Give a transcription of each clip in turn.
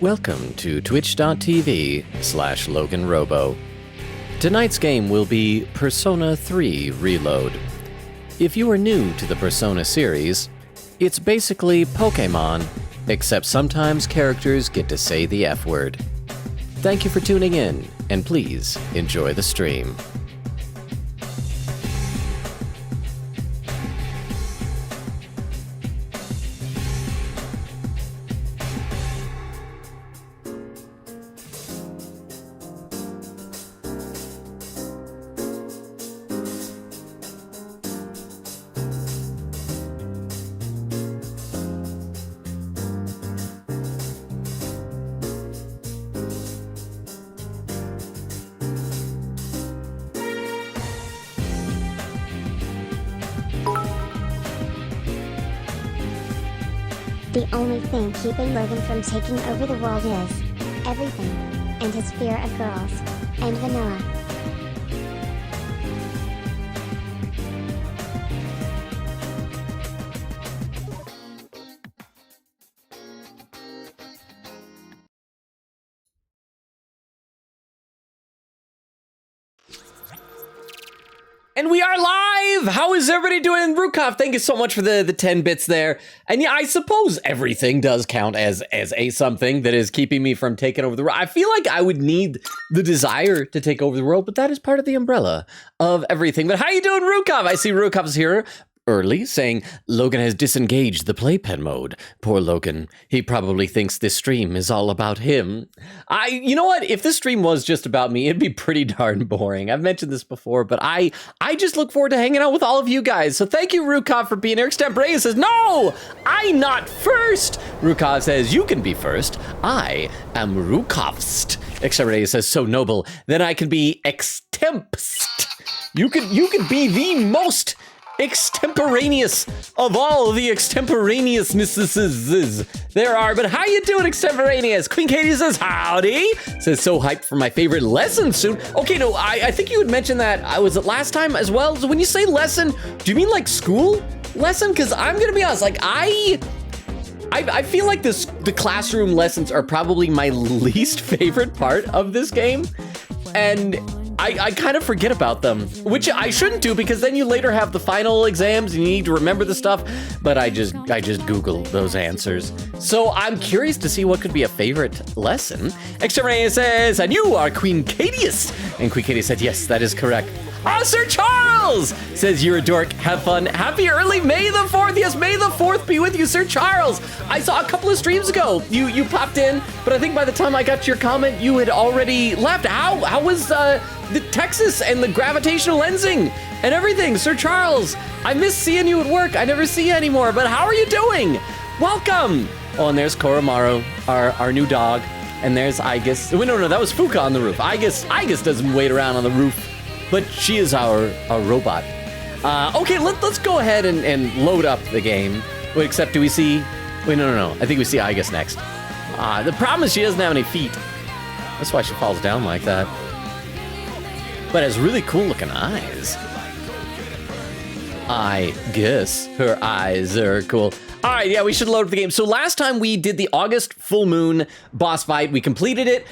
Welcome to twitch.tv/Logan Robo. Tonight's game will be Persona 3 Reload. If you are new to the Persona series, it's basically Pokemon, except sometimes characters get to say the F word. Thank you for tuning in, and please enjoy the stream. The only thing keeping Logan from taking over the world is everything, and his fear of girls, and vanilla. And we are live! How is everybody doing? Rukov, thank you so much for the 10 bits there. And yeah, I suppose everything does count as a something that is keeping me from taking over the world. I feel like I would need the desire to take over the world, but that is part of the umbrella of everything. But how you doing, Rukov? I see Rukov's here early, saying Logan has disengaged the playpen mode. Poor Logan. He probably thinks this stream is all about him. You know what? If this stream was just about me, it'd be pretty darn boring. I've mentioned this before, but I just look forward to hanging out with all of you guys. So thank you, Rukov, for being here. Extempore says, no, I'm not first. Rukov says, you can be first. I am Rukovst. Extempore says, so noble. Then I can be extempst. You could be the most extemporaneous of all the extemporaneousnesses there are. But how you doing, extemporaneous? Queen Katie says howdy. Says so hyped for my favorite lesson soon. Okay, no, I think you had mentioned that. I was it last time as well. So when you say lesson, do you mean like school lesson? Because I'm gonna be honest, like I feel like the classroom lessons are probably my least favorite part of this game, and I kind of forget about them, which I shouldn't do because then you later have the final exams and you need to remember the stuff, but I just Google those answers. So I'm curious to see what could be a favorite lesson. Exterminator says, and you are Queen Cadius. And Queen Cadius said, yes, that is correct. Sir Charles says, you're a dork, have fun. Happy early May the 4th. Yes, May the 4th be with you, Sir Charles. I saw a couple of streams ago. You popped in, but I think by the time I got to your comment, you had already left. How was the Texas and the gravitational lensing and everything? Sir Charles, I miss seeing you at work. I never see you anymore, but how are you doing? Welcome. Oh, and there's Koromaru, our new dog. And there's Igus. Wait, no, that was Fuka on the roof. Igus doesn't wait around on the roof, but she is our robot. Okay, let's go ahead and load up the game. Wait, except do we see, wait, no. I think we see Igus next. The problem is she doesn't have any feet. That's why she falls down like that. But has really cool looking eyes. I guess her eyes are cool. All right, yeah, we should load up the game. So last time we did the August full moon boss fight. We completed it.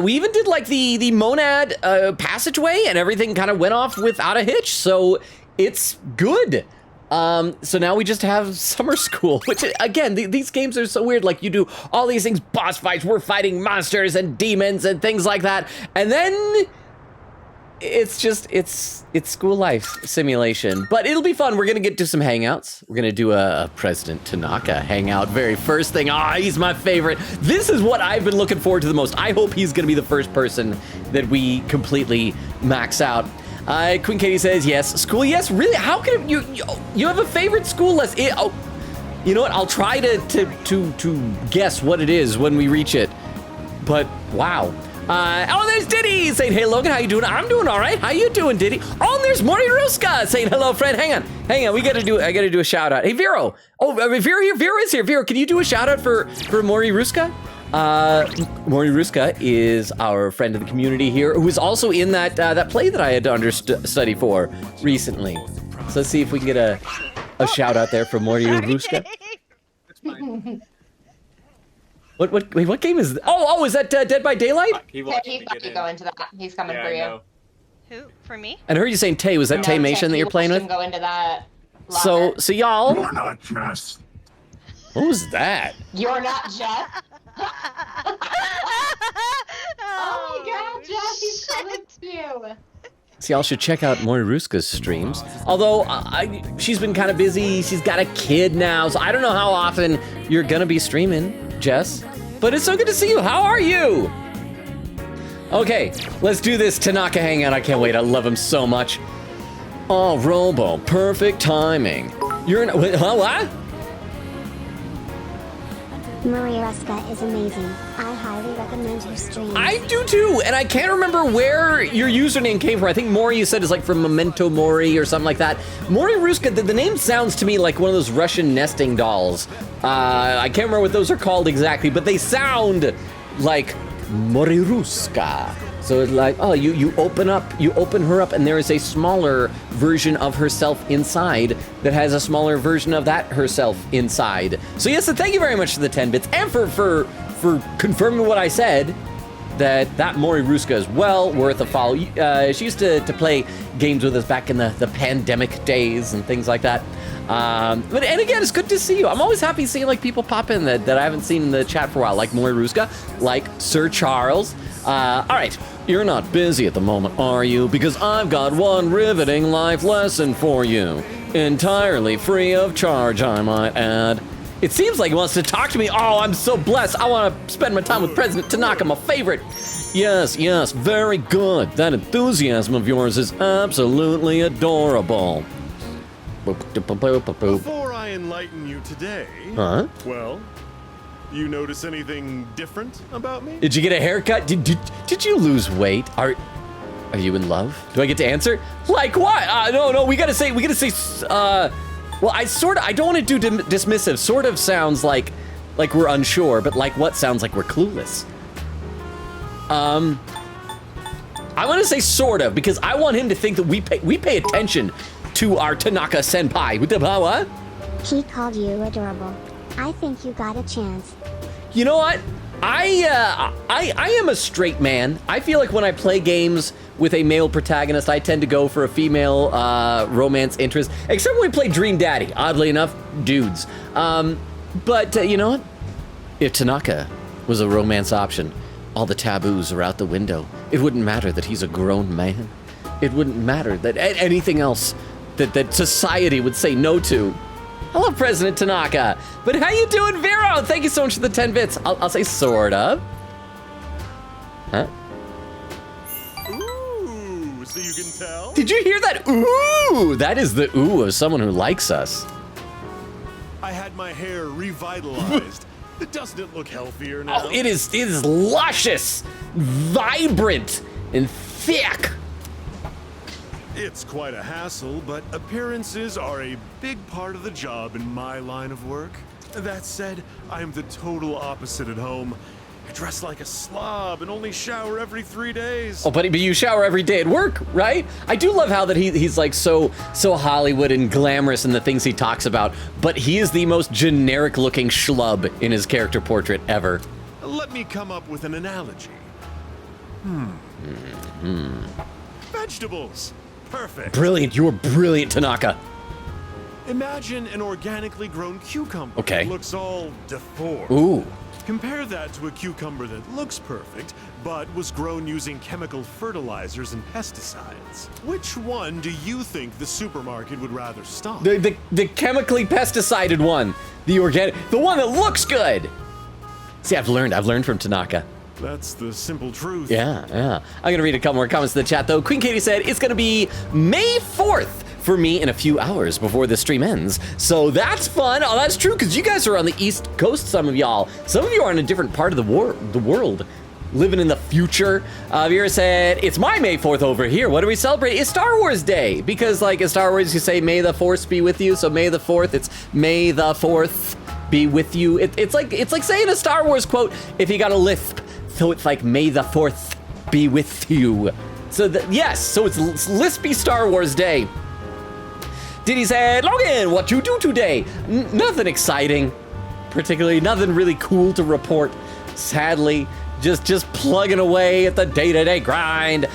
We even did like the monad passageway, and everything kind of went off without a hitch. So it's good. So now we just have summer school, which again, these games are so weird. Like you do all these things, boss fights, we're fighting monsters and demons and things like that. And then it's school life simulation, but it'll be fun. We're gonna get to some hangouts. We're gonna do a President Tanaka hangout very first thing. He's my favorite. This is what I've been looking forward to the most. I hope he's gonna be the first person that we completely max out. Queen Katie says yes. School, yes. Really? How can you have a favorite school lesson? You know what? I'll try to guess what it is when we reach it. But wow. There's Diddy saying, hey, Logan, how you doing? I'm doing all right. How you doing, Diddy? Oh, and there's Mori Ruska saying, hello, friend. Hang on. I gotta do a shout out. Hey, Vero. Oh, Vero here. Vero is here. Vero, can you do a shout out for Mori Ruska? Mori Ruska is our friend of the community here, who is also in that play that I had to understudy for recently. So let's see if we can get a shout out there for Mori Ruska. Wait, what game is? Oh, is that Dead by Daylight? He Yeah, wants he's to about get to in. go into that. He's coming Yeah, for I you. know. Who? For me? And I heard you saying Tay. Was that No, Taymation that he you're playing watched with? him go into that So locker. y'all. You're not just. What was that? You're not Jeff. Oh my god, Jeff, he's coming too. So y'all should check out Moriruska's streams. Although she's been kind of busy. She's got a kid now, so I don't know how often you're gonna be streaming, Jess. But it's so good to see you. How are you? Okay, let's do this Tanaka hangout. I can't wait. I love him so much. Oh, Robo, perfect timing. You're in. Wait, huh? What? Maria Ruska is amazing. I highly recommend her streams. I do too, and I can't remember where your username came from. I think Mori, you said, is like from Memento Mori or something like that. Mori Ruska, the name sounds to me like one of those Russian nesting dolls. I can't remember what those are called exactly, but they sound like Mori Ruska. So it's like, oh, you open her up, and there is a smaller version of herself inside that has a smaller version of that herself inside. So yes, so thank you very much for the 10 bits and for confirming what I said, that Mori Ruska is well worth a follow. She used to play games with us back in the pandemic days and things like that. But again, it's good to see you. I'm always happy seeing like people pop in that I haven't seen in the chat for a while, like Mori Ruska, like Sir Charles. All right, you're not busy at the moment, are you? Because I've got one riveting life lesson for you, entirely free of charge, I might add. It seems like he wants to talk to me. Oh, I'm so blessed. I want to spend my time with President Tanaka, my favorite. Yes, very good. That enthusiasm of yours is absolutely adorable. Before I enlighten you today, Huh? well, you notice anything different about me? Did you get a haircut? Did you lose weight? Are you in love? Do I get to answer? Like what? No, we gotta say, well, I don't want to do dismissive. Sort of sounds like we're unsure, but like what sounds like we're clueless. I want to say sort of, because I want him to think that we pay attention to our Tanaka senpai. What? He called you adorable. I think you got a chance. You know what? I am a straight man. I feel like when I play games with a male protagonist, I tend to go for a female romance interest, except when we play Dream Daddy. Oddly enough, dudes. But you know what? If Tanaka was a romance option, all the taboos are out the window. It wouldn't matter that he's a grown man. It wouldn't matter that anything else that society would say no to. I love President Tanaka. But how you doing, Vero? Thank you so much for the 10 bits. I'll say sort of. Huh? Ooh, so you can tell? Did you hear that? Ooh! That is the ooh of someone who likes us. I had my hair revitalized. Doesn't it look healthier now? Oh, it is luscious, vibrant, and thick. It's quite a hassle, but appearances are a big part of the job in my line of work. That said, I am the total opposite at home. I dress like a slob and only shower every 3 days. Oh, but you shower every day at work, right? I do love how that he's like so Hollywood and glamorous in the things he talks about, but he is the most generic-looking schlub in his character portrait ever. Let me come up with an analogy. Vegetables. Perfect. Brilliant, you are brilliant, Tanaka. Imagine an organically grown cucumber. Okay. It looks all deformed. Ooh. Compare that to a cucumber that looks perfect, but was grown using chemical fertilizers and pesticides. Which one do you think the supermarket would rather stock? The chemically pesticided one. The organic, the one that looks good. See, I've learned from Tanaka. That's the simple truth. Yeah. I'm gonna read a couple more comments in the chat though. Queen Katie said it's gonna be May 4th for me in a few hours before the stream ends. So that's fun. Oh, that's true, because you guys are on the East Coast, some of y'all. Some of you are in a different part of the world, living in the future. Vera said, it's my May 4th over here. What do we celebrate? It's Star Wars Day, because like in Star Wars, you say, may the Force be with you. So May the 4th, it's May the 4th be with you. It's like saying a Star Wars quote if you got a lisp. So it's like, may the 4th be with you. So yes, so it's lispy Star Wars Day. Diddy said, Logan, what you do today? Nothing exciting. particularly. Nothing really cool to report, sadly. Just plugging away at the day-to-day grind.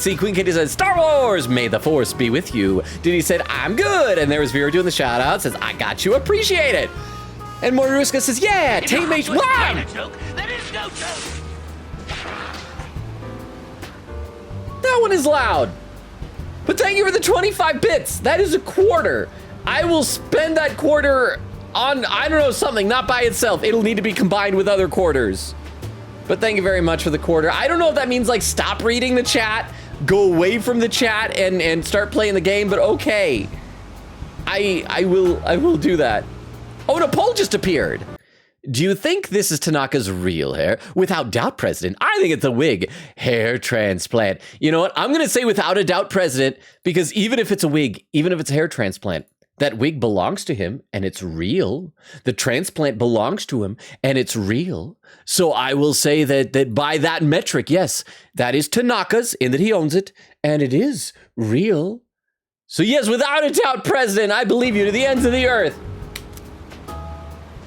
See, Queen Katie says, Star Wars, may the Force be with you. Diddy said, I'm good. And there was Vera doing the shout-out, says, I got you, appreciate it. And Moruska says, yeah, Team H1. That is no joke. That one is loud. But thank you for the 25 bits. That is a quarter. I will spend that quarter on, I don't know, something, not by itself. It'll need to be combined with other quarters. But thank you very much for the quarter. I don't know if that means like stop reading the chat, go away from the chat and start playing the game, but okay. I will do that. Oh, and a poll just appeared. Do you think this is Tanaka's real hair? Without doubt, President. I think it's a wig. Hair transplant. You know what? I'm going to say without a doubt, President, because even if it's a wig, even if it's a hair transplant, that wig belongs to him and it's real. The transplant belongs to him and it's real. So I will say that by that metric, yes, that is Tanaka's in that he owns it and it is real. So yes, without a doubt, President, I believe you to the ends of the earth.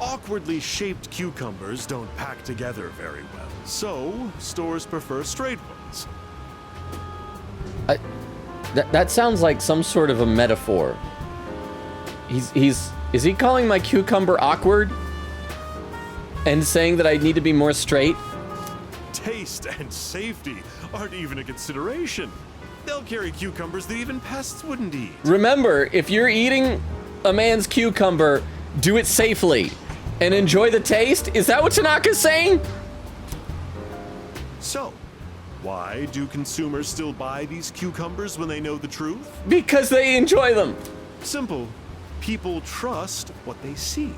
Awkwardly shaped cucumbers don't pack together very well, so stores prefer straight ones. That sounds like some sort of a metaphor. Is he calling my cucumber awkward? And saying that I need to be more straight? Taste and safety aren't even a consideration. They'll carry cucumbers that even pests wouldn't eat. Remember, if you're eating a man's cucumber, do it safely and enjoy the taste. Is that what Tanaka's saying? So, why do consumers still buy these cucumbers when they know the truth? Because they enjoy them. Simple. People trust what they see.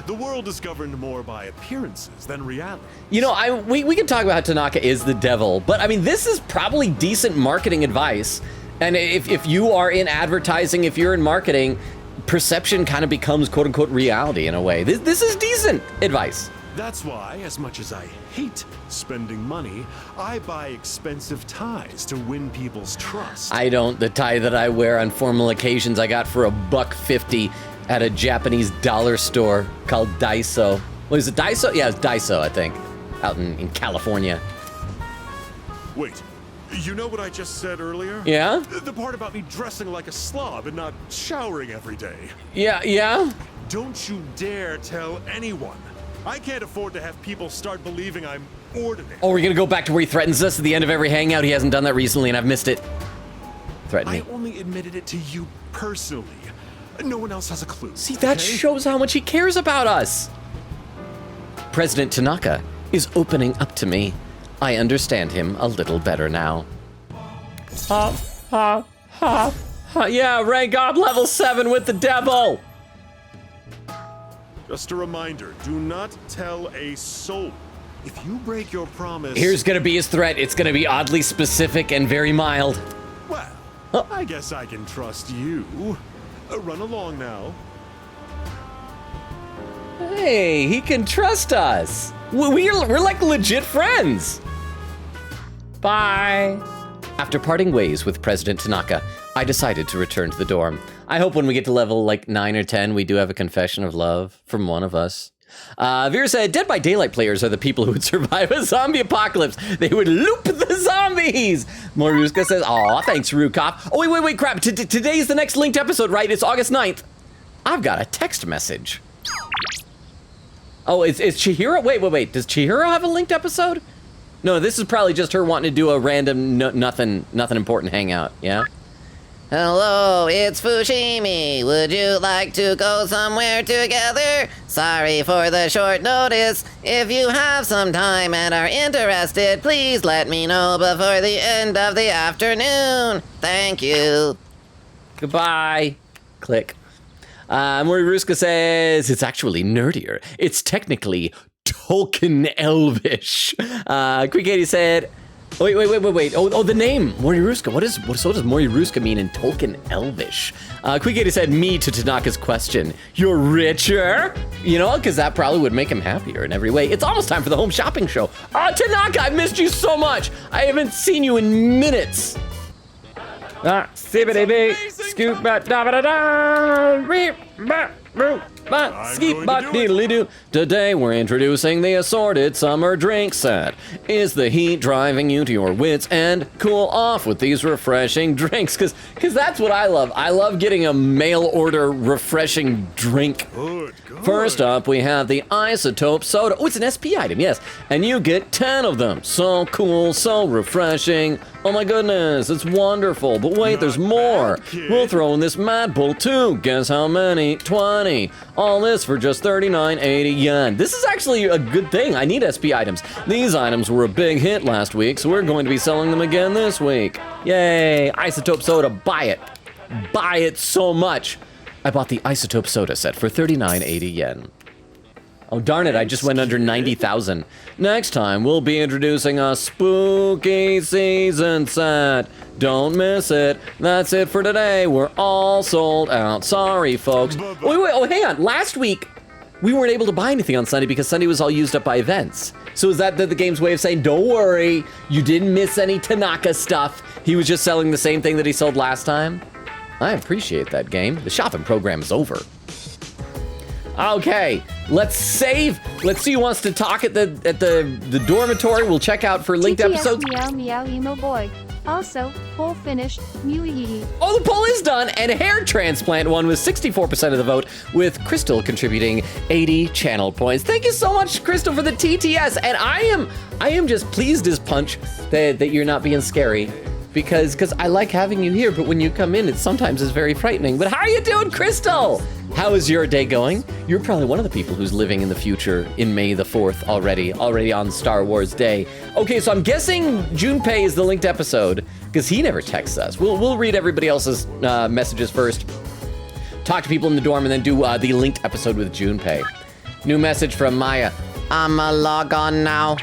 The world is governed more by appearances than reality. You know, we can talk about how Tanaka is the devil, but I mean, this is probably decent marketing advice. And if you are in advertising, if you're in marketing, perception kind of becomes quote unquote reality in a way. This is decent advice. That's why, as much as I hate spending money, I buy expensive ties to win people's trust. I don't. The tie that I wear on formal occasions, I got for $1.50 at a Japanese dollar store called Daiso. Was it Daiso? Yeah, it's Daiso, I think, out in California. Wait, you know what I just said earlier? Yeah? The part about me dressing like a slob and not showering every day. Yeah? Don't you dare tell anyone. I can't afford to have people start believing I'm ordinary. Oh, we're gonna go back to where he threatens us at the end of every hangout. He hasn't done that recently, and I've missed it. Threaten me. I only admitted it to you personally. No one else has a clue. See, that shows how much he cares about us. President Tanaka is opening up to me. I understand him a little better now. Yeah, rank up level 7 with the devil. Just a reminder, do not tell a soul. If you break your promise... Here's gonna be his threat. It's gonna be oddly specific and very mild. Well, I guess I can trust you. Run along now. Hey, he can trust us. We're like legit friends. Bye. After parting ways with President Tanaka, I decided to return to the dorm. I hope when we get to level like 9 or 10, we do have a confession of love from one of us. Vera said, Dead by Daylight players are the people who would survive a zombie apocalypse. They would loop the zombies. Moruska says, aw, thanks, Rukov. Oh, wait, crap. Today's the next linked episode, right? It's August 9th. I've got a text message. Oh, is Chihiro? Wait. Does Chihiro have a linked episode? No, this is probably just her wanting to do a random nothing important hangout, yeah? Hello, it's Fushimi. Would you like to go somewhere together? Sorry for the short notice. If you have some time and are interested, please let me know before the end of the afternoon. Thank you. Goodbye. Click. Moriruska says, it's actually nerdier. It's technically Tolkien Elvish. Quick 80 said, wait. Oh, the name, Moriruska. What does Moriruska mean in Tolkien Elvish? Quick 80 said, me to Tanaka's question. You're richer? You know, because that probably would make him happier in every way. It's almost time for the home shopping show. Tanaka, I missed you so much. I haven't seen you in minutes. Sibbity-bee, scoop-ba-da-ba-da-da, reap-ba-roo. Skeet-bop-deedly-doo. Today we're introducing the assorted summer drink set. Is the heat driving you to your wits' end? Cool off with these refreshing drinks, because that's what I love. I love getting a mail order refreshing drink. Good. First up, we have the Isotope Soda. Oh, it's an SP item, yes. And you get 10 of them. So cool, so refreshing. Oh my goodness, it's wonderful. But wait, there's more. We'll throw in this Mad Bull too. Guess how many? 20. All this for just 39.80 yen. This is actually a good thing. I need SP items. These items were a big hit last week, so we're going to be selling them again this week. Yay, Isotope Soda, buy it. Buy it so much. I bought the Isotope Soda set for 39.80 yen. Oh, darn it, I just went under 90,000. Next time, we'll be introducing a spooky season set. Don't miss it. That's it for today. We're all sold out. Sorry, folks. Wait, oh, hang on. Last week, we weren't able to buy anything on Sunday because Sunday was all used up by events. So is that the game's way of saying, don't worry, you didn't miss any Tanaka stuff. He was just selling the same thing that he sold last time? I appreciate that, game. The shopping program is over. Okay, let's save. Let's see who wants to talk at the dormitory. We'll check out for linked episodes. Meow meow emo boy. Also, poll finished. Mew. Oh, the poll is done, and hair transplant won with 64% of the vote, with Crystal contributing 80 channel points. Thank you so much, Crystal, for the TTS. And I am just pleased as punch that you're not being scary. Because I like having you here, but when you come in, it sometimes is very frightening. But how are you doing, Crystal? How is your day going? You're probably one of the people who's living in the future in May the 4th already on Star Wars Day. Okay, so I'm guessing Junpei is the linked episode, because he never texts us. We'll read everybody else's messages first, talk to people in the dorm, and then do the linked episode with Junpei. New message from Maya. I'ma log on now.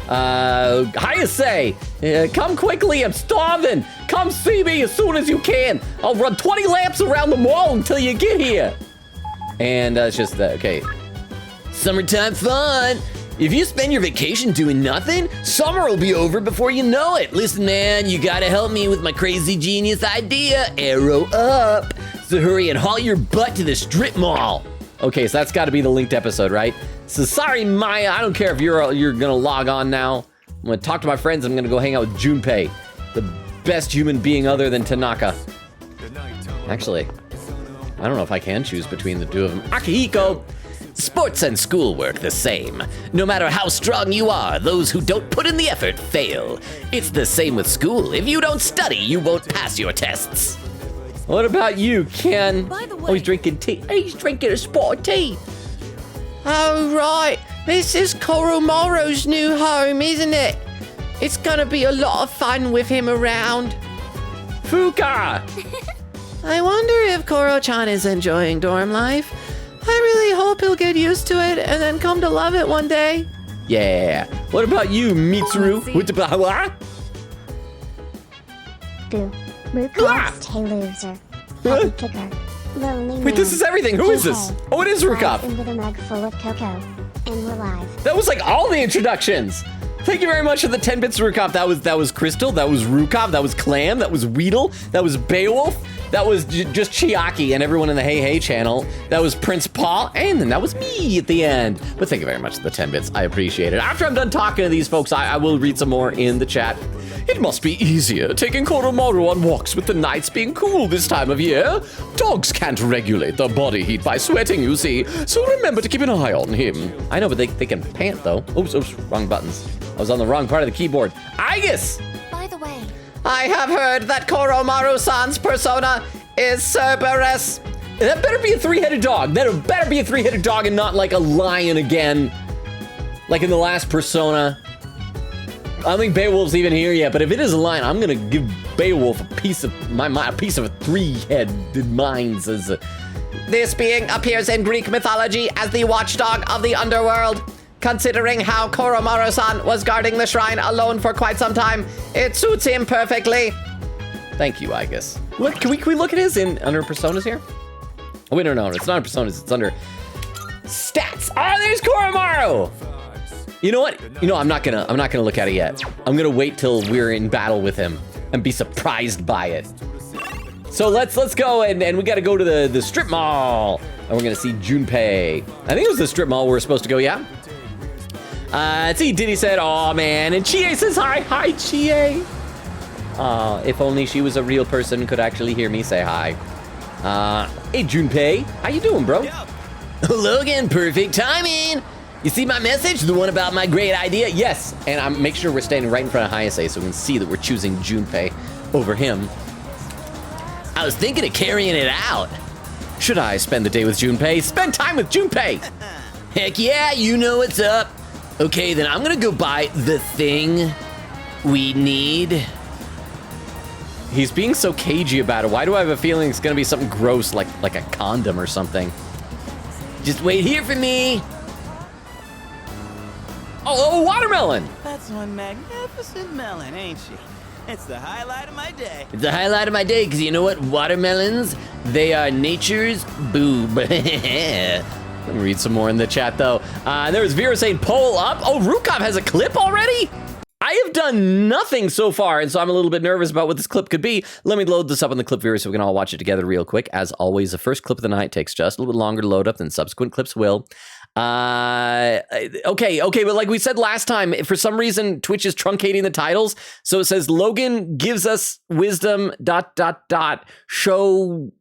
Hayase, come quickly, I'm starving. Come see me as soon as you can. I'll run 20 laps around the mall until you get here. And it's just, okay. Summertime fun. If you spend your vacation doing nothing, summer will be over before you know it. Listen, man, you gotta help me with my crazy genius idea. Arrow up. So hurry and haul your butt to the strip mall. Okay, so that's gotta be the linked episode, right? So sorry, Maya, I don't care if you're gonna log on now. I'm gonna talk to my friends. I'm gonna go hang out with Junpei, the best human being other than Tanaka. Actually, I don't know if I can choose between the two of them. Akihiko! Sports and school work the same. No matter how strong you are, those who don't put in the effort fail. It's the same with school. If you don't study, you won't pass your tests. What about you, Ken? By the way, oh, he's drinking tea. He's drinking a spot of tea. Oh, right. This is Koromaru's new home, isn't it? It's gonna be a lot of fun with him around. Fuka! I wonder if Koro-chan is enjoying dorm life. I really hope he'll get used to it and then come to love it one day. Yeah. What about you, Mitsuru? What? Boo. Rukav's hey loser. Happy kicker. Lonely Wait, this is everything. Who is this? Oh, it is Rukav. And with a mug full of cocoa. And we're live. That was like all the introductions. Thank you very much for the 10 bits, Rukav. That was Crystal. That was Rukav. That was Clam. That was Weedle. That was Beowulf. That was just Chiaki and everyone in the Hey Hey channel. That was Prince Paul. And then that was me at the end. But thank you very much for the 10 bits. I appreciate it. After I'm done talking to these folks, I will read some more in the chat. It must be easier taking Koromaru on walks with the nights being cool this time of year. Dogs can't regulate their body heat by sweating, you see. So remember to keep an eye on him. I know, but they can pant, though. Oops, wrong buttons. I was on the wrong part of the keyboard. Aigis! By the way, I have heard that Koromaru-san's persona is Cerberus. That better be a three-headed dog. That better be a three-headed dog and not like a lion again. Like in the last persona. I don't think Beowulf's even here yet, but if it is a lion, I'm gonna give Beowulf a piece of a piece of a three-headed mind. This being appears in Greek mythology as the watchdog of the underworld. Considering how Koromaru-san was guarding the shrine alone for quite some time, it suits him perfectly. Thank you, Aigis. Look, can we look at his under personas here? Oh, wait, no, it's not personas, it's under stats. Oh, there's Koromaru! You know what? I'm not gonna look at it yet. I'm gonna wait till we're in battle with him and be surprised by it. So let's go, and we got to go to the strip mall, and we're gonna see Junpei. I think it was the strip mall we're supposed to go. Yeah. Let's see. Diddy said, "Oh man," and Chie says, "Hi, Chie." If only she was a real person, could actually hear me say hi. Hey Junpei, how you doing, bro? Logan, perfect timing. You see my message? The one about my great idea? Yes, and make sure we're standing right in front of Hayase so we can see that we're choosing Junpei over him. I was thinking of carrying it out. Should I spend the day with Junpei? Spend time with Junpei! Heck yeah, you know what's up. Okay, then I'm gonna go buy the thing we need. He's being so cagey about it. Why do I have a feeling it's gonna be something gross, like a condom or something? Just wait here for me. Oh, watermelon! That's one magnificent melon, ain't she? It's the highlight of my day. It's the highlight of my day, because you know what? Watermelons, they are nature's boob. Let me read some more in the chat, though. There's Vera saying, poll up. Oh, Rukov has a clip already? I have done nothing so far, and so I'm a little bit nervous about what this clip could be. Let me load this up on the clip viewer so we can all watch it together real quick. As always, the first clip of the night takes just a little bit longer to load up than subsequent clips will. Okay, but like we said last time, for some reason Twitch is truncating the titles, so it says Logan gives us wisdom ... show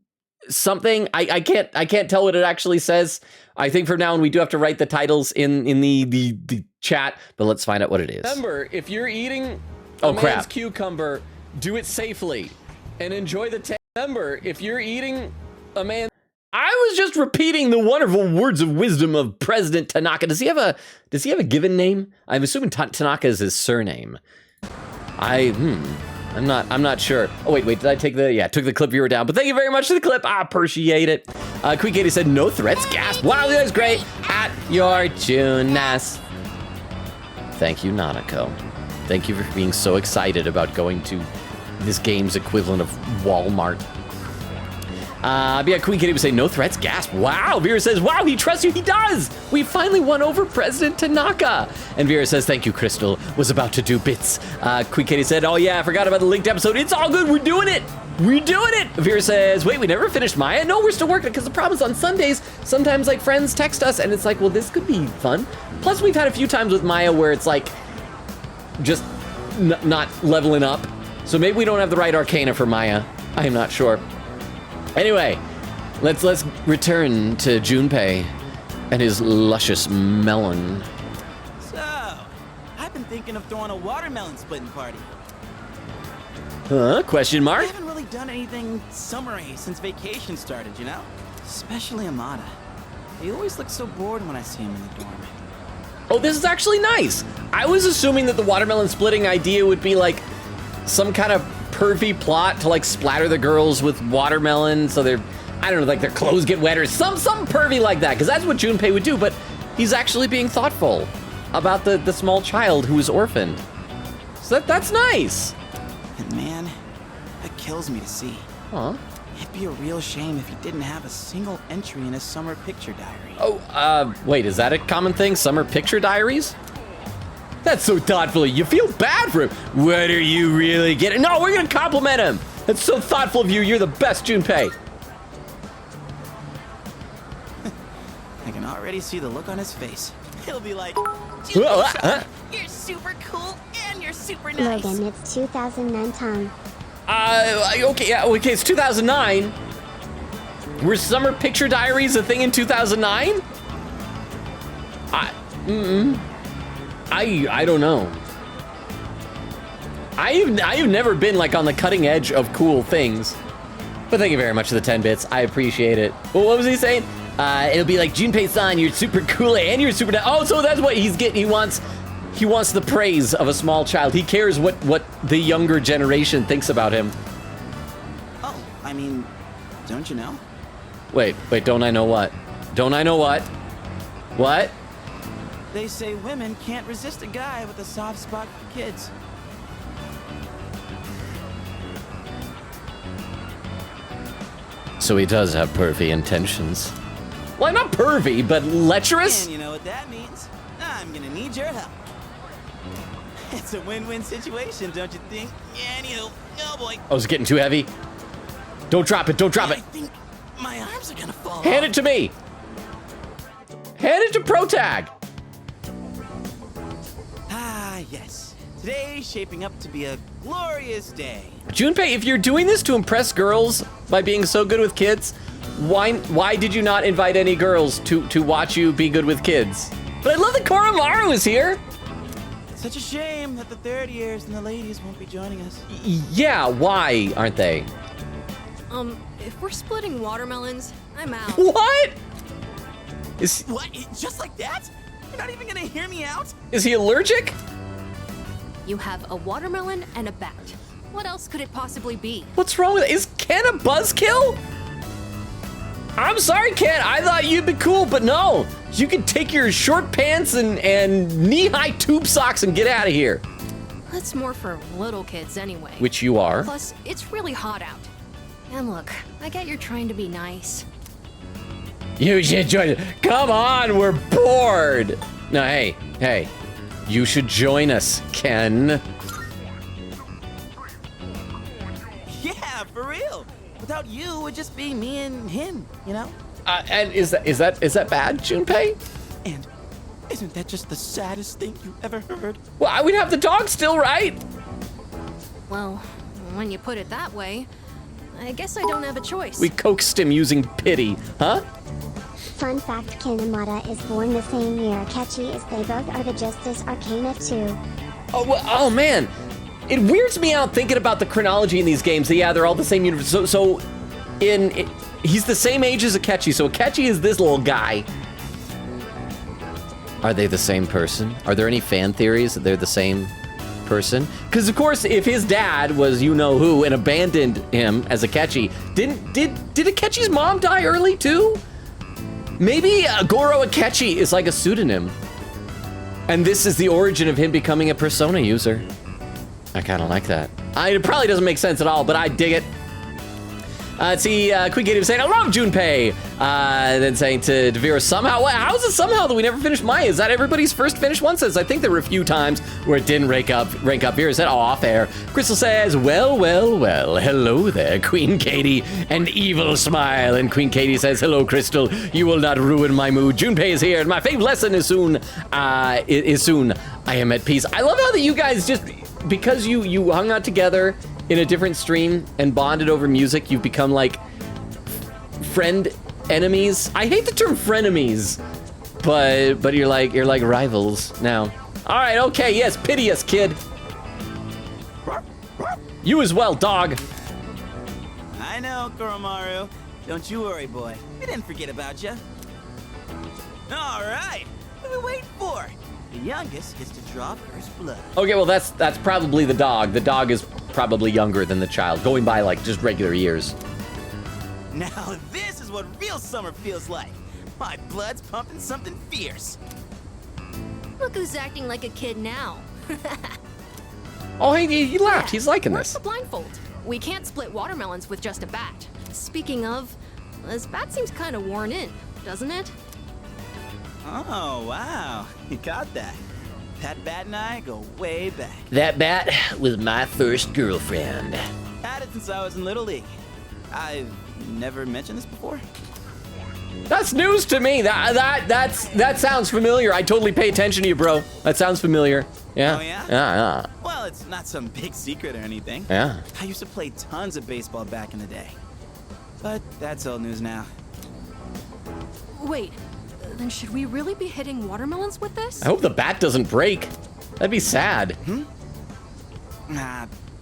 something. I can't tell what it actually says. I think from now on we do have to write the titles in the chat, but let's find out what it is. Remember, if you're eating a man's cucumber, do it safely and enjoy the taste. Remember, if you're eating a man. I was just repeating the wonderful words of wisdom of President Tanaka. Does he have a given name? I'm assuming Tanaka is his surname. I'm not sure. Oh wait, did I take took the clip viewer down, but thank you very much for the clip. I appreciate it. Queen Katie said no threats, gasp. Wow, that was great. At your tunas. Thank you, Nanako. Thank you for being so excited about going to this game's equivalent of Walmart. Queen Kitty would say, no threats, gasp. Wow, Vera says, wow, he trusts you, he does. We finally won over President Tanaka. And Vera says, thank you, Crystal, was about to do bits. Queen Kitty said, oh yeah, I forgot about the linked episode. It's all good, we're doing it. Vera says, wait, we never finished Maya? No, we're still working, because the problem is on Sundays, sometimes like friends text us and it's like, well, this could be fun. Plus we've had a few times with Maya where it's like, just not leveling up. So maybe we don't have the right arcana for Maya. I am not sure. Anyway, let's return to Junpei and his luscious melon. So, I've been thinking of throwing a watermelon splitting party. Huh? Question I mark? haven't really done anything summery since vacation started, you know? Especially Amada. He always looks so bored when I see him in the dorm. Oh, this is actually nice. I was assuming that the watermelon splitting idea would be like some kind of pervy plot to like splatter the girls with watermelon so they're, I don't know, like their clothes get wet or some pervy like that, because that's what Junpei would do, but he's actually being thoughtful about the small child who is orphaned. So that's nice. And man, that kills me to see. Huh? It'd be a real shame if he didn't have a single entry in his summer picture diary. Oh, wait, is that a common thing? Summer picture diaries? That's so thoughtful. You feel bad for him. What are you really getting? No, we're gonna compliment him. That's so thoughtful of you. You're the best, Junpei. I can already see the look on his face. He'll be like, You're super cool and you're super nice. Logan, it's 2009 time. Okay, it's 2009. Were summer picture diaries a thing in 2009? I don't know. I've never been like on the cutting edge of cool things. But thank you very much for the 10 bits. I appreciate it. Well, what was he saying? It'll be like, Junpei-san, you're super cool and you're super... Oh, so that's what he's getting. He wants the praise of a small child. He cares what the younger generation thinks about him. oh, I mean, don't you know? Wait, don't I know what? Don't I know what? What? They say women can't resist a guy with a soft spot for kids. So he does have pervy intentions. Well, not pervy, but lecherous? And you know what that means? I'm gonna need your help. It's a win-win situation, don't you think? Yeah, anywho, oh boy. Oh, is it getting too heavy? Don't drop it, don't drop I it. think my arms are gonna fall Hand off. it to me. Hand it to ProTag. Ah, yes. Today's shaping up to be a glorious day. Junpei, if you're doing this to impress girls by being so good with kids, why did you not invite any girls to watch you be good with kids? But I love that Koromaru is here. Such a shame that the third years and the ladies won't be joining us. Yeah, why aren't they? If we're splitting watermelons, I'm out. What? What? Just like that? You're not even gonna hear me out? Is he allergic? You have a watermelon and a bat. What else could it possibly be? What's wrong with it? Is Ken a buzzkill? I'm sorry, Ken. I thought you'd be cool, but no. You can take your short pants and knee-high tube socks and get out of here. That's more for little kids anyway. Which you are. Plus, it's really hot out. And look, I get you're trying to be nice. You should join it. Come on, we're bored. No, hey. You should join us, Ken. Yeah, for real. Without you, it would just be me and him, you know? And is that bad, Junpei? And isn't that just the saddest thing you ever heard? Well, I would have the dog still, right? Well, when you put it that way, I guess I don't have a choice. We coaxed him using pity, huh? Fun fact, Ken Amada is born the same year Akechi is. They both are the Justice Arcana 2. Oh man, it weirds me out thinking about the chronology in these games. Yeah, they're all the same universe. He's the same age as Akechi. So Akechi is this little guy. Are they the same person? Are there any fan theories that they're the same person? Because of course, if his dad was you know who and abandoned him as Akechi, did Akechi's mom die early too? Maybe Goro Akechi is like a pseudonym. And this is the origin of him becoming a Persona user. I kind of like that. It probably doesn't make sense at all, but I dig it. Let's see, Queen Katie was saying, I love Junpei. Then saying to Devira, somehow, how is it somehow that we never finished Maya? Is that everybody's first finish one? Says, I think there were a few times where it didn't rank up. Vera said, oh, off air. Crystal says, well, hello there, Queen Katie. An evil smile. And Queen Katie says, hello, Crystal. You will not ruin my mood. Junpei is here, and my favorite lesson is soon. I am at peace. I love how that you guys just, because you hung out together in a different stream and bonded over music, you've become like friend enemies. I hate the term frenemies, but you're like rivals now. All right, okay, yes, pity us, kid. You as well, dog. I know, Koromaru. Don't you worry, boy. We didn't forget about you. All right, what are we waiting for? The youngest gets to draw first blood. Okay, well that's probably the dog. The dog is probably younger than the child, going by like just regular years. Now this is what real summer feels like. My blood's pumping something fierce. Look who's acting like a kid now. Oh, hey, he laughed. He's liking Where's this. the blindfold? We can't split watermelons with just a bat. Speaking of, this bat seems kind of worn in, doesn't it? Oh, wow. You got that. That bat and I go way back. That bat was my first girlfriend. Had it since I was in Little League. I've never mentioned this before. That's news to me. That sounds familiar. I totally pay attention to you, bro. That sounds familiar. Yeah. Oh, yeah? Yeah. Well, it's not some big secret or anything. Yeah. I used to play tons of baseball back in the day. But that's old news now. Wait, then should we really be hitting watermelons with this? I hope the bat doesn't break. That'd be sad.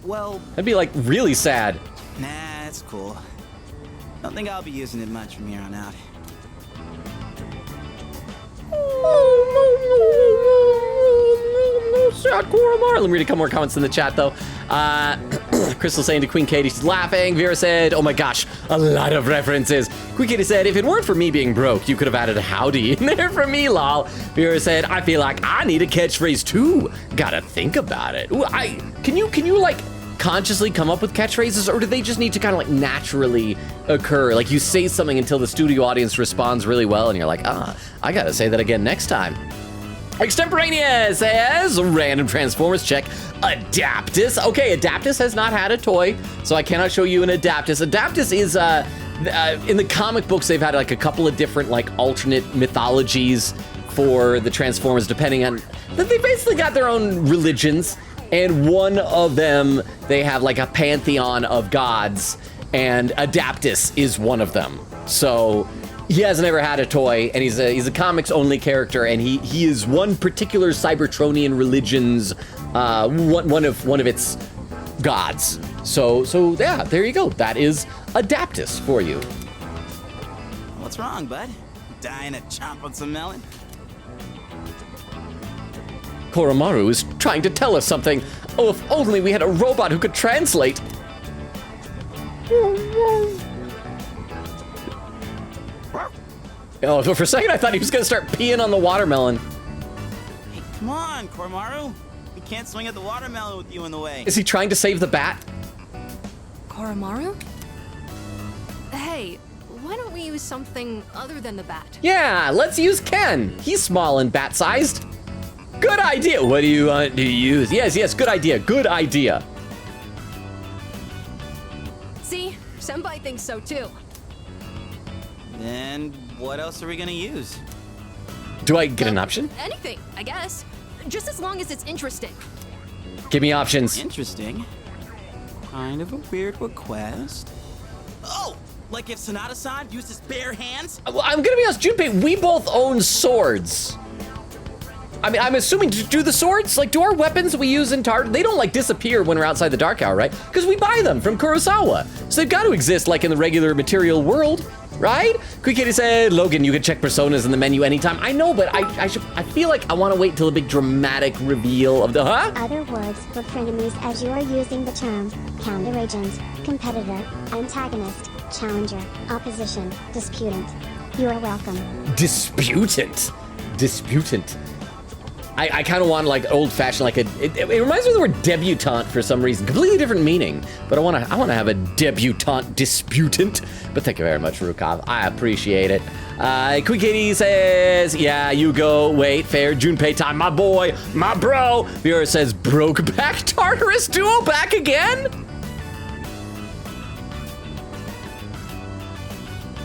Well, That'd be like really sad. nah, it's cool. Don't think I'll be using it much from here on out. Sad Koromar. Let me read a couple more comments in the chat, though. Crystal saying to Queen Katie, she's laughing. Vera said, oh my gosh, a lot of references. Queen Katie said, if it weren't for me being broke, you could have added a howdy in there for me, lol. Vera said, I feel like I need a catchphrase too. Gotta think about it. Ooh, can you like consciously come up with catchphrases, or do they just need to kind of like naturally occur? Like you say something until the studio audience responds really well and you're like, I gotta say that again next time. Extemporaneous says, random Transformers check. Adaptus. Okay, Adaptus has not had a toy, so I cannot show you an Adaptus. Adaptus is, in the comic books, they've had like a couple of different like alternate mythologies for the Transformers, depending on, they basically got their own religions, and one of them, they have like a pantheon of gods, and Adaptus is one of them. So he has never had a toy, and he's a comics only character, and he is one particular Cybertronian religion's one of its gods. So yeah, there you go. That is Adaptus for you. What's wrong, bud? Dying to chomp on some melon? Koromaru is trying to tell us something. Oh, if only we had a robot who could translate. Oh, for a second I thought he was gonna start peeing on the watermelon. Hey, come on, Koromaru. We can't swing at the watermelon with you in the way. Is he trying to save the bat? Koromaru? Hey, why don't we use something other than the bat? Yeah, let's use Ken. He's small and bat-sized. Good idea. What do you want to use? Yes, good idea. Good idea. See? Senpai thinks so too. Then what else are we gonna use? Do I get an option? Anything, I guess. Just as long as it's interesting. Give me options. Interesting. Kind of a weird request. Oh, like if Sonata-san used his bare hands? Well, I'm gonna be honest, Junpei, we both own swords. I mean, I'm assuming, do the swords, like, do our weapons we use in Tartarus, they don't, like, disappear when we're outside the Dark Hour, right? Because we buy them from Kurosawa. So they've got to exist, like, in the regular material world, right? Quick Kitty said, Logan, you can check personas in the menu anytime. I know, but I feel like I want to wait till the big dramatic reveal of the, Other words for frenemies as you are using the term counteragent, competitor, antagonist, challenger, opposition, disputant. You are welcome. Disputant. I kind of want like old-fashioned, like it reminds me of the word debutante for some reason. Completely different meaning, but I want to have a debutante disputant. But thank you very much, Rukov. I appreciate it. Quick Kitty says, yeah, you go. Wait, fair. Junpei time, my boy, my bro. Viewer says, broke back Tartarus duo back again?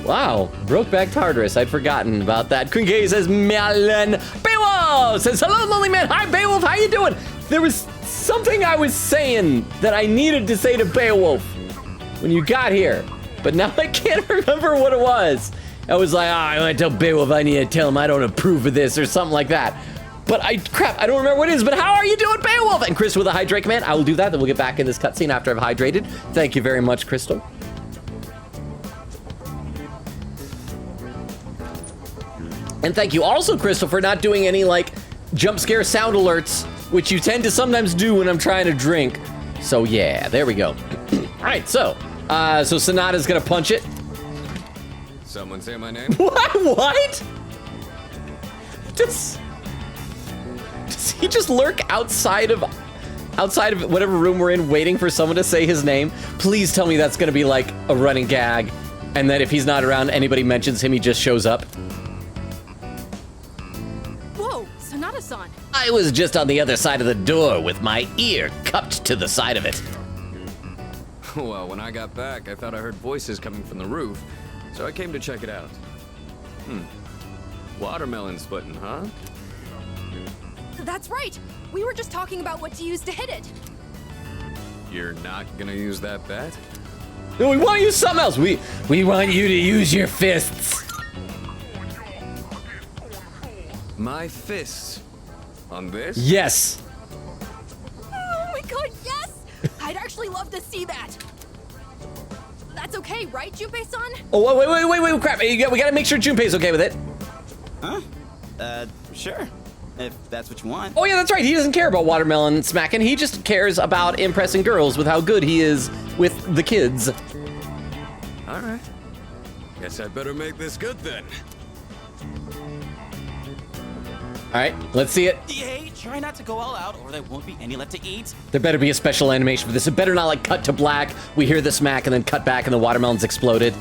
Wow, Brokeback Tartarus. I'd forgotten about that. Queen K says, Melon. Beowulf says, hello, lonely man. Hi, Beowulf. How you doing? There was something I was saying that I needed to say to Beowulf when you got here, but now I can't remember what it was. I was like, I want to tell Beowulf I need to tell him I don't approve of this or something like that. But I don't remember what it is, but how are you doing, Beowulf? And Chris with a hydrate command. I will do that, then we'll get back in this cutscene after I've hydrated. Thank you very much, Crystal. And thank you also, Crystal, for not doing any, like, jump scare sound alerts, which you tend to sometimes do when I'm trying to drink. So, yeah, there we go. All right, so Sonata's gonna punch it. Someone say my name? What? Does he just lurk outside of whatever room we're in waiting for someone to say his name? Please tell me that's gonna be, like, a running gag, and that if he's not around, anybody mentions him, he just shows up. Sonata-san. I was just on the other side of the door with my ear cupped to the side of it. Well, when I got back, I thought I heard voices coming from the roof, so I came to check it out. Watermelon splitting, huh? That's right. We were just talking about what to use to hit it. You're not gonna use that bat? No, we want to use something else. We want you to use your fists. My fists? On this? Yes. Oh my god, yes! I'd actually love to see that. That's okay, right, Junpei-san? Oh, wait, crap. We gotta make sure Junpei's okay with it. Huh? Sure. If that's what you want. Oh yeah, that's right. He doesn't care about watermelon smacking. He just cares about impressing girls with how good he is with the kids. All right. Guess I'd better make this good then. All right, let's see it. Hey, try not to go all out or there won't be any left to eat. There better be a special animation for this. It better not like cut to black. We hear the smack and then cut back and the watermelon's exploded.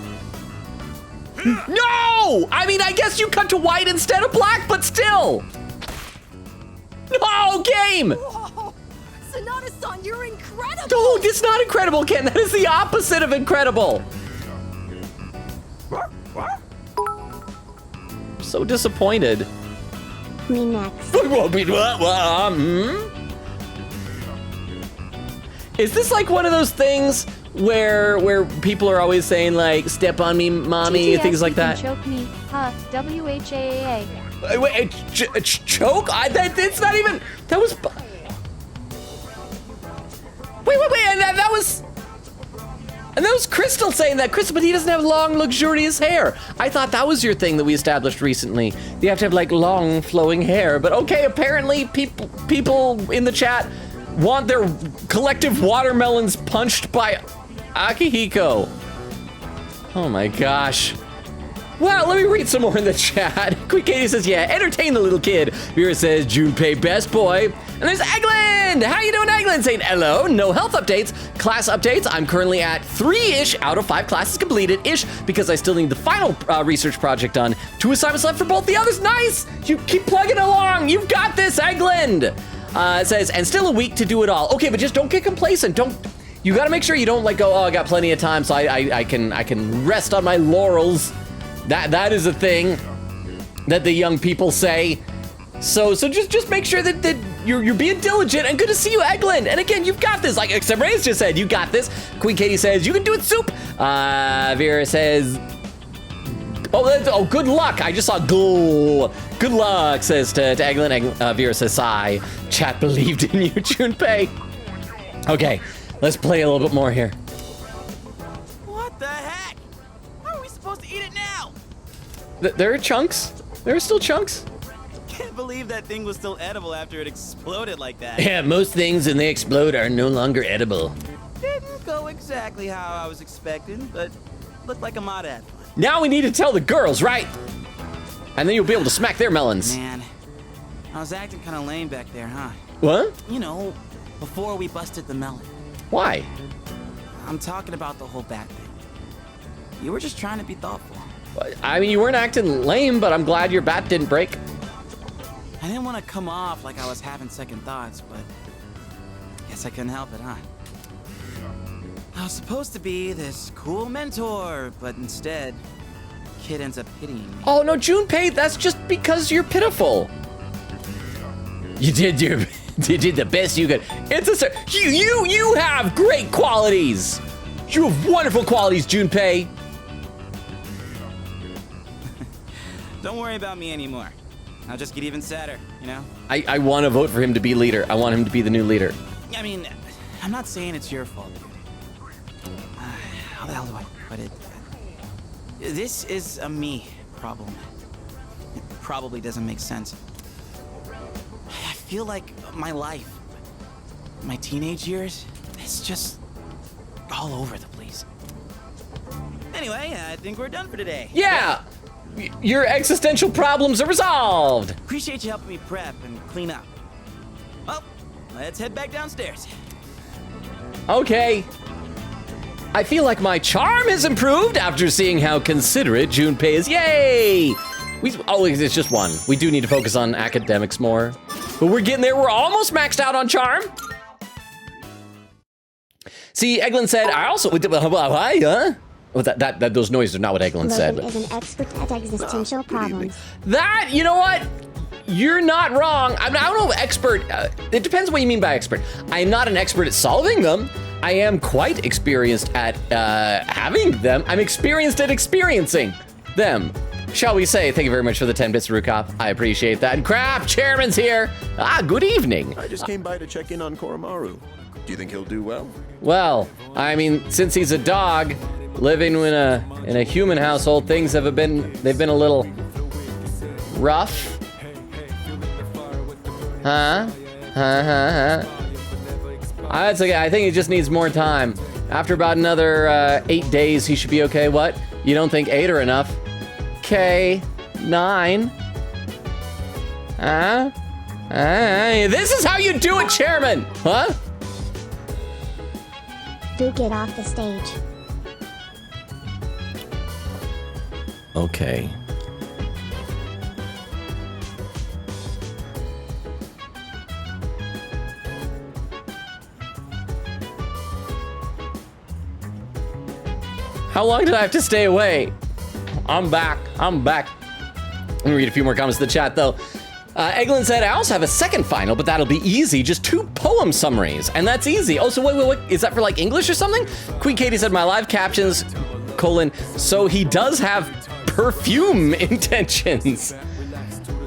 No! I mean, I guess you cut to white instead of black, but still. No, game! Whoa! Sonata-san, you're incredible! Oh, it's not incredible, Ken. That is the opposite of incredible. I'm so disappointed. Me next. Is this like one of those things where people are always saying like "step on me, mommy," TTS, things like you can that? Choke me, huh? WHAAA. Wait, choke? It's not even. That was. Wait, and that was. And that was Crystal saying that. Crystal, but he doesn't have long, luxurious hair. I thought that was your thing that we established recently. You have to have like long, flowing hair. But okay, apparently people in the chat want their collective watermelons punched by Akihiko. Oh my gosh. Well, let me read some more in the chat. Quick Katie says, yeah, entertain the little kid. Vera says, Junpei, best boy. And there's Eglin! How you doing, Eglin? Saying hello, no health updates, class updates. I'm currently at 3-ish out of 5 classes completed-ish because I still need the final research project done. 2 assignments left for both the others. Nice! You keep plugging along. You've got this, Eglin! It says, and still a week to do it all. Okay, but just don't get complacent. You gotta make sure you don't like go, oh, I got plenty of time so I can rest on my laurels. That is a thing that the young people say. So just make sure that you're being diligent, and good to see you, Eglin. And again, you've got this. Like except Ray's just said, you got this. Queen Katie says, you can do it, Soup. Vera says, good luck. I just saw good luck, says to Eglin. Vera says, sigh. Chat believed in you, Junpei. Okay, let's play a little bit more here. What the heck? How are we supposed to eat it now? There are chunks. There are still chunks. Can't believe that thing was still edible after it exploded like that. Yeah, most things when they explode are no longer edible. Didn't go exactly how I was expecting, but looked like a mod ad. Now we need to tell the girls, right? And then you'll be able to smack their melons. Man, I was acting kind of lame back there, huh? What? You know, before we busted the melon. Why? I'm talking about the whole bat thing. You were just trying to be thoughtful. I mean, you weren't acting lame, but I'm glad your bat didn't break. I didn't want to come off like I was having second thoughts, but guess I couldn't help it, huh? I was supposed to be this cool mentor, but instead, kid ends up pitying me. Oh no, Junpei, that's just because you're pitiful. You did the best you could. It's a you have great qualities. You have wonderful qualities, Junpei. Don't worry about me anymore. I'll just get even sadder, you know? I want to vote for him to be leader. I want him to be the new leader. I mean, I'm not saying it's your fault, dude. How the hell do I put it? This is a me problem. It probably doesn't make sense. I feel like my life, my teenage years, it's just all over the place. Anyway, I think we're done for today. Yeah! Your existential problems are resolved! Appreciate you helping me prep and clean up. Well, let's head back downstairs. Okay. I feel like my charm has improved after seeing how considerate Junpei is. Yay! It's just one. We do need to focus on academics more. But we're getting there. We're almost maxed out on charm. See, Eglin said, I also... Well, those noises are not what Eglin said. Logan is an expert at existential problems. That, you know what? You're not wrong. I don't know, expert. It depends what you mean by expert. I am not an expert at solving them. I am quite experienced at having them. I'm experienced at experiencing them. Shall we say, thank you very much for the 10 bits, Rukop. I appreciate that. And Crap, Chairman's here. Good evening. I just came by to check in on Koromaru. Do you think he'll do well? Well, I mean, since he's a dog, living in a human household, things they've been a little rough. That's okay. I think he just needs more time. After about another 8 days, he should be okay. What? You don't think 8 are enough? Okay, 9. This is how you do it, Chairman! Huh? Do get off the stage. Okay. How long did I have to stay away? I'm back. I'm back. Let me read a few more comments in the chat, though. Eglin said, I also have a second final, but that'll be easy. Just 2 poem summaries, and that's easy. Oh, so wait. Is that for, like, English or something? Queen Katie said, my live captions, so he does have perfume intentions.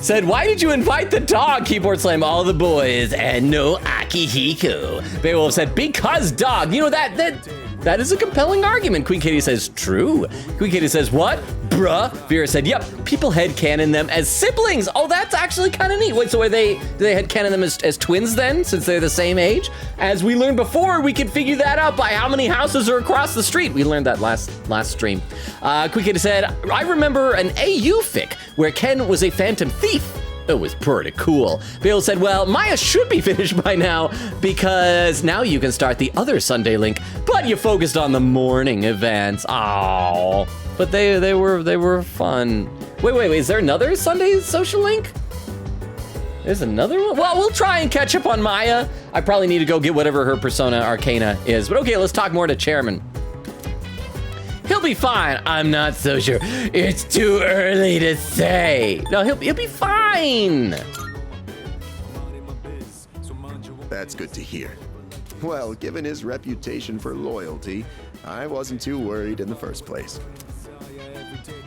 Said, why did you invite the dog? Keyboard slam all the boys and no Akihiko. Beowulf said, because dog. You know, that is a compelling argument. Queen Katie says, true. Queen Katie says, what? Bruh. Vera said, yep, people headcanon them as siblings. Oh, that's actually kind of neat. Wait, so do they headcanon them as twins then, since they're the same age? As we learned before, we could figure that out by how many houses are across the street. We learned that last stream. Queen Katie said, I remember an AU fic where Ken was a phantom thief. It was pretty cool. Bill said, well, Maya should be finished by now because now you can start the other Sunday link, but you focused on the morning events. Oh, but they were fun. Wait, is there another Sunday social link? There's another one? Well, we'll try and catch up on Maya. I probably need to go get whatever her persona arcana is, but okay, let's talk more to Chairman. He'll be fine. I'm not so sure. It's too early to say. No, he'll be fine. That's good to hear. Well, given his reputation for loyalty, I wasn't too worried in the first place.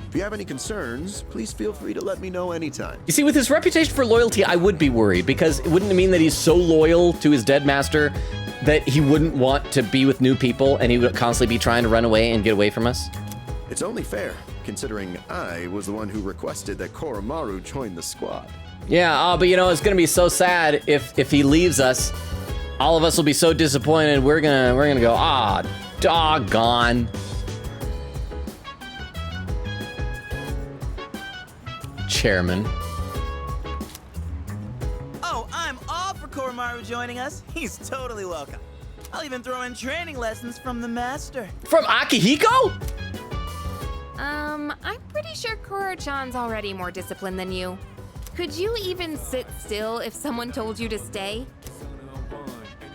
If you have any concerns, please feel free to let me know anytime. You see, with his reputation for loyalty, I would be worried because wouldn't it mean that he's so loyal to his dead master that he wouldn't want to be with new people and he would constantly be trying to run away and get away from us? It's only fair, considering I was the one who requested that Koromaru join the squad. Yeah, but you know, it's gonna be so sad if he leaves us. All of us will be so disappointed. We're gonna go, doggone. Chairman. Oh, I'm all for Koromaru joining us. He's totally welcome. I'll even throw in training lessons from the master. From Akihiko? I'm pretty sure Koro-chan's already more disciplined than you. Could you even sit still if someone told you to stay?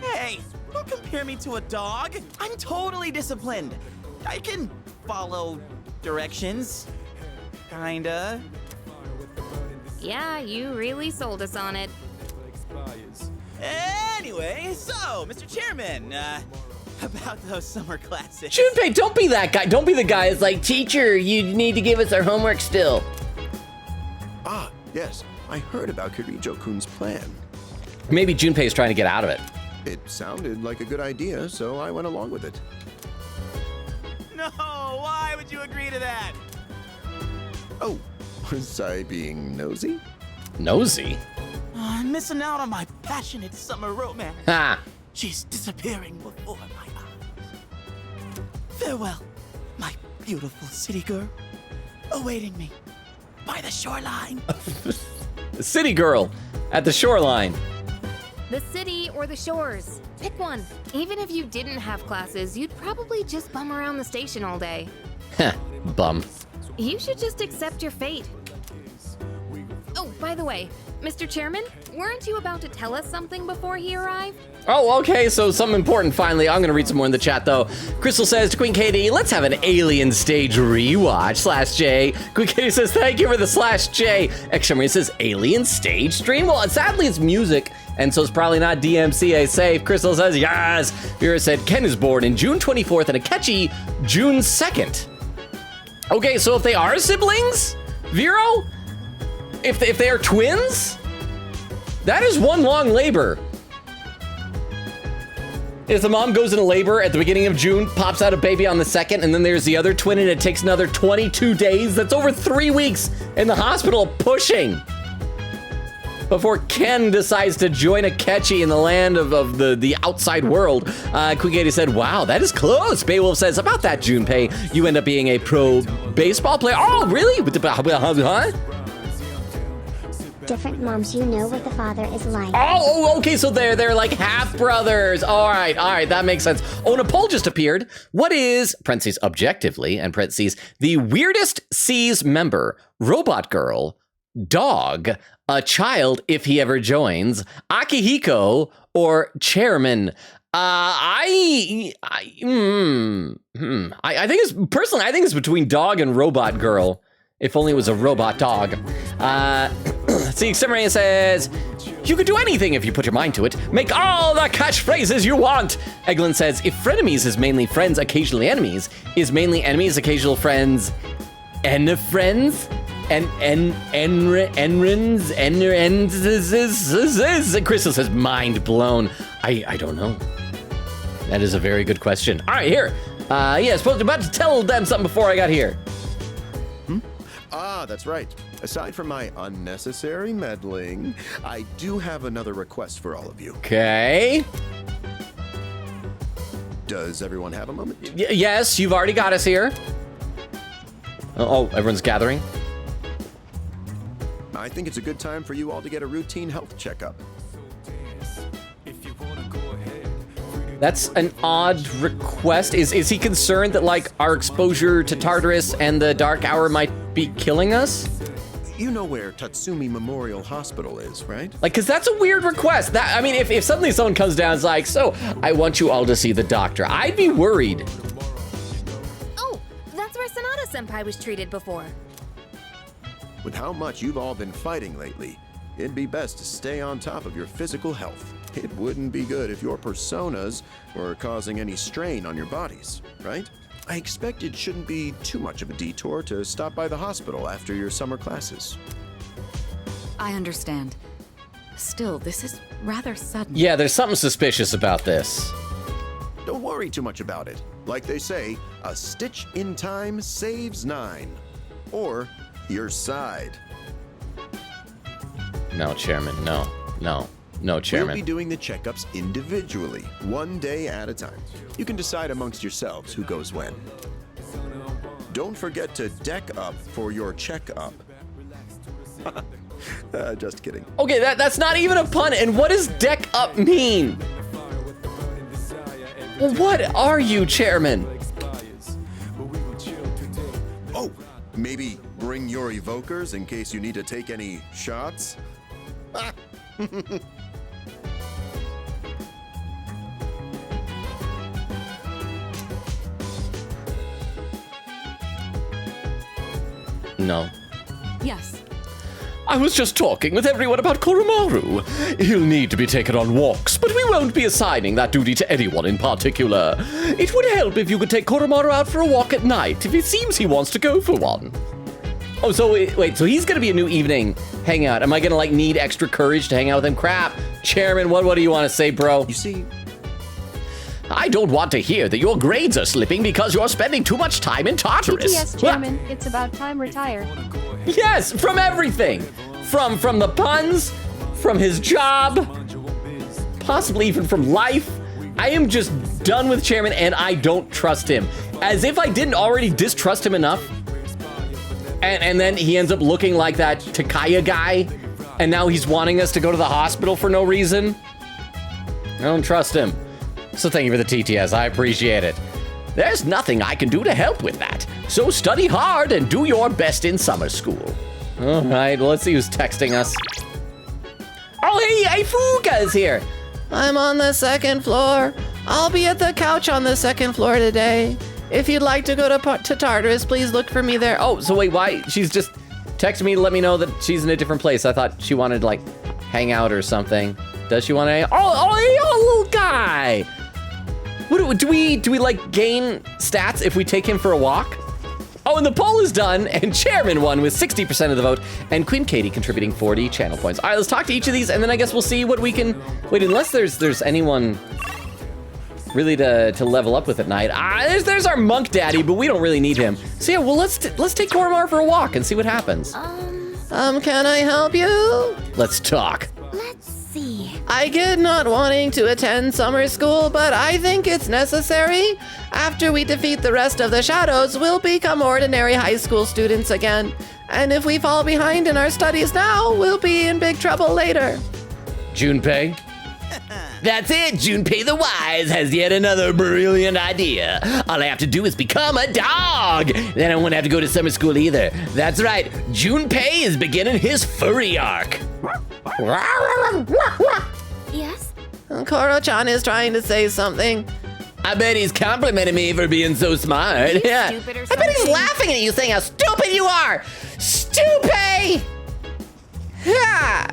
Hey, don't compare me to a dog. I'm totally disciplined. I can follow directions. Kinda. Yeah, you really sold us on it. Anyway, so, Mr. Chairman, about those summer classes. Junpei, don't be that guy. Don't be the guy that's like, teacher, you need to give us our homework still. Ah, yes. I heard about Kirijo-kun's plan. Maybe Junpei's trying to get out of it. It sounded like a good idea, so I went along with it. No, why would you agree to that? Oh, was I being nosy? Nosy? Oh, I'm missing out on my passionate summer romance. Ha! She's disappearing before my eyes. Farewell, my beautiful city girl, awaiting me by the shoreline. The city girl at the shoreline. The city or the shores. Pick one. Even if you didn't have classes, you'd probably just bum around the station all day. Heh, bum. You should just accept your fate. Oh, by the way, Mr. Chairman, weren't you about to tell us something before he arrived? Oh, okay, so something important finally. I'm gonna read some more in the chat though. Crystal says to Queen Katie, let's have an Alien Stage rewatch, /J. Queen Katie says, thank you for the /J. Exclamation says, Alien Stage stream? Well, sadly it's music, and so it's probably not DMCA safe. Crystal says, yes. Vera said, Ken is born in June 24th and Akechi June 2nd. Okay, so if they are siblings, Vero? If they are twins? That is one long labor. If the mom goes into labor at the beginning of June, pops out a baby on the 2nd, and then there's the other twin and it takes another 22 days, that's over 3 weeks in the hospital pushing. Before Ken decides to join Akechi in the land of the outside world. Queen Katie said, wow, that is close. Beowulf says, about that, Junpei, you end up being a pro baseball player. Oh, really? Huh? Different moms, you know what the father is like. Oh, okay, so they're like half brothers. All right, that makes sense. Oh, and a poll just appeared. What is, parentheses, objectively, and parentheses, the weirdest C's member? Robot girl, dog, a child if he ever joins, Akihiko, or chairman? I think it's personally, I think it's between dog and robot girl. If only it was a robot dog. Let's see, Extemporary says, you could do anything if you put your mind to it. Make all the catchphrases you want. Eglin says, if frenemies is mainly friends, occasionally enemies, is mainly enemies, occasional friends, friends? Crystal says, mind blown. I don't know. That is a very good question. All right, here. Yeah, I was about to tell them something before I got here. Ah, that's right. Aside from my unnecessary meddling, I do have another request for all of you. Okay. Does everyone have a moment? Yes, you've already got us here. Oh, everyone's gathering. I think it's a good time for you all to get a routine health checkup. That's an odd request. Is he concerned that, like, our exposure to Tartarus and the Dark Hour might be killing us? You know where Tatsumi Memorial Hospital is, right? Like, because that's a weird request. That, I mean, if suddenly someone comes down and is like, so, I want you all to see the doctor, I'd be worried. Oh, that's where Sonata-senpai was treated before. With how much you've all been fighting lately, it'd be best to stay on top of your physical health. It wouldn't be good if your personas were causing any strain on your bodies, right? I expect it shouldn't be too much of a detour to stop by the hospital after your summer classes. I understand. Still, this is rather sudden. Yeah, there's something suspicious about this. Don't worry too much about it. Like they say, a stitch in time saves 9. Or your side. No, Chairman, no, Chairman. We'll be doing the checkups individually, one day at a time. You can decide amongst yourselves who goes when. Don't forget to deck up for your checkup. Just kidding. Okay, that's not even a pun. And what does deck up mean? Well, what are you, Chairman? Oh, maybe bring your evokers in case you need to take any shots? No. Yes. I was just talking with everyone about Koromaru. He'll need to be taken on walks, but we won't be assigning that duty to anyone in particular. It would help if you could take Koromaru out for a walk at night, if it seems he wants to go for one. Oh, so wait, so he's gonna be a new evening hangout. Am I gonna, like, need extra courage to hang out with him? Crap. Chairman, what do you want to say, bro? You see, I don't want to hear that your grades are slipping because you're spending too much time in Tartarus. TTS, Chairman, it's about time retire. Yes, from everything. From the puns, from his job, possibly even from life. I am just done with Chairman, and I don't trust him. As if I didn't already distrust him enough. And then he ends up looking like that Takaya guy, and now he's wanting us to go to the hospital for no reason. I don't trust him. So thank you for the TTS, I appreciate it. There's nothing I can do to help with that. So study hard and do your best in summer school. All right, well, let's see who's texting us. Oh, hey, Fuka's here. I'm on the 2nd floor. I'll be at the couch on the 2nd floor today. If you'd like to go to Tartarus, please look for me there. Oh, so wait, why? She's just texting me to let me know that she's in a different place. I thought she wanted to, like, hang out or something. Does she want to hang out? Oh, little guy. What do we like gain stats if we take him for a walk? Oh, and the poll is done, and Chairman won with 60% of the vote, and Queen Katie contributing 40 channel points. All right, let's talk to each of these, and then I guess we'll see what we can. Wait, unless there's anyone really to level up with at night. There's our monk daddy, but we don't really need him. So yeah, well, let's take Koromaru for a walk and see what happens. Can I help you? Let's talk. Let's see. I get not wanting to attend summer school, but I think it's necessary. After we defeat the rest of the shadows, we'll become ordinary high school students again. And if we fall behind in our studies now, we'll be in big trouble later. Junpei? That's it, Junpei the Wise has yet another brilliant idea. All I have to do is become a dog. Then I won't have to go to summer school either. That's right, Junpei is beginning his furry arc. Yes? Koro-chan is trying to say something. I bet he's complimenting me for being so smart. Yeah. Stupid or I bet he's something? laughing at you saying how stupid you are! Stupid! Yeah.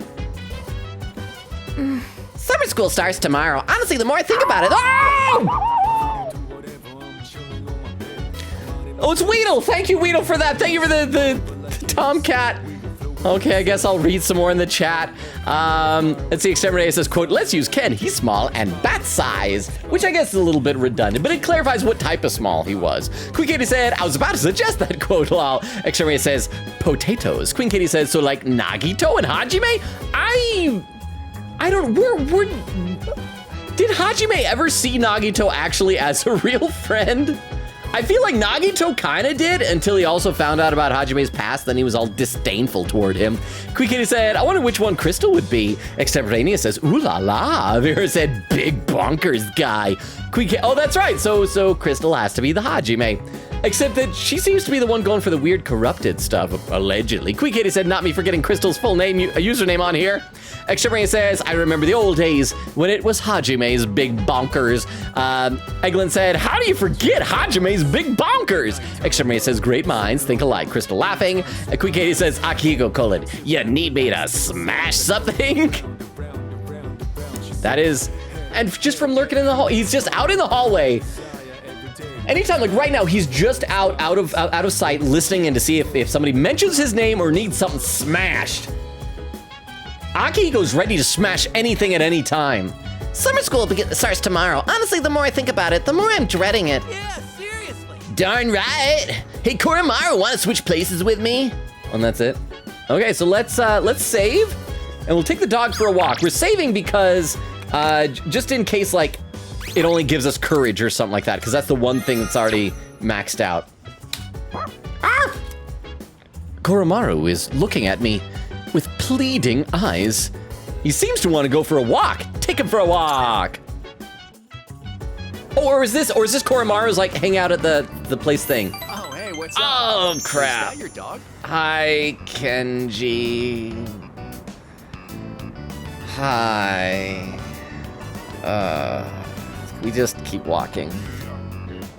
Summer school starts tomorrow. Honestly, the more I think about it, Oh, it's Weedle. Thank you, Weedle, for that. Thank you for the Tomcat. Okay, I guess I'll read some more in the chat. Let's see, Exterminator says, quote, let's use Ken, he's small and bat size, which I guess is a little bit redundant, but it clarifies what type of small he was. Queen Katie said, I was about to suggest that, quote, lol. Exterminator says, potatoes. Queen Katie says, so like Nagito and Hajime? I don't, did Hajime ever see Nagito actually as a real friend? I feel like Nagito kind of did until he also found out about Hajime's past, then he was all disdainful toward him. Queen Kitty said, I wonder which one Crystal would be. Extemporaneous says, ooh la la. Vera said, big bonkers guy. Oh, that's right, so Crystal has to be the Hajime. Except that she seems to be the one going for the weird corrupted stuff, allegedly. Queen Katie said, not me forgetting Crystal's full name, username on here. Extremity says, I remember the old days when it was Hajime's big bonkers. Eglin said, how do you forget Hajime's big bonkers? Extremity says, great minds think alike. Crystal laughing. Queen Katie says, Akihiko colon, you need me to smash something? That is, and just from lurking in the hall, he's just out in the hallway. Anytime, like right now, he's just out of sight, listening in to see if somebody mentions his name or needs something smashed. Akihiko's ready to smash anything at any time. Summer school starts tomorrow. Honestly, the more I think about it, the more I'm dreading it. Yeah, seriously. Darn right. Hey, Koromaru, want to switch places with me? And that's it. Okay, so let's save, and we'll take the dog for a walk. We're saving because just in case, like, it only gives us courage or something like that, because that's the one thing that's already maxed out. Ah! Koromaru is looking at me with pleading eyes. He seems to want to go for a walk. Take him for a walk. Oh, or is this Koromaru's like hang out at the place thing? Oh, hey, what's up? Oh, crap. Is that your dog? Hi, Kenji. Hi. We just keep walking.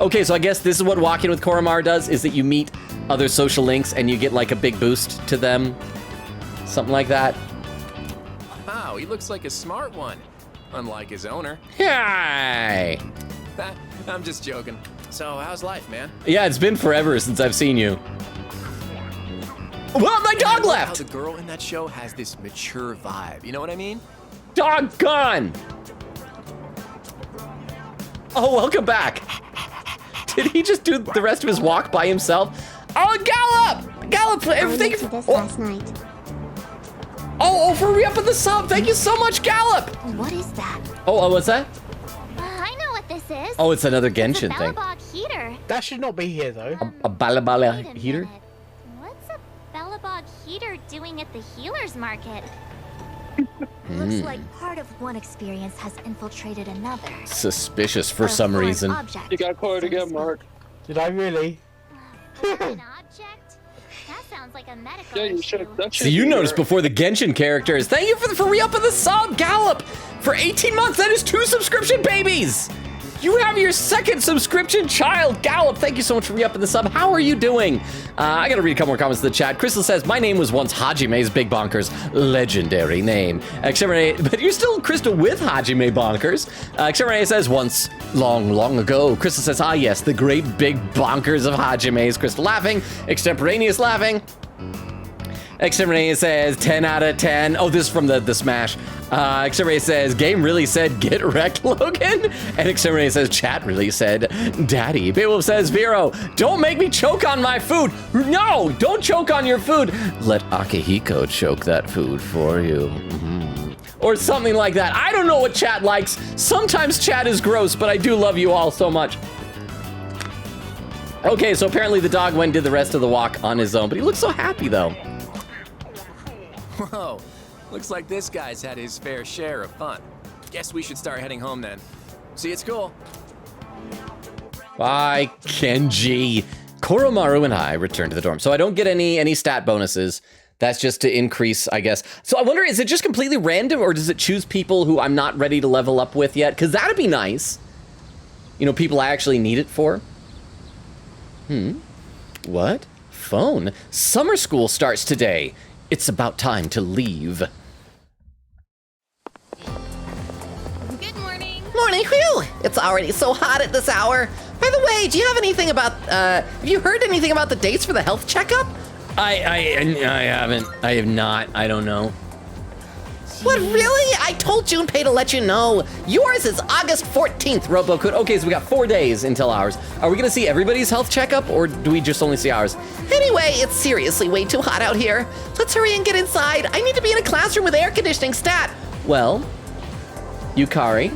Okay, so I guess this is what walking with Koromaru does, is that you meet other social links and you get like a big boost to them. Something like that. Wow, he looks like a smart one. Unlike his owner. Hi! I'm just joking. So, how's life, man? Yeah, it's been forever since I've seen you. Well, my dog left! How the girl in that show has this mature vibe, you know what I mean? Doggone! Oh, welcome back. Did he just do the rest of his walk by himself? Oh, Gallop! Gallop, everything. Last night. Oh, for re-up of the sub. Thank you so much, Gallop. What is that? Oh, what's that? I know what this is. Oh, it's another Genshin thing. Bellabog heater. That should not be here, though. A Balabala heater? What's a Bellabog heater doing at the healer's market? Looks like part of one experience has infiltrated another. Suspicious for some reason. You got caught again, Mark. Did I really? An object? That sounds like a medical Yeah, you should. So you noticed before the Genshin characters. Thank you for re-up of the sub, Gallop. For 18 months, that is 2 subscription babies. You have your 2nd subscription child, Gallop. Thank you so much for re-upping the sub. How are you doing? I gotta read a couple more comments in the chat. Crystal says, my name was once Hajime's Big Bonkers. Legendary name. But you're still Crystal with Hajime Bonkers. Exterminator says, once, long ago. Crystal says, ah yes, the great big bonkers of Hajime's. Crystal laughing. Extemporaneous laughing. Exterminator says 10 out of 10. Oh, this is from the Smash. Exterminator says, game really said get wrecked, Logan. And Exterminator says, chat really said daddy. Beowulf says, Vero, don't make me choke on my food. No, don't choke on your food. Let Akihiko choke that food for you. Or something like that. I don't know what chat likes. Sometimes chat is gross, but I do love you all so much. Okay, so apparently the dog went and did the rest of the walk on his own, but he looks so happy though. Whoa, looks like this guy's had his fair share of fun. Guess we should start heading home then. See you at school. Bye, Kenji. Koromaru and I return to the dorm. So I don't get any stat bonuses. That's just to increase, I guess. So I wonder, is it just completely random, or does it choose people who I'm not ready to level up with yet? Because that'd be nice. You know, people I actually need it for. What? Phone? Summer school starts today. It's about time to leave. Good morning. Morning, whew! It's already so hot at this hour. By the way, do you have anything about, have you heard anything about the dates for the health checkup? I haven't. I have not. I don't know. What, really? I told Junpei to let you know. Yours is August 14th, Robo could. Okay, so we got 4 days until ours. Are we gonna see everybody's health checkup, or do we just only see ours? Anyway, it's seriously way too hot out here. Let's hurry and get inside. I need to be in a classroom with air conditioning stat. Well, Yukari,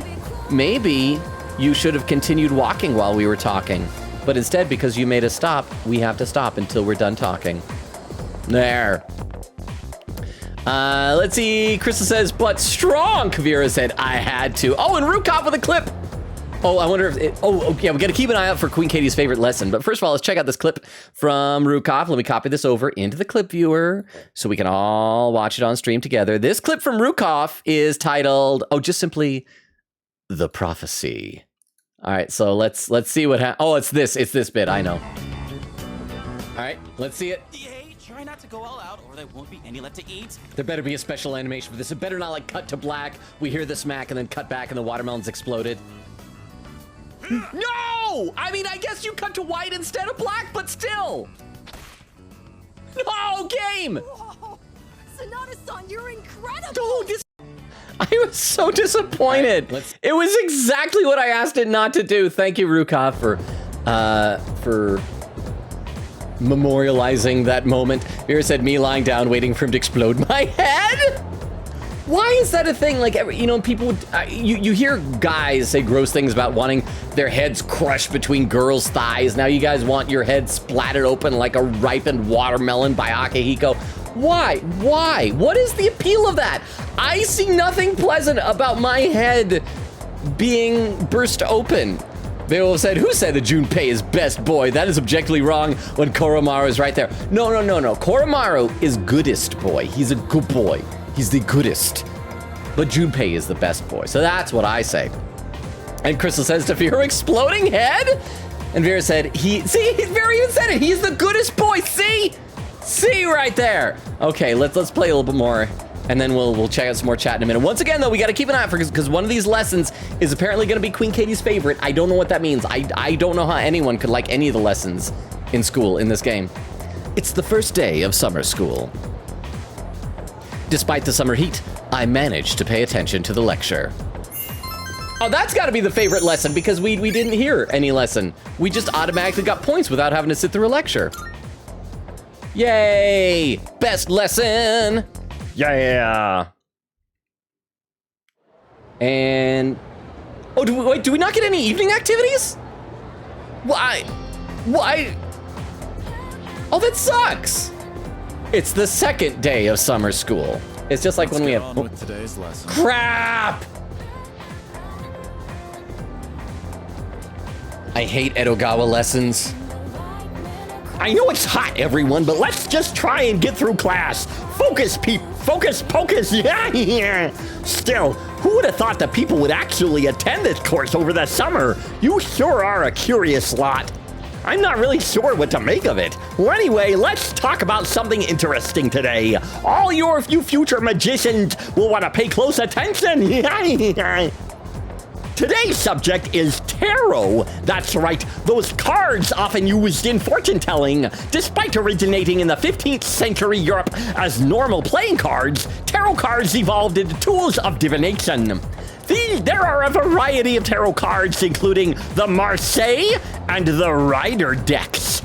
maybe you should have continued walking while we were talking. But instead, because you made us stop, we have to stop until we're done talking. There. Let's see. Krista says, but strong. Kavira said, I had to. Oh, and Rukov with a clip. Oh, I wonder if it, yeah, we got to keep an eye out for Queen Katie's favorite lesson. But first of all, let's check out this clip from Rukov. Let me copy this over into the clip viewer so we can all watch it on stream together. This clip from Rukov is titled, just simply The Prophecy. All right, so let's see what happens. Oh, it's this bit, I know. All right, let's see it. Hey, try not to go all out or there won't be any left to eat. There better be a special animation for this. It better not like cut to black. We hear the smack and then cut back and the watermelon's exploded. No! I mean, I guess you cut to white instead of black, but still. No, game! Whoa! Sonata-san, you're incredible! Dude, I was so disappointed. Right, it was exactly what I asked it not to do. Thank you, Rukov, for memorializing that moment. Vera said, me lying down waiting for him to explode my head? Why is that a thing? Like, you know, people would, you hear guys say gross things about wanting their heads crushed between girls' thighs. Now you guys want your head splattered open like a ripened watermelon by Akihiko. Why? Why? What is the appeal of that? I see nothing pleasant about my head being burst open. They all said, who said that Junpei is best boy? That is objectively wrong when Koromaru is right there. No. Koromaru is goodest boy. He's a good boy. He's the goodest. But Junpei is the best boy. So that's what I say. And Crystal says to Vera, exploding head? And Vera said, Vera even said it. He's the goodest boy. See right there. Okay, let's play a little bit more, and then we'll check out some more chat in a minute. Once again, though, we got to keep an eye out for, because one of these lessons is apparently going to be Queen Katie's favorite. I don't know what that means. I don't know how anyone could like any of the lessons in school in this game. It's the first day of summer school. Despite the summer heat, I managed to pay attention to the lecture. Oh, that's got to be the favorite lesson, because we didn't hear any lesson. We just automatically got points without having to sit through a lecture. Yay! Best lesson! Yeah! And... oh, do we not get any evening activities? Why? Oh, that sucks! It's the second day of summer school. It's just like when we have... with today's lesson. Crap! I hate Edogawa lessons. I know it's hot, everyone, but let's just try and get through class. Focus, focus, pocus, yeah. Still, who would have thought that people would actually attend this course over the summer? You sure are a curious lot. I'm not really sure what to make of it. Well, anyway, let's talk about something interesting today. All you future magicians will want to pay close attention. Today's subject is tarot. That's right, those cards often used in fortune-telling. Despite originating in the 15th century Europe as normal playing cards, tarot cards evolved into tools of divination. There are a variety of tarot cards, including the Marseille and the Rider decks.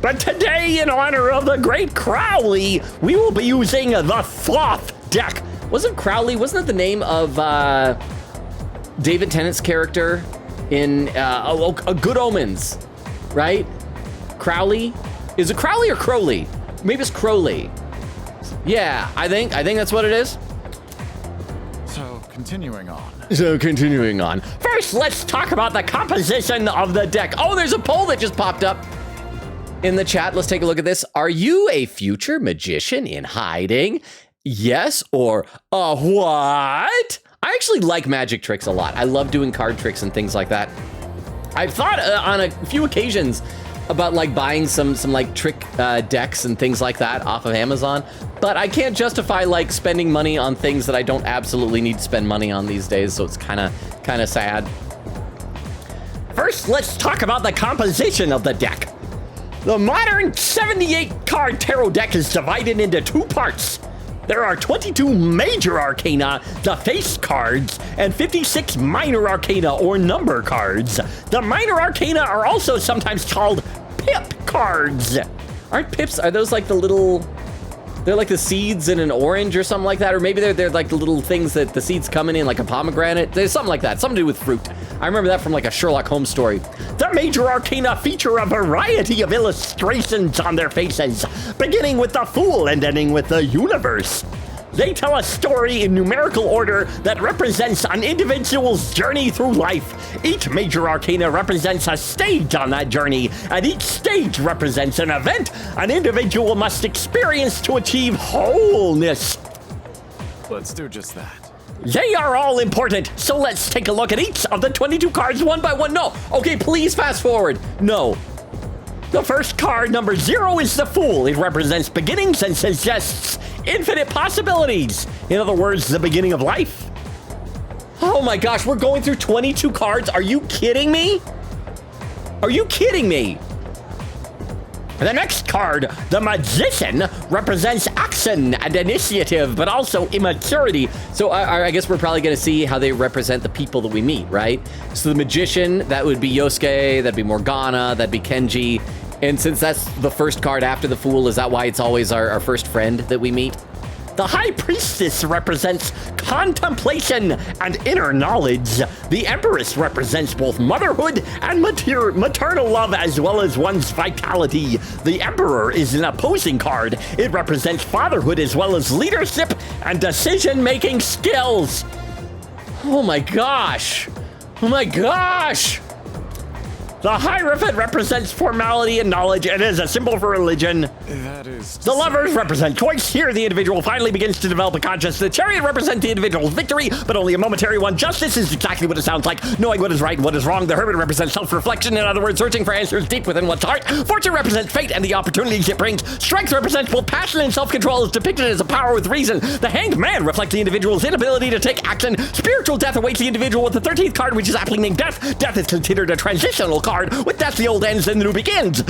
But today, in honor of the great Crowley, we will be using the Thoth deck. Wasn't it the name of David Tennant's character in Good Omens, right? Crowley? Is it Crowley or Crowley? Maybe it's Crowley. Yeah, I think that's what it is. So, continuing on. First, let's talk about the composition of the deck. Oh, there's a poll that just popped up. in the chat. Let's take a look at this. Are you a future magician in hiding? Yes or what? I actually like magic tricks a lot. I love doing card tricks and things like that. I've thought on a few occasions about like buying some like trick decks and things like that off of Amazon, but I can't justify like spending money on things that I don't absolutely need to spend money on these days, so it's kind of sad. First, let's talk about the composition of the deck. The modern 78 card tarot deck is divided into 2 parts. There are 22 major arcana, the face cards, and 56 minor arcana or number cards. The minor arcana are also sometimes called pip cards. Aren't pips, are those like the little, they're like the seeds in an orange or something like that? Or maybe they're like the little things that the seeds coming in like a pomegranate. There's something like that, something to do with fruit. I remember that from like a Sherlock Holmes story. The major arcana feature a variety of illustrations on their faces, beginning with the Fool and ending with the Universe. They tell a story in numerical order that represents an individual's journey through life. Each major arcana represents a stage on that journey, and each stage represents an event an individual must experience to achieve wholeness. Let's do just that. They are all important, so let's take a look at each of the 22 cards one by one. No, okay, please fast forward. No. The first card, number 0, is the Fool. It represents beginnings and suggests infinite possibilities. In other words, the beginning of life. Oh my gosh, we're going through 22 cards. Are you kidding me? Are you kidding me? The next card, the Magician, represents action and initiative, but also immaturity. So I guess we're probably going to see how they represent the people that we meet, right? So the Magician, that would be Yosuke, that'd be Morgana, that'd be Kenji. And since that's the first card after the Fool, is that why it's always our first friend that we meet? The High Priestess represents contemplation and inner knowledge. The Empress represents both motherhood and maternal love, as well as one's vitality. The Emperor is an opposing card. It represents fatherhood as well as leadership and decision-making skills. Oh my gosh. Oh my gosh. The Hierophant represents formality and knowledge and is a symbol for religion. That is... The Lovers represent choice. Here, the individual finally begins to develop a conscience. The Chariot represents the individual's victory, but only a momentary one. Justice is exactly what it sounds like, knowing what is right and what is wrong. The Hermit represents self-reflection, in other words, searching for answers deep within one's heart. Fortune represents fate and the opportunities it brings. Strength represents both passion and self-control, is depicted as a power with reason. The Hanged Man reflects the individual's inability to take action. Spiritual death awaits the individual with the 13th card, which is aptly named Death. Death is considered a transitional card. With death, the old ends and the new begins.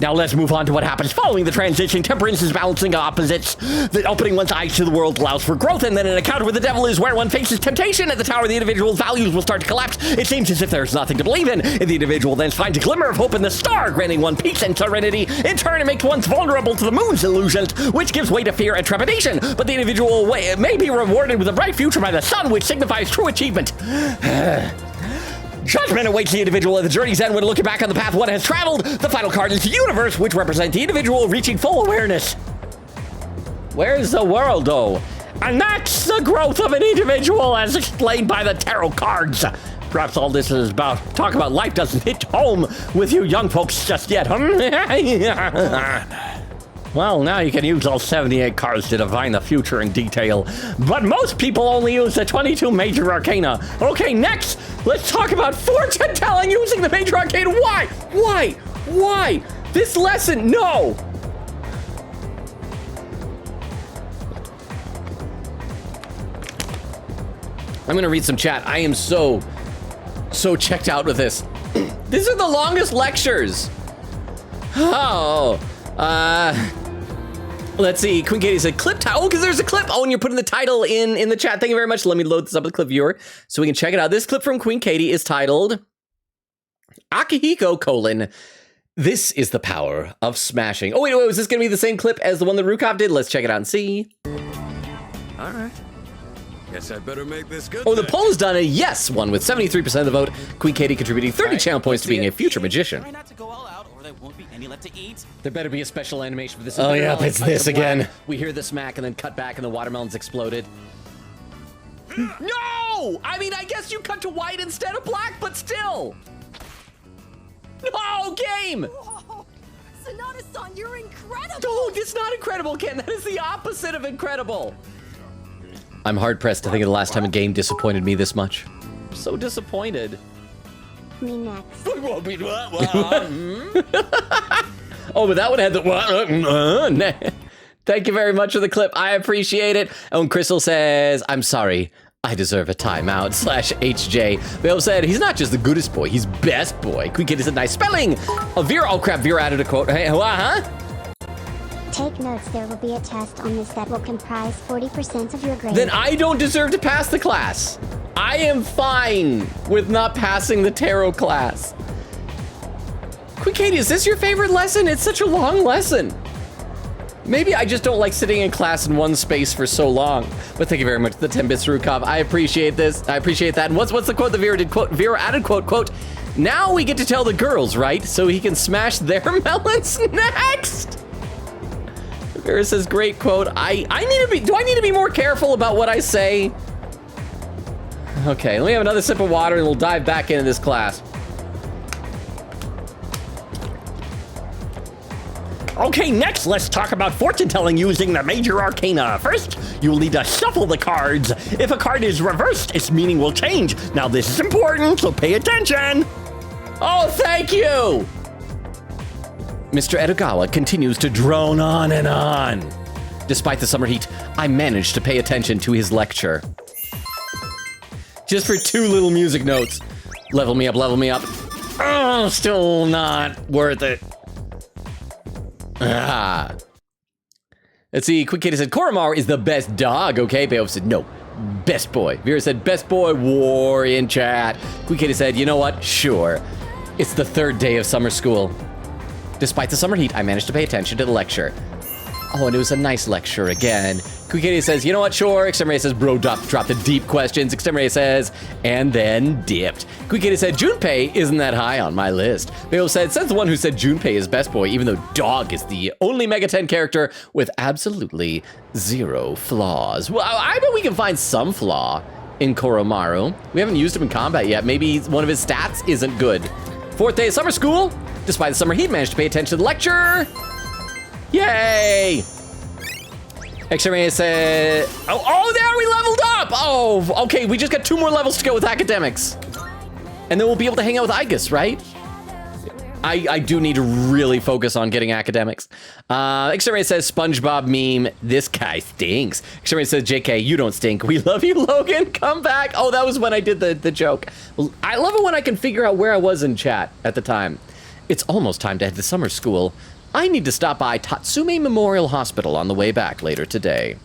Now let's move on to what happens following the transition. Temperance is balancing opposites. The opening one's eyes to the world allows for growth, and then an encounter with the devil is where one faces temptation. At the tower, the individual's values will start to collapse. It seems as if there's nothing to believe in. And the individual then finds a glimmer of hope in the star, granting one peace and serenity. In turn, it makes one vulnerable to the moon's illusions, which gives way to fear and trepidation. But the individual may be rewarded with a bright future by the sun, which signifies true achievement. Judgment awaits the individual at the journey's end when looking back on the path one has traveled. The final card is the Universe, which represents the individual reaching full awareness. Where's the world, though? And that's the growth of an individual as explained by the tarot cards. Perhaps all this is about talk about life doesn't hit home with you young folks just yet, Well, now you can use all 78 cards to divine the future in detail. But most people only use the 22 major arcana. Okay, next, let's talk about fortune telling using the major arcana. Why? Why? Why? This lesson, no. I'm gonna read some chat. I am so checked out with this. These are the longest lectures. Oh, let's see. Queen Katie said clip title. Oh, because there's a clip. Oh, and you're putting the title in the chat. Thank you very much. Let me load this up with the clip viewer so we can check it out. This clip from Queen Katie is titled Akihiko : This is the power of smashing. Oh, wait, is this going to be the same clip as the one that Rukov did? Let's check it out and see. All right. Guess I better make this good. Oh, the poll is done a yes one with 73% of the vote. Queen Katie contributing 30 channel points to being a future magician. Try not to go all out, or there won't be any left to eat. There better be a special animation for this. Oh, yeah, it's this again. We hear the smack and then cut back and the watermelons exploded. No! I mean, I guess you cut to white instead of black, but still. No, game! Sonata-san, you're incredible! Oh, it's not incredible, Ken. That is the opposite of incredible. I'm hard-pressed to think of the last time a game disappointed me this much. I'm so disappointed. Me next. Oh, but that one had the... Thank you very much for the clip. I appreciate it. And Crystal says, I'm sorry. I deserve a timeout / HJ. Bill said, he's not just the goodest boy, he's best boy. Queen Kid is a nice spelling. Vera, oh crap, Vera added a quote. Hey, huh? Take notes, there will be a test on this that will comprise 40% of your grade. Then I don't deserve to pass the class. I am fine with not passing the tarot class. Queen Katie, is this your favorite lesson? It's such a long lesson. Maybe I just don't like sitting in class in one space for so long. But thank you very much, the 10 bits Rukov. I appreciate this. I appreciate that. And what's the quote that Vera did? Quote, Vera added quote, now we get to tell the girls, right? So he can smash their melons next. Vera says, great quote. do I need to be more careful about what I say? Okay, let me have another sip of water and we'll dive back into this class. Okay, next, let's talk about fortune telling using the major arcana. First, you'll need to shuffle the cards. If a card is reversed, its meaning will change. Now, this is important, so pay attention. Oh, thank you! Mr. Edogawa continues to drone on and on. Despite the summer heat, I managed to pay attention to his lecture. Just for 2 little music notes. Level me up, level me up. Oh, still not worth it. Ah. Let's see, Quick Kitty said, Koromaru is the best dog, okay? Bayo said, no, best boy. Vera said, best boy, war in chat. Quick Kitty said, you know what? Sure. It's the 3rd day of summer school. Despite the summer heat, I managed to pay attention to the lecture. Oh, and it was a nice lecture again. Quick Kitty says, you know what? Sure. Exterminator says, bro, drop the deep questions. Exterminator says, and then dipped. Quick Kitty said, Junpei isn't that high on my list. Bayo said, says the one who said Junpei is best boy, even though Dog is the only Mega 10 character with absolutely 0 flaws. Well, I bet we can find some flaw in Koromaru. We haven't used him in combat yet. Maybe one of his stats isn't good. 4th day of summer school. Despite the summer heat, managed to pay attention to the lecture. Yay! Exterminator said, oh, there we leveled up! Oh, okay, we just got 2 more levels to go with academics. And then we'll be able to hang out with Igus, right? I do need to really focus on getting academics. Exterminator says, SpongeBob meme, this guy stinks. Exterminator says, JK, you don't stink. We love you, Logan, come back. Oh, that was when I did the joke. I love it when I can figure out where I was in chat at the time. It's almost time to head to summer school. I need to stop by Tatsume Memorial Hospital on the way back later today.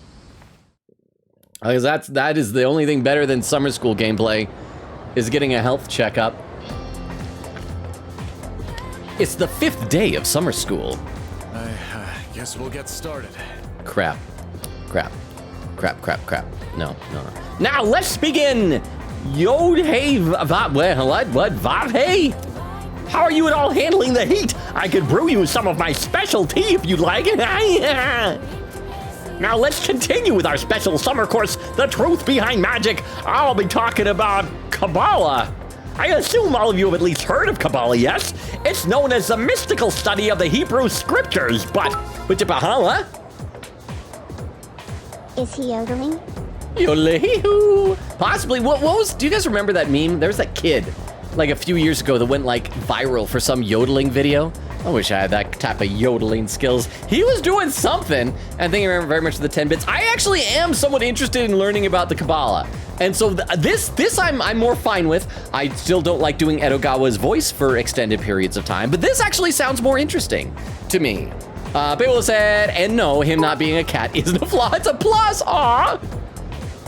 Because that is the only thing better than summer school gameplay, is getting a health checkup. It's the 5th day of summer school. I guess we'll get started. Crap. No. Now let's begin! Yod hey, what? Vav hey? How are you at all handling the heat? I could brew you some of my special tea if you'd like. Now let's continue with our special summer course, The Truth Behind Magic. I'll be talking about Kabbalah. I assume all of you have at least heard of Kabbalah, yes? It's known as the mystical study of the Hebrew scriptures, but huh? Is he yodeling? Yodeling. Possibly. What was, do you guys remember that meme? There was that kid like a few years ago that went like viral for some yodeling video. I wish I had that type of yodeling skills. He was doing something, and thank you very much for the 10 bits. I actually am somewhat interested in learning about the Kabbalah. And so this I'm more fine with. I still don't like doing Edogawa's voice for extended periods of time, but this actually sounds more interesting to me. People said, and no, him not being a cat isn't a flaw, it's a plus, aw!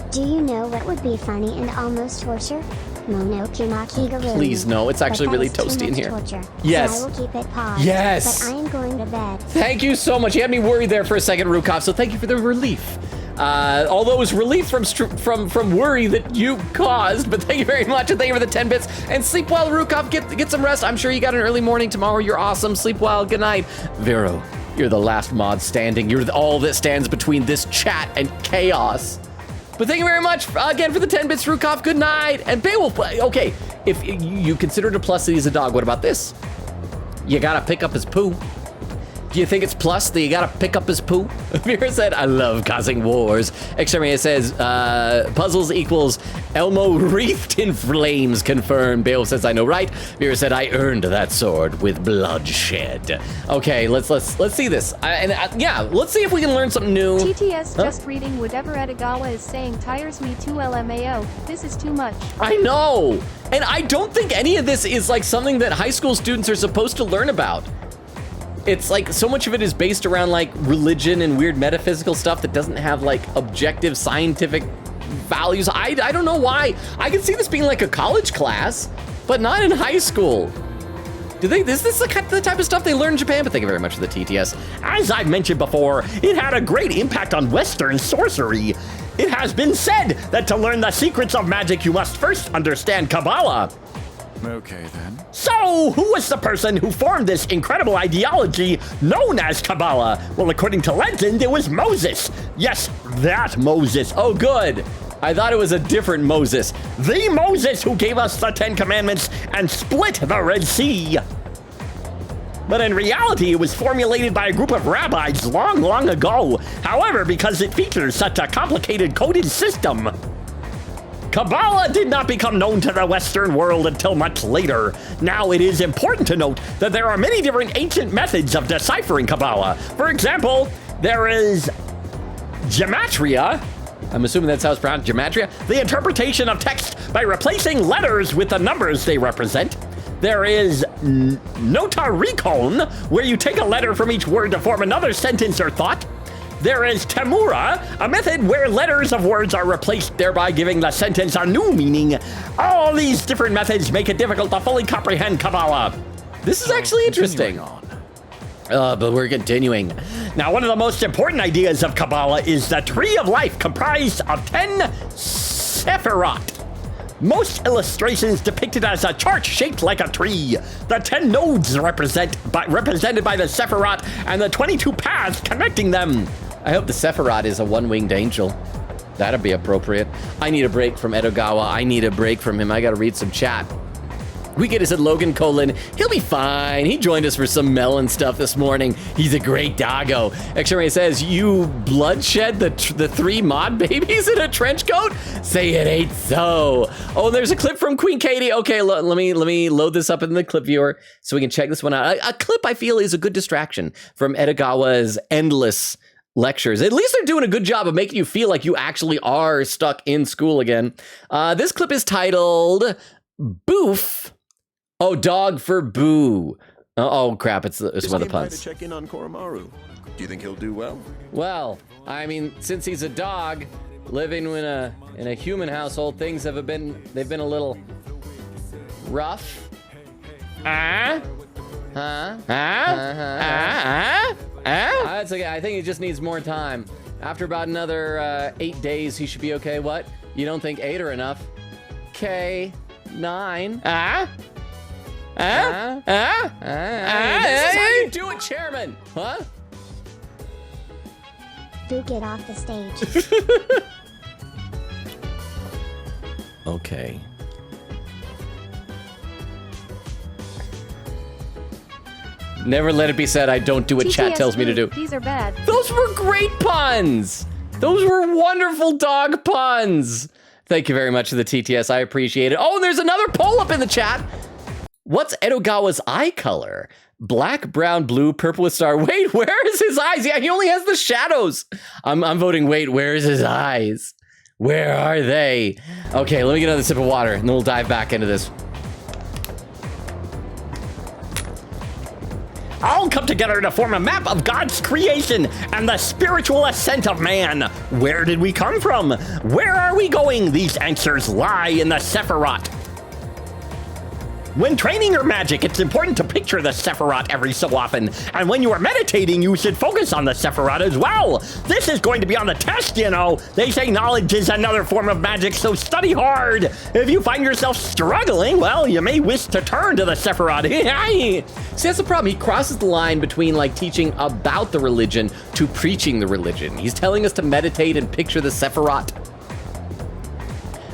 Do you know what would be funny and almost torture? Please no, it's actually really toasty in here. Torture, yes. So I will keep it paused. Yes. But I am going to bed. Thank you so much. You had me worried there for a second, Rukov, so thank you for the relief. Although it was relief from worry that you caused, but thank you very much, and thank you for the 10 bits. And sleep well, Rukov. Get some rest. I'm sure you got an early morning tomorrow. You're awesome. Sleep well. Good night. Vero, you're the last mod standing. You're all that stands between this chat and chaos. But thank you very much again for the 10 bits, Rukov. Good night. And Beowulf, okay, if you consider it a plus that he's a dog, what about this? You gotta pick up his poo. Do you think it's plus that you gotta pick up his poo? Vera said, I love causing wars. Exterminator says, puzzles equals Elmo wreathed in flames confirmed. Beowulf says, I know, right? Vera said, I earned that sword with bloodshed. Okay, let's see this. Yeah, let's see if we can learn something new. TTS just reading whatever Edogawa is saying tires me too, LMAO. This is too much. I know. And I don't think any of this is like something that high school students are supposed to learn about. It's like so much of it is based around like religion and weird metaphysical stuff that doesn't have like objective scientific values. I don't know why. I can see this being like a college class, but not in high school. Is this the type of stuff they learn in Japan? But thank you very much for the TTS. As I've mentioned before, it had a great impact on Western sorcery. It has been said that to learn the secrets of magic, you must first understand Kabbalah. Okay, then. So, who was the person who formed this incredible ideology known as Kabbalah? Well, according to legend, it was Moses. Yes, that Moses. Oh, good. I thought it was a different Moses. The Moses who gave us the 10 Commandments and split the Red Sea. But in reality, it was formulated by a group of rabbis long, long ago. However, because it features such a complicated coded system, Kabbalah did not become known to the Western world until much later. Now, it is important to note that there are many different ancient methods of deciphering Kabbalah. For example, there is gematria. I'm assuming that's how it's pronounced, gematria. The interpretation of text by replacing letters with the numbers they represent. There is notarikon, where you take a letter from each word to form another sentence or thought. There is temura, a method where letters of words are replaced, thereby giving the sentence a new meaning. All these different methods make it difficult to fully comprehend Kabbalah. This is actually interesting. But we're continuing. Now, one of the most important ideas of Kabbalah is the Tree of Life, comprised of 10 sephirot. Most illustrations depict it as a chart shaped like a tree. The 10 nodes represented by the sephirot and the 22 paths connecting them. I hope the sephirot is a one-winged angel. That'd be appropriate. I need a break from Edogawa. I need a break from him. I gotta read some chat. We get it at Logan Colin. He'll be fine. He joined us for some melon stuff this morning. He's a great doggo. X-Ray says, you bloodshed the 3 mod babies in a trench coat? Say it ain't so. Oh, there's a clip from Queen Katie. Okay, let me load this up in the clip viewer so we can check this one out. A clip I feel is a good distraction from Edogawa's endless lectures. At least they're doing a good job of making you feel like you actually are stuck in school again. This clip is titled Boof. Oh, dog for boo. Oh crap, it's one of the puns. To check in on Koromaru. Do you think he'll do well? Well, I mean, since he's a dog living in a human household, things have been a little rough. That's okay. I think he just needs more time. After about another 8 days, he should be okay. What? You don't think 8 are enough? Okay, 9. This is how you do it, Chairman. Huh? Do get off the stage. Okay. Never let it be said I don't do what chat tells me to do. These are bad. Those were great puns. Those were wonderful dog puns. Thank you very much for the TTS. I appreciate it. Oh, and there's another poll up in the chat. What's Edogawa's eye color? Black, brown, blue, purple with star. Wait, where is his eyes? Yeah, he only has the shadows. I'm voting wait, where is his eyes? Where are they? Okay, let me get another sip of water and then we'll dive back into this. All come together to form a map of God's creation and the spiritual ascent of man. Where did we come from? Where are we going? These answers lie in the Sephirot. When training your magic, it's important to picture the Sephirot every so often. And when you are meditating, you should focus on the Sephirot as well. This is going to be on the test, you know. They say knowledge is another form of magic, so study hard. If you find yourself struggling, well, you may wish to turn to the Sephirot. See, that's the problem. He crosses the line between like teaching about the religion to preaching the religion. He's telling us to meditate and picture the Sephirot.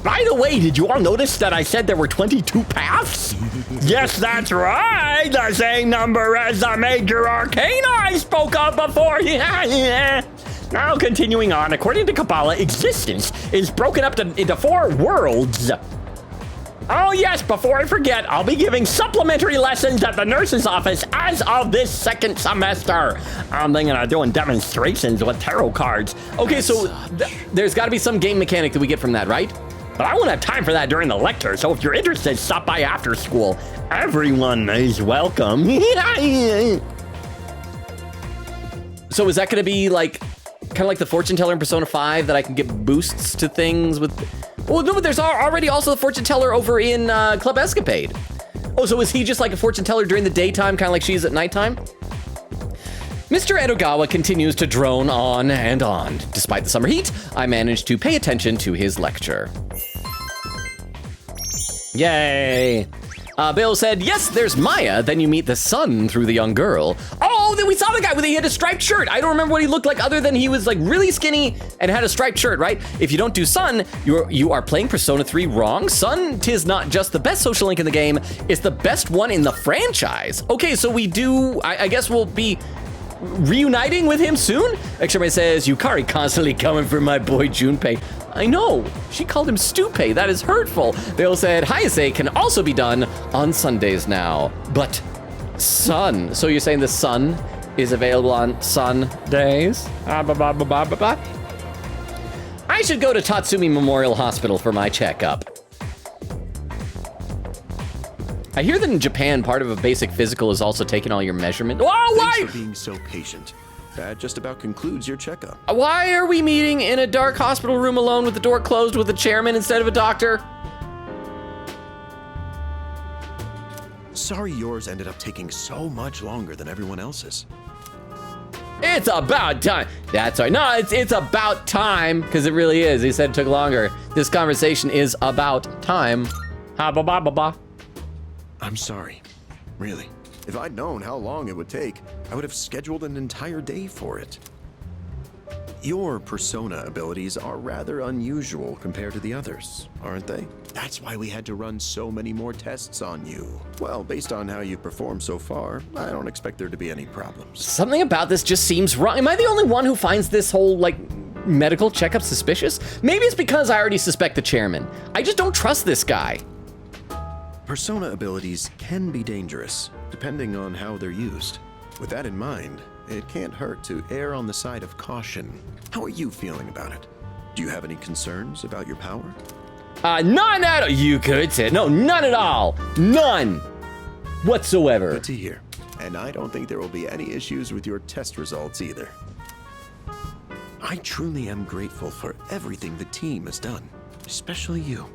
By the way, did you all notice that I said there were 22 paths? Yes, that's right. The same number as the major arcana I spoke of before. Now, continuing on, according to Kabbalah, existence is broken up into 4 worlds. Oh yes, before I forget, I'll be giving supplementary lessons at the nurse's office as of this 2nd semester. I'm thinking of doing demonstrations with tarot cards. Okay, so there's got to be some game mechanic that we get from that, right? But I won't have time for that during the lecture, so if you're interested, stop by after school. Everyone is welcome. So is that going to be like, kind of like the fortune teller in Persona 5 that I can get boosts to things with? Well, no, but there's already also the fortune teller over in Club Escapade. Oh, so is he just like a fortune teller during the daytime, kind of like she's at nighttime? Mr. Edogawa continues to drone on and on. Despite the summer heat, I managed to pay attention to his lecture. Yay! Bill said, yes, there's Maya. Then you meet the sun through the young girl. Oh, then we saw the guy he had a striped shirt. I don't remember what he looked like other than he was like really skinny and had a striped shirt, right? If you don't do Sun, you are playing Persona 3 wrong. Sun, 'tis not just the best social link in the game, it's the best one in the franchise. Okay, so we do, I guess we'll be reuniting with him soon? Extremate says, Yukari constantly coming for my boy Junpei. I know, she called him Stupay, that is hurtful. Bill said, Hayase can also be done on Sundays now, but Sun. So you're saying the Sun is available on Sundays? I should go to Tatsumi Memorial Hospital for my checkup. I hear that in Japan, part of a basic physical is also taking all your measurements. Oh, why? Thanks for being so patient. That just about concludes your checkup. Why are we meeting in a dark hospital room alone with the door closed with a chairman instead of a doctor? Sorry yours ended up taking so much longer than everyone else's. It's about time. That's right. No, it's about time, because it really is. He said it took longer. This conversation is about time. Ha ba ba ba ba. I'm sorry. Really. If I'd known how long it would take, I would have scheduled an entire day for it. Your persona abilities are rather unusual compared to the others, aren't they? That's why we had to run so many more tests on you. Well, based on how you've performed so far, I don't expect there to be any problems. Something about this just seems wrong. Am I the only one who finds this whole, like, medical checkup suspicious? Maybe it's because I already suspect the chairman. I just don't trust this guy. Persona abilities can be dangerous, depending on how they're used. With that in mind, it can't hurt to err on the side of caution. How are you feeling about it? Do you have any concerns about your power? None at all. You could say no, none at all. None whatsoever. Good to hear. And I don't think there will be any issues with your test results either. I truly am grateful for everything the team has done, especially you.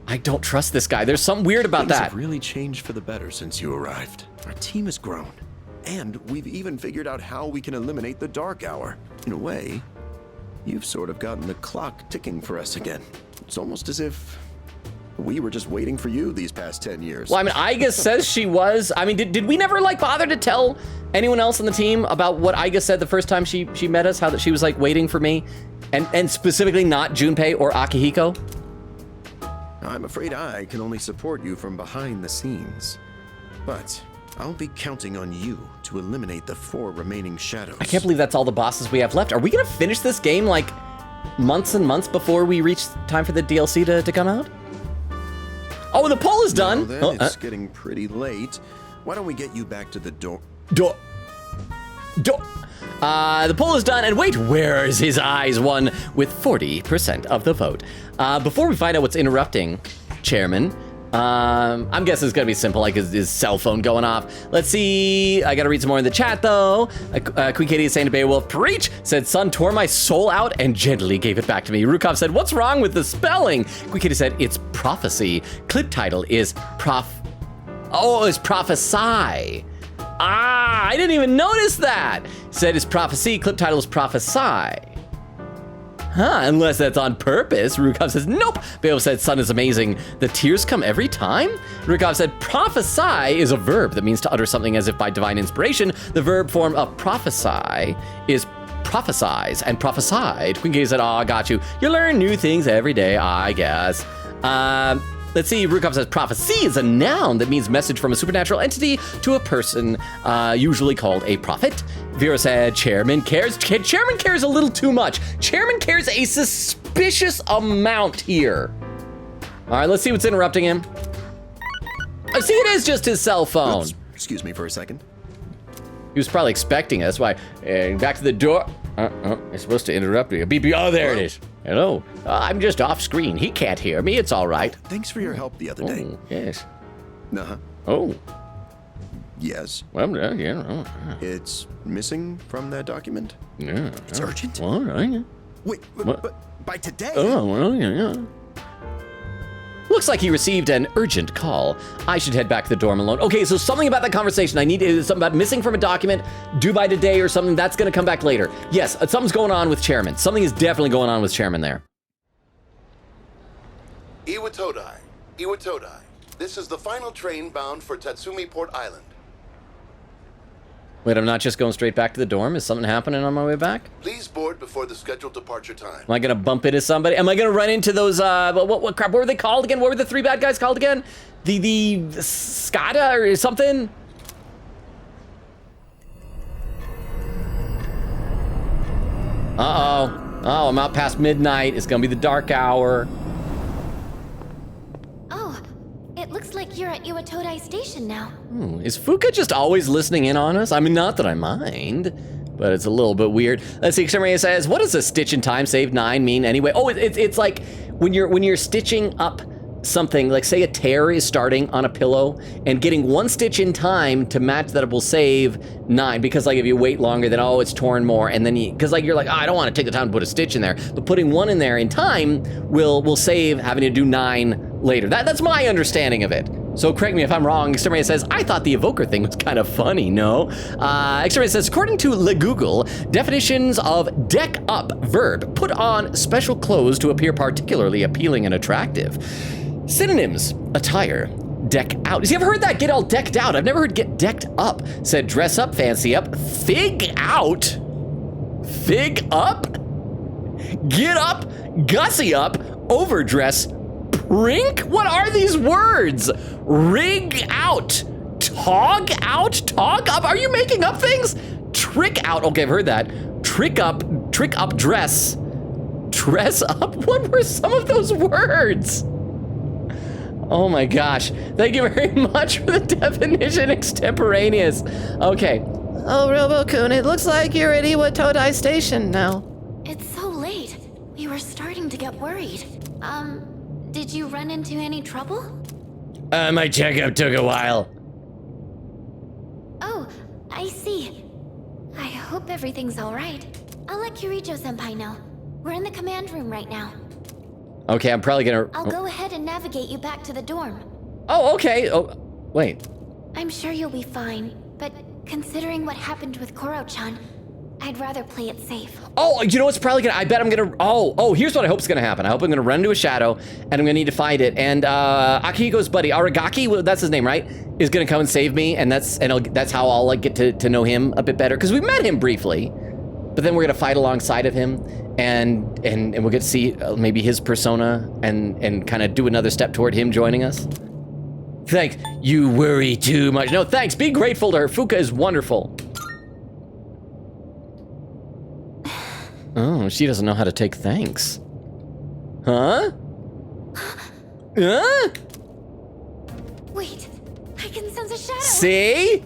I don't trust this guy. There's something weird about Things that. have really changed for the better since you arrived. Our team has grown. And we've even figured out how we can eliminate the dark hour. In a way, you've sort of gotten the clock ticking for us again. It's almost as if we were just waiting for you these past 10 years. Well, I mean, Iga says she was. I mean, did we never, like, bother to tell anyone else on the team about what Iga said the first time she met us? How that she was, like, waiting for me? And specifically not Junpei or Akihiko? I'm afraid I can only support you from behind the scenes. But I'll be counting on you to eliminate the 4 remaining shadows. I can't believe that's all the bosses we have left. Are we gonna finish this game like months and months before we reach time for the DLC to come out? Oh, the poll is done. Well, then it's getting pretty late. Why don't we get you back to the door? The poll is done, and wait, where's his eyes? Won with 40% of the vote. Before we find out what's interrupting Chairman, I'm guessing it's gonna be simple, like his cell phone going off. Let's see, I gotta read some more in the chat though. Queen Katie is saying to Beowulf, preach, said, son tore my soul out and gently gave it back to me. Rukov said, what's wrong with the spelling? Queen Katie said, it's prophecy. Clip title is it's prophesy. I didn't even notice that. Said it's prophecy, clip title is prophesy. Huh, unless that's on purpose. Rukov says, nope. Beowulf said, son is amazing. The tears come every time? Rukov said, prophesy is a verb that means to utter something as if by divine inspiration. The verb form of prophesy is prophesize and prophesied. Queen Katie said, oh, I got you. You learn new things every day, I guess. Let's see, Rukov says, prophecy is a noun that means message from a supernatural entity to a person, usually called a prophet. Vera said, chairman cares. Chairman cares a little too much. Chairman cares a suspicious amount here. All right, let's see what's interrupting him. I see it is just his cell phone. Oops, excuse me for a second. He was probably expecting us. Why? Back to the door. It's supposed to interrupt me. Beep. Oh, there it is. Hello. I'm just off screen. He can't hear me. It's all right. Thanks for your help the other day. Yes. Uh-huh. Oh. Yes. Well, yeah. It's missing from that document? Yeah. It's urgent? All right. Wait, but by today? Oh, well, yeah. Looks like he received an urgent call. I should head back to the dorm alone. Okay, so something about that conversation. I need something about missing from a document, due by today or something. That's going to come back later. Yes, something's going on with Chairman. Something is definitely going on with Chairman there. Iwatodai. This is the final train bound for Tatsumi Port Island. Wait, I'm not just going straight back to the dorm? Is something happening on my way back? Please board before the scheduled departure time. Am I gonna bump into somebody? Am I gonna run into those, what crap, what were they called again? What were the three bad guys called again? The Skada or something? Uh-oh. Oh, I'm out past midnight. It's gonna be the dark hour. Oh, it looks like you're at Iwatodai Station now. Is Fuka just always listening in on us? I mean, not that I mind, but it's a little bit weird. Let's see, Exterminator says, what does a stitch in time save 9 mean anyway? Oh, it's like when you're stitching up something, like say a tear is starting on a pillow and getting 1 stitch in time to match that it will save 9, because like if you wait longer, then it's torn more, and then because like you're like, I don't want to take the time to put a stitch in there, but putting 1 in there in time will save having to do 9 later. That's my understanding of it. So correct me if I'm wrong. Exterminator says, I thought the evoker thing was kind of funny, no? Exterminator says, according to Google, definitions of deck up, verb, put on special clothes to appear particularly appealing and attractive. Synonyms, attire, deck out. Has you ever heard that? Get all decked out. I've never heard get decked up. Said dress up, fancy up, fig out, fig up, get up, gussy up, overdress, prink? What are these words? Rig out, tog up? Are you making up things? Trick out, okay, I've heard that. Trick up, dress up? What were some of those words? Oh my gosh. Thank you very much for the definition, Extemporaneous. Okay. Oh, Robo-kun, it looks like you're at Iwatodai Station now. It's so late. We were starting to get worried. Did you run into any trouble? My checkup took a while. Oh, I see. I hope everything's all right. I'll let Kirijo-senpai know. We're in the command room right now. Okay, I'm probably gonna... I'll go ahead and navigate you back to the dorm. Oh, okay. Oh, wait. I'm sure you'll be fine, but considering what happened with Koro-chan, I'd rather play it safe. Oh, you know what's probably gonna... I bet I'm gonna... Oh, here's what I hope is gonna happen. I hope I'm gonna run into a shadow, and I'm gonna need to find it. And Akihiko's buddy, Aragaki, well, that's his name, right? Is gonna come and save me, and that's how I'll like get to know him a bit better, because we met him briefly. But then we're gonna fight alongside of him, and we'll get to see maybe his persona, and kind of do another step toward him joining us. Thanks. You worry too much. No, thanks. Be grateful to her. Fuka is wonderful. Oh, she doesn't know how to take thanks. Huh? Huh? Wait, I can sense a shadow. See?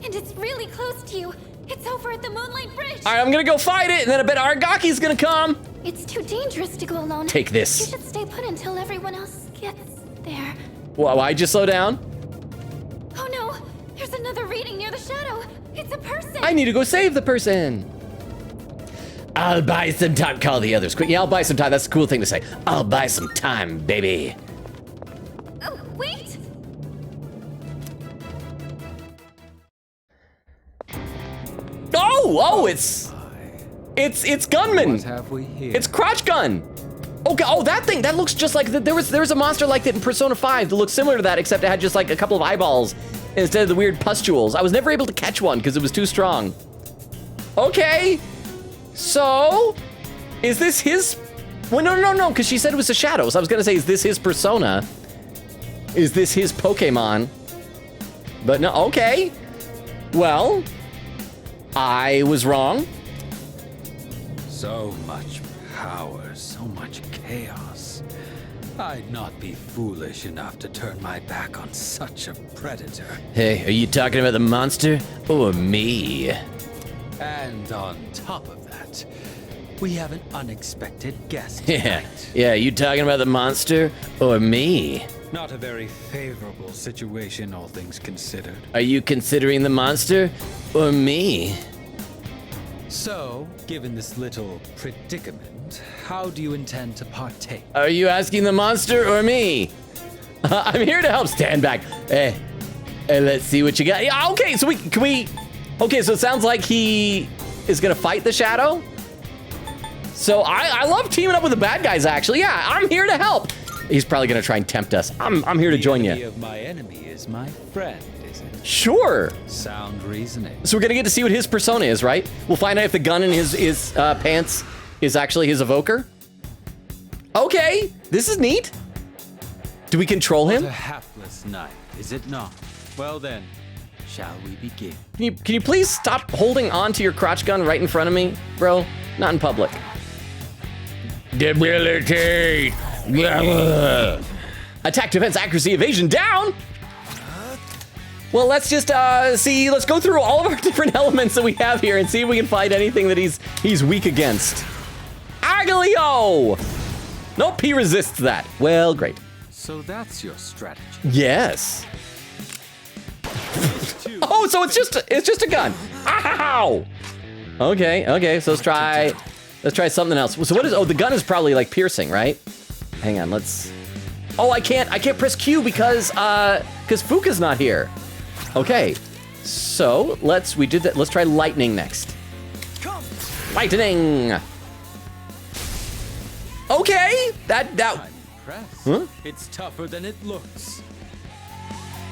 And it's really close to you. It's over at the Moonlight Bridge. All right, I'm gonna go fight it, and then I bet Aragaki's gonna come. It's too dangerous to go alone. Take this. You should stay put until everyone else gets there. Well, why'd you slow down? Oh no, there's another reading near the shadow. It's a person. I need to go save the person. I'll buy some time. Call the others quick. Yeah, I'll buy some time. That's a cool thing to say. I'll buy some time, baby. Oh, wait. Oh, it's gunman. What have we here? It's crotch gun. Okay, oh, that thing, that looks just like, there was a monster like that in Persona 5 that looked similar to that, except it had just like a couple of eyeballs instead of the weird pustules. I was never able to catch one because it was too strong. Okay. So, is this his? Well, no, because she said it was the shadows. I was gonna say, is this his persona? Is this his Pokemon? But no, okay. Well, I was wrong. So much power, so much chaos. I'd not be foolish enough to turn my back on such a predator. Hey, are you talking about the monster or me? And on top of that, we have an unexpected guest Yeah, tonight. yeah, you talking about the monster or me? Not a very favorable situation, all things considered. Are you considering the monster or me? So, given this little predicament, how do you intend to partake? Are you asking the monster or me? I'm here to help. Stand back. Hey, let's see what you got. Yeah, okay, so okay, so it sounds like he is gonna fight the shadow. So I love teaming up with the bad guys, actually. Yeah, I'm here to help. He's probably gonna try and tempt us. I'm here to join The you. enemy of my enemy is my friend, is it? Sure. Sound reasoning. So we're gonna get to see what his persona is, right? We'll find out if the gun in his pants is actually his evoker. Okay, this is neat. Do we control him? What a hapless night, is it not? Well then, shall we begin? Can you please stop holding on to your crotch gun right in front of me, bro? Not in public. Debilitate. Attack, defense, accuracy, evasion down. Well, let's just see. Let's go through all of our different elements that we have here and see if we can find anything that he's weak against. Agalio! Nope, he resists that. Well, great. So that's your strategy. Yes. Oh, so it's just a gun. Ow! Okay. So let's try something else. So what is? Oh, the gun is probably like piercing, right? Hang on. Oh, I can't press Q because Fuka's not here. Okay. So we did that. Let's try lightning next. Lightning. Okay. That. Impressed. Huh? It's tougher than it looks.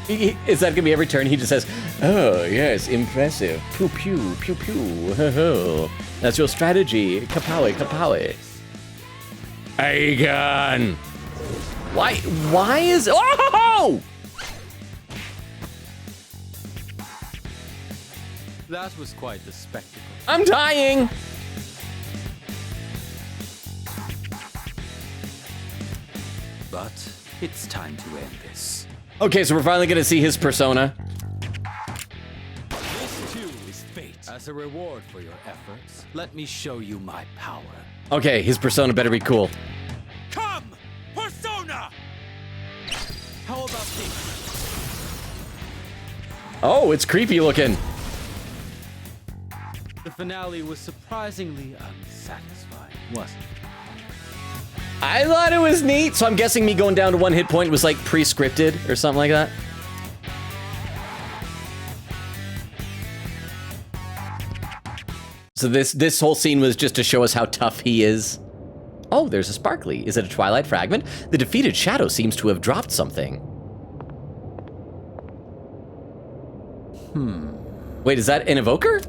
Is that gonna be every turn? He just says, "Oh yes, impressive. Pew pew pew pew. Ho ho. That's your strategy. Kapowie kapowie." Aegon. Why is? Oh! That was quite the spectacle. I'm dying. But it's time to end this. Okay, so we're finally gonna see his persona. This too is fate. As a reward for your efforts, let me show you my power. Okay, his persona better be cool. Come, Persona! How about this? Oh, it's creepy looking. The finale was surprisingly unsatisfying, wasn't it? I thought it was neat, so I'm guessing me going down to 1 hit point was like pre-scripted or something like that. So this whole scene was just to show us how tough he is. Oh, there's a sparkly. Is it a Twilight fragment? The defeated shadow seems to have dropped something. Wait, is that an evoker?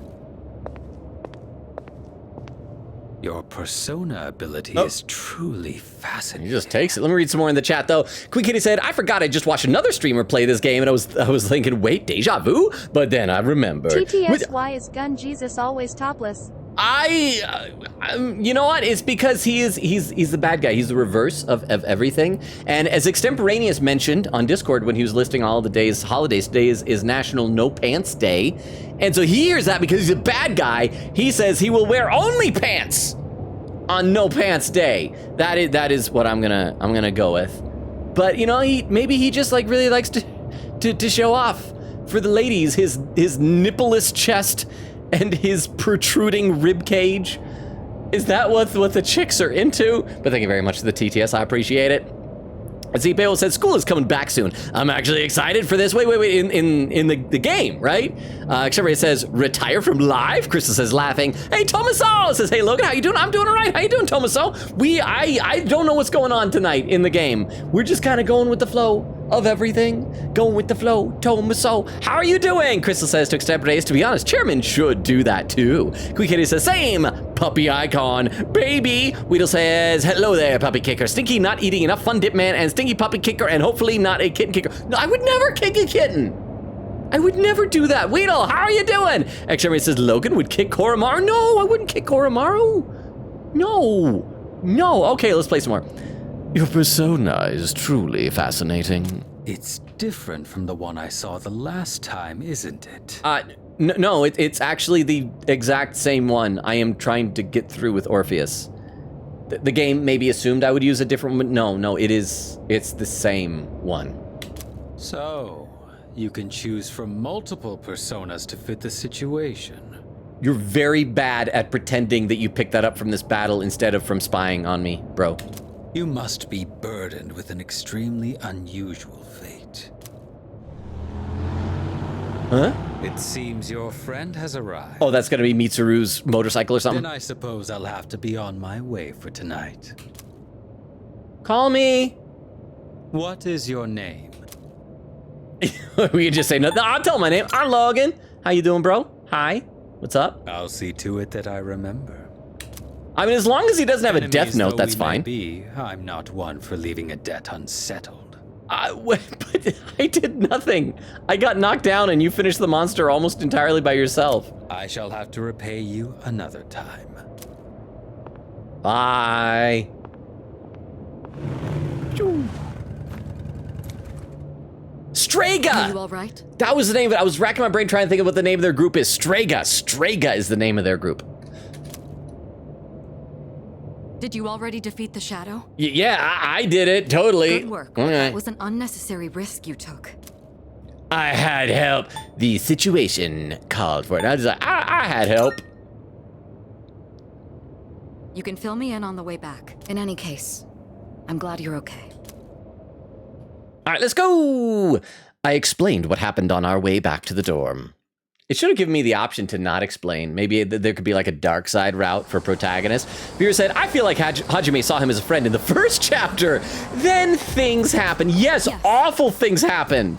Your persona ability is truly fascinating. He just takes it. Let me read some more in the chat, though. Queen Kitty said, I forgot I just watched another streamer play this game, and I was thinking, wait, deja vu? But then I remembered. TTSY is Gun Jesus always topless. You know what? It's because he's the bad guy. He's the reverse of everything. And as Extemporaneous mentioned on Discord when he was listing all the days, holidays, today is National No Pants Day. And so he hears that because he's a bad guy. He says he will wear only pants on No Pants Day. That is what I'm gonna go with. But you know, maybe he just like really likes to show off for the ladies his nippleless chest and his protruding rib cage. Is that what the chicks are into? But thank you very much for the TTS, I appreciate it. Z-Payol said, school is coming back soon. I'm actually excited for this. Wait, in the game, right? Xavier says, retire from live? Crystal says, laughing. Hey, Tomaso says, hey, Logan, how you doing? I'm doing all right. How you doing, Tomaso? I don't know what's going on tonight in the game. We're just kind of going with the flow. of everything. Going with the flow, told me so. How are you doing? Crystal says to extemporaneous. To be honest, Chairman should do that too. Queen Katie says, same. Puppy icon, baby. Weedle says, hello there, puppy kicker. Stinky not eating enough Fun Dip Man and Stinky puppy kicker and hopefully not a kitten kicker. No, I would never kick a kitten. I would never do that. Weedle, how are you doing? Exterminator says, Logan would kick Koromaru. No, I wouldn't kick Koromaru. No. Okay, let's play some more. Your persona is truly fascinating. It's different from the one I saw the last time, isn't it? No, it's actually the exact same one. I am trying to get through with Orpheus. The game maybe assumed I would use a different one. No, it's the same one. So, you can choose from multiple personas to fit the situation. You're very bad at pretending that you picked that up from this battle instead of from spying on me, bro. You must be burdened with an extremely unusual fate. Huh? It seems your friend has arrived. Oh, that's gonna be Mitsuru's motorcycle or something? Then I suppose I'll have to be on my way for tonight. Call me. What is your name? We can just say no. I'll tell my name. I'm Logan. How you doing, bro? Hi. What's up? I'll see to it that I remember. I mean, as long as he doesn't have a death note, that's fine. I'm not one for leaving a debt unsettled. But I did nothing. I got knocked down and you finished the monster almost entirely by yourself. I shall have to repay you another time. Bye. Strega! Are you all right? That was the name of it. I was racking my brain trying to think of what the name of their group is. Strega. Strega is the name of their group. Did you already defeat the shadow? Yeah, I did it, totally. Good work. That was an unnecessary risk you took. I had help. The situation called for it. I was like, I had help. You can fill me in on the way back. In any case, I'm glad you're okay. All right, let's go. I explained what happened on our way back to the dorm. It should have given me the option to not explain. Maybe there could be like a dark side route for protagonist. Viewer said, I feel like Hajime saw him as a friend in the first chapter. Then things happen. Yes, awful things happen.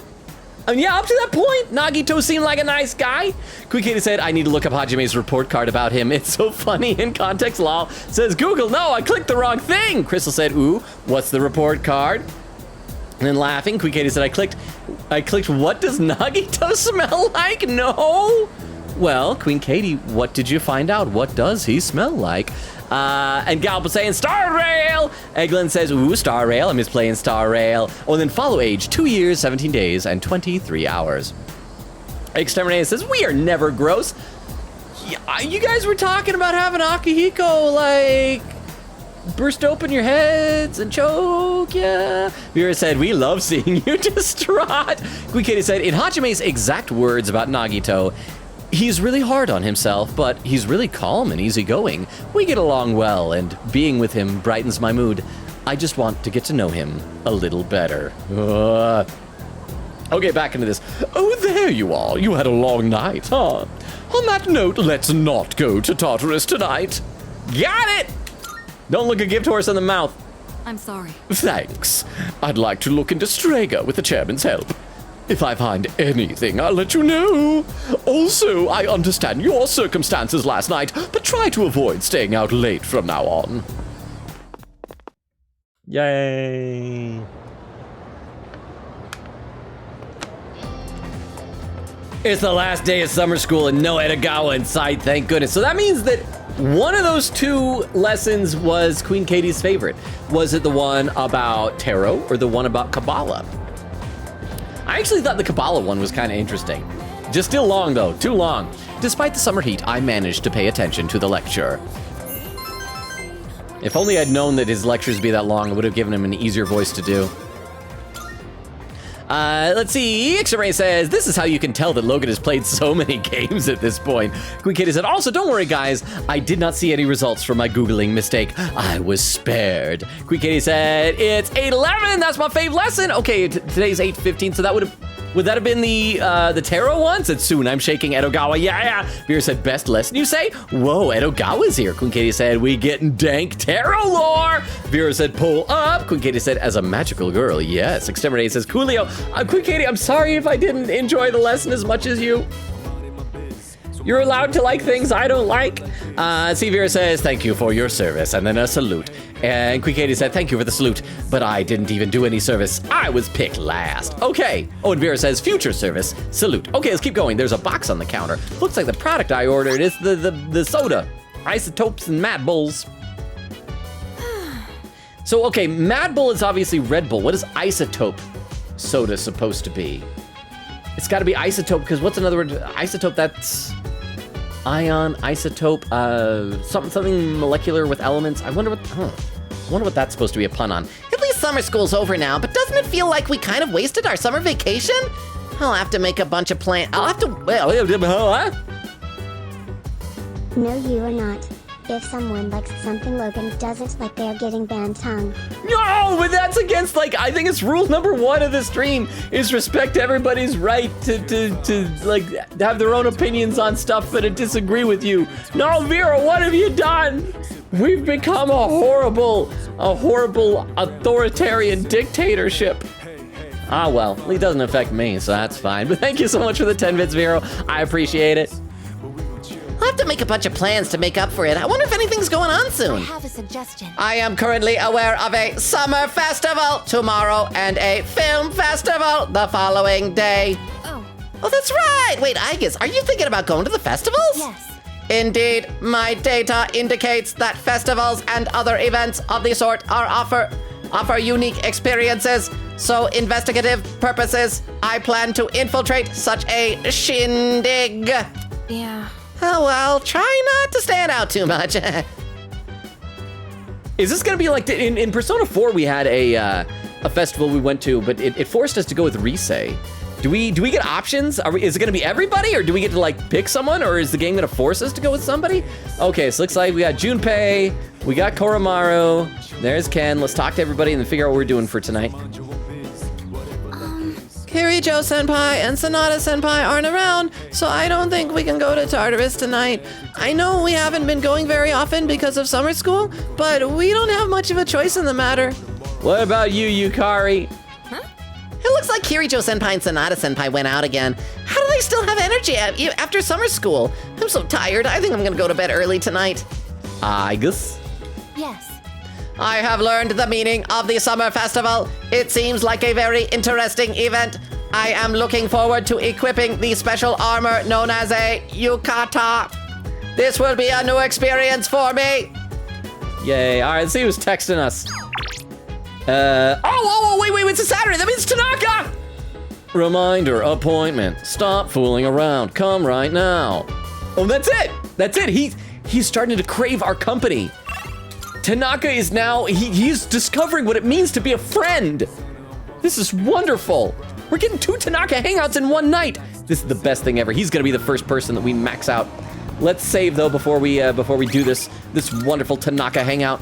And yeah, up to that point, Nagito seemed like a nice guy. Kuikita said, I need to look up Hajime's report card about him. It's so funny in context, lol. Says, Google, no, I clicked the wrong thing. Crystal said, ooh, what's the report card? And then laughing, Kuikita said, I clicked, what does Nagito smell like? No. Well, Queen Katie, what did you find out? What does he smell like? And Galp was saying, Star Rail! Eglin says, ooh, Star Rail. I miss playing Star Rail. Oh, and then follow age, 2 years, 17 days, and 23 hours. Exterminator says, we are never gross. Yeah, you guys were talking about having Akihiko, like, burst open your heads and choke ya. Vera said, we love seeing you distraught. Guikita said, in Hajime's exact words about Nagito, he's really hard on himself, but he's really calm and easygoing. We get along well, and being with him brightens my mood. I just want to get to know him a little better. Okay, back into this. Oh, there you are. You had a long night, huh? On that note, let's not go to Tartarus tonight. Got it! Don't look a gift horse in the mouth. I'm sorry. Thanks. I'd like to look into Strega with the chairman's help. If I find anything, I'll let you know. Also, I understand your circumstances last night, but try to avoid staying out late from now on. Yay. It's the last day of summer school and no Edagawa in sight, thank goodness. So that means that one of those two lessons was Queen Katie's favorite. Was it the one about tarot or the one about Kabbalah? I actually thought the Kabbalah one was kind of interesting. Just still long though, too long. Despite the summer heat, I managed to pay attention to the lecture. If only I'd known that his lectures would be that long, I would have given him an easier voice to do. Let's see, X-Ray says, this is how you can tell that Logan has played so many games at this point. Queen Katie said, also, don't worry, guys. I did not see any results from my Googling mistake. I was spared. Queen Katie said, it's 8:11. That's my fave lesson. Okay, today's 8:15, so that would have... Would that have been the tarot one? Said soon. I'm shaking Edogawa. Yeah. Vera said best lesson you say? Whoa, Edogawa's here. Queen Katie said we getting dank tarot lore. Vera said pull up. Queen Katie said as a magical girl. Yes. Exterminate says Coolio. Queen Katie, I'm sorry if I didn't enjoy the lesson as much as you. You're allowed to like things I don't like. C. Vera says, thank you for your service, and then a salute. And Queen Katie said, thank you for the salute, but I didn't even do any service. I was picked last. Okay. Oh, and Vera says, future service, salute. Okay, let's keep going. There's a box on the counter. Looks like the product I ordered is the soda. Isotopes and Mad Bulls. So, okay, Mad Bull is obviously Red Bull. What is isotope soda supposed to be? It's got to be isotope, because what's another word? Isotope, that's ion, isotope, something molecular with elements. I wonder what that's supposed to be a pun on. At least summer school's over now, but doesn't it feel like we kind of wasted our summer vacation? I'll have to make a bunch of plans. I'll have to. No, you are not. If someone likes something Logan doesn't like, they're getting banned tongue. No, but that's against, like, I think it's rule number 1 of the stream is respect everybody's right to like have their own opinions on stuff but to disagree with you. No, Vera, what have you done? We've become a horrible authoritarian dictatorship. Ah, well, it doesn't affect me, so that's fine. But thank you so much for the 10 bits, Vero. I appreciate it. I'll have to make a bunch of plans to make up for it. I wonder if anything's going on soon. I have a suggestion. I am currently aware of a summer festival tomorrow and a film festival the following day. Oh, that's right. Wait, Aegis, are you thinking about going to the festivals? yes. Indeed, my data indicates that festivals and other events of the sort offer unique experiences. So, investigative purposes, I plan to infiltrate such a shindig. Yeah. Oh, well, try not to stand out too much. Is this gonna be like in Persona 4? We had a festival we went to, but it forced us to go with Risei. Do we get options? Is it gonna be everybody, or do we get to like pick someone, or is the game gonna force us to go with somebody? Okay, so looks like we got Junpei, we got Koromaru, there's Ken. Let's talk to everybody and then figure out what we're doing for tonight. Kirijo Senpai and Sonata Senpai aren't around, so I don't think we can go to Tartarus tonight. I know we haven't been going very often because of summer school, but we don't have much of a choice in the matter. What about you, Yukari? It looks like Kirijo Senpai and Sonata Senpai went out again. How do they still have energy after summer school? I'm so tired. I think I'm gonna go to bed early tonight. Aegis? Yes. I have learned the meaning of the summer festival. It seems like a very interesting event. I am looking forward to equipping the special armor known as a yukata. This will be a new experience for me. Yay. All right, let's see who's texting us. Wait, it's a Saturday. That means Tanaka. Reminder, appointment. Stop fooling around. Come right now. Oh, that's it. He's starting to crave our company. Tanaka is now, he's discovering what it means to be a friend. This is wonderful. We're getting 2 Tanaka hangouts in one night. This is the best thing ever. He's gonna be the first person that we max out. Let's save though before we do this wonderful Tanaka hangout.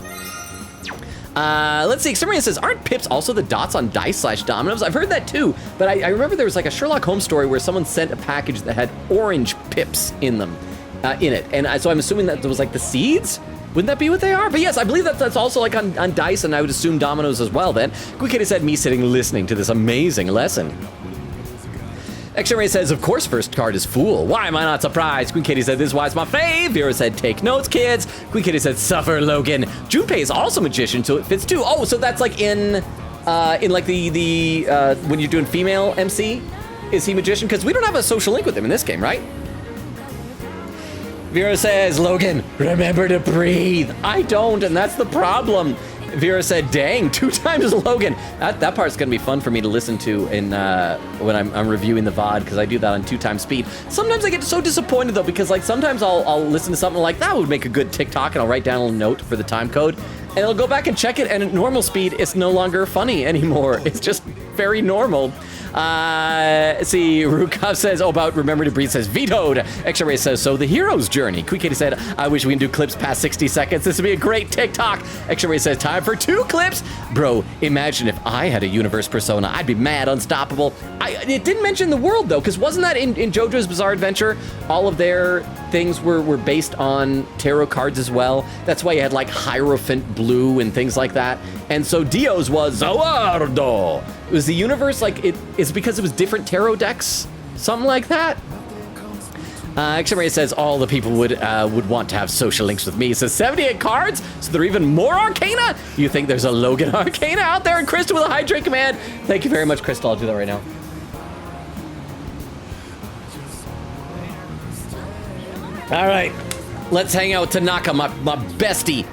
Let's see, Exterminator says, aren't pips also the dots on dice/dominoes? I've heard that too, but I remember there was like a Sherlock Holmes story where someone sent a package that had orange pips in them, in it. And so I'm assuming that was like the seeds? Wouldn't that be what they are? But yes, I believe that's also like on dice, and I would assume dominoes as well then. Quick Kitty said, me sitting listening to this amazing lesson. X-Ray says, of course first card is Fool. Why am I not surprised? Queen Kitty said, this is why it's my fave. Vera said, take notes, kids. Queen Kitty said, suffer, Logan. Junpei is also magician, so it fits too. Oh, so that's like in like the when you're doing female MC, is he magician? Because we don't have a social link with him in this game, right? Vera says, Logan, remember to breathe. I don't, and that's the problem. Vera said, dang, 2 times Logan. That part's gonna be fun for me to listen to in when I'm reviewing the VOD, because I do that on 2 times speed. Sometimes I get so disappointed though, because like sometimes I'll listen to something like that would make a good TikTok, and I'll write down a little note for the time code, and I'll go back and check it, and at normal speed, it's no longer funny anymore. It's just very normal. See, Rukov says, about Remember to Breathe says, vetoed. X-Ray says, so the hero's journey. Quick Kitty said, I wish we can do clips past 60 seconds. This would be a great TikTok. X-Ray says, time for 2 clips. Bro, imagine if I had a universe persona. I'd be mad unstoppable. It didn't mention the world, though, because wasn't that in JoJo's Bizarre Adventure? All of their things were based on tarot cards as well. That's why you had, like, Hierophant Blue and things like that. And so Dio's was Zawardo. It was the universe, like, it's because it was different tarot decks, something like that. X-Ray says all the people would want to have social links with me. He says 78 cards, so there are even more Arcana? You think there's a Logan Arcana out there? And Crystal with a hydrate command. Thank you very much, Crystal. I'll do that right now. All right, let's hang out with Tanaka, my bestie.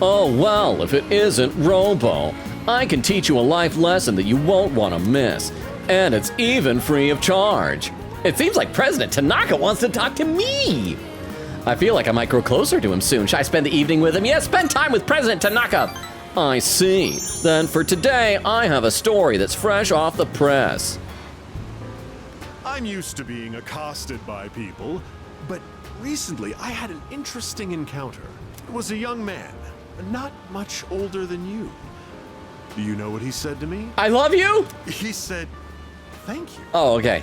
Oh, well, if it isn't Robo, I can teach you a life lesson that you won't want to miss. And it's even free of charge. It seems like President Tanaka wants to talk to me. I feel like I might grow closer to him soon. Should I spend the evening with him? Yes, spend time with President Tanaka. I see. Then for today, I have a story that's fresh off the press. I'm used to being accosted by people, but recently I had an interesting encounter. It was a young man, not much older than you. Do you know what he said to me? I love you? He said, thank you. Oh, okay.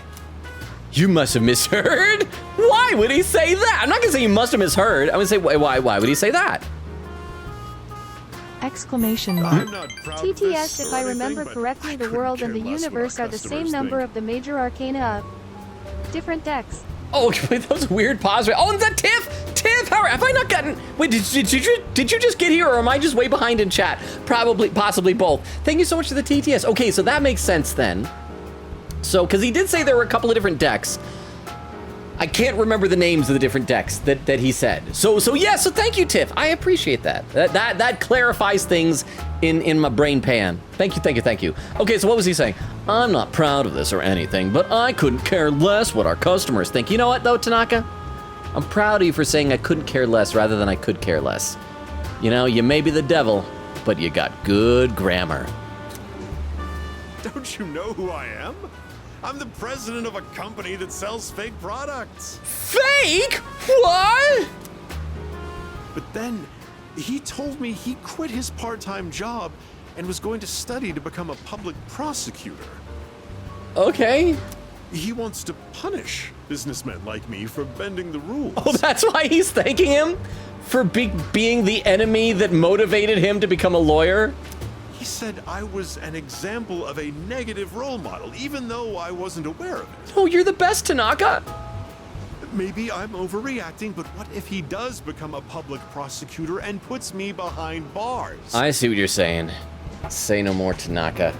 You must have misheard. Why would he say that? I'm not gonna say you must have misheard. I'm gonna say, why would he say that? Exclamation mark. TTS, if I remember correctly, the world and the universe are the same number of the major arcana of different decks. Oh, wait, that was a weird pause. Oh, and that Tiff! Tiff, have I not gotten... Wait, did you just get here, or am I just way behind in chat? Probably, possibly both. Thank you so much for the TTS. Okay, so that makes sense then. So, because he did say there were a couple of different decks. I can't remember the names of the different decks that he said. So yeah, so thank you, Tiff. I appreciate that. That clarifies things in my brain pan. Thank you. Okay, so what was he saying? I'm not proud of this or anything, but I couldn't care less what our customers think. You know what, though, Tanaka? I'm proud of you for saying I couldn't care less rather than I could care less. You know, you may be the devil, but you got good grammar. Don't you know who I am? I'm the president of a company that sells fake products. Fake? What? But then he told me he quit his part-time job and was going to study to become a public prosecutor. Okay. He wants to punish businessmen like me for bending the rules. Oh, that's why he's thanking him? For being the enemy that motivated him to become a lawyer? He said I was an example of a negative role model, even though I wasn't aware of it. Oh, you're the best, Tanaka. Maybe I'm overreacting, but what if he does become a public prosecutor and puts me behind bars? I see what you're saying. Say no more, Tanaka.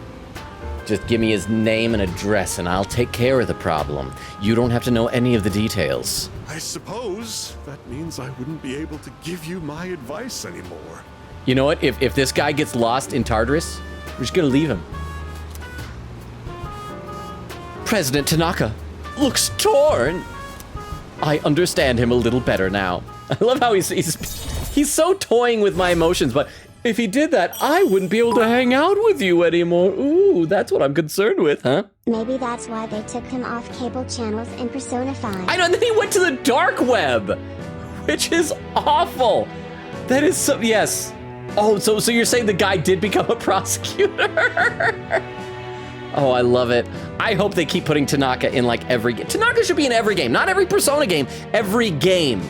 Just give me his name and address, and I'll take care of the problem. You don't have to know any of the details. I suppose that means I wouldn't be able to give you my advice anymore. You know what? If this guy gets lost in Tartarus, we're just gonna leave him. President Tanaka looks torn. I understand him a little better now. I love how he's so toying with my emotions, but if he did that, I wouldn't be able to hang out with you anymore. Ooh, that's what I'm concerned with, huh? Maybe that's why they took him off cable channels in Persona 5. I know, and then he went to the dark web, which is awful. That is so, yes. Oh, so you're saying the guy did become a prosecutor? Oh, I love it. I hope they keep putting Tanaka in like every game. Tanaka should be in every game, not every Persona game, every game.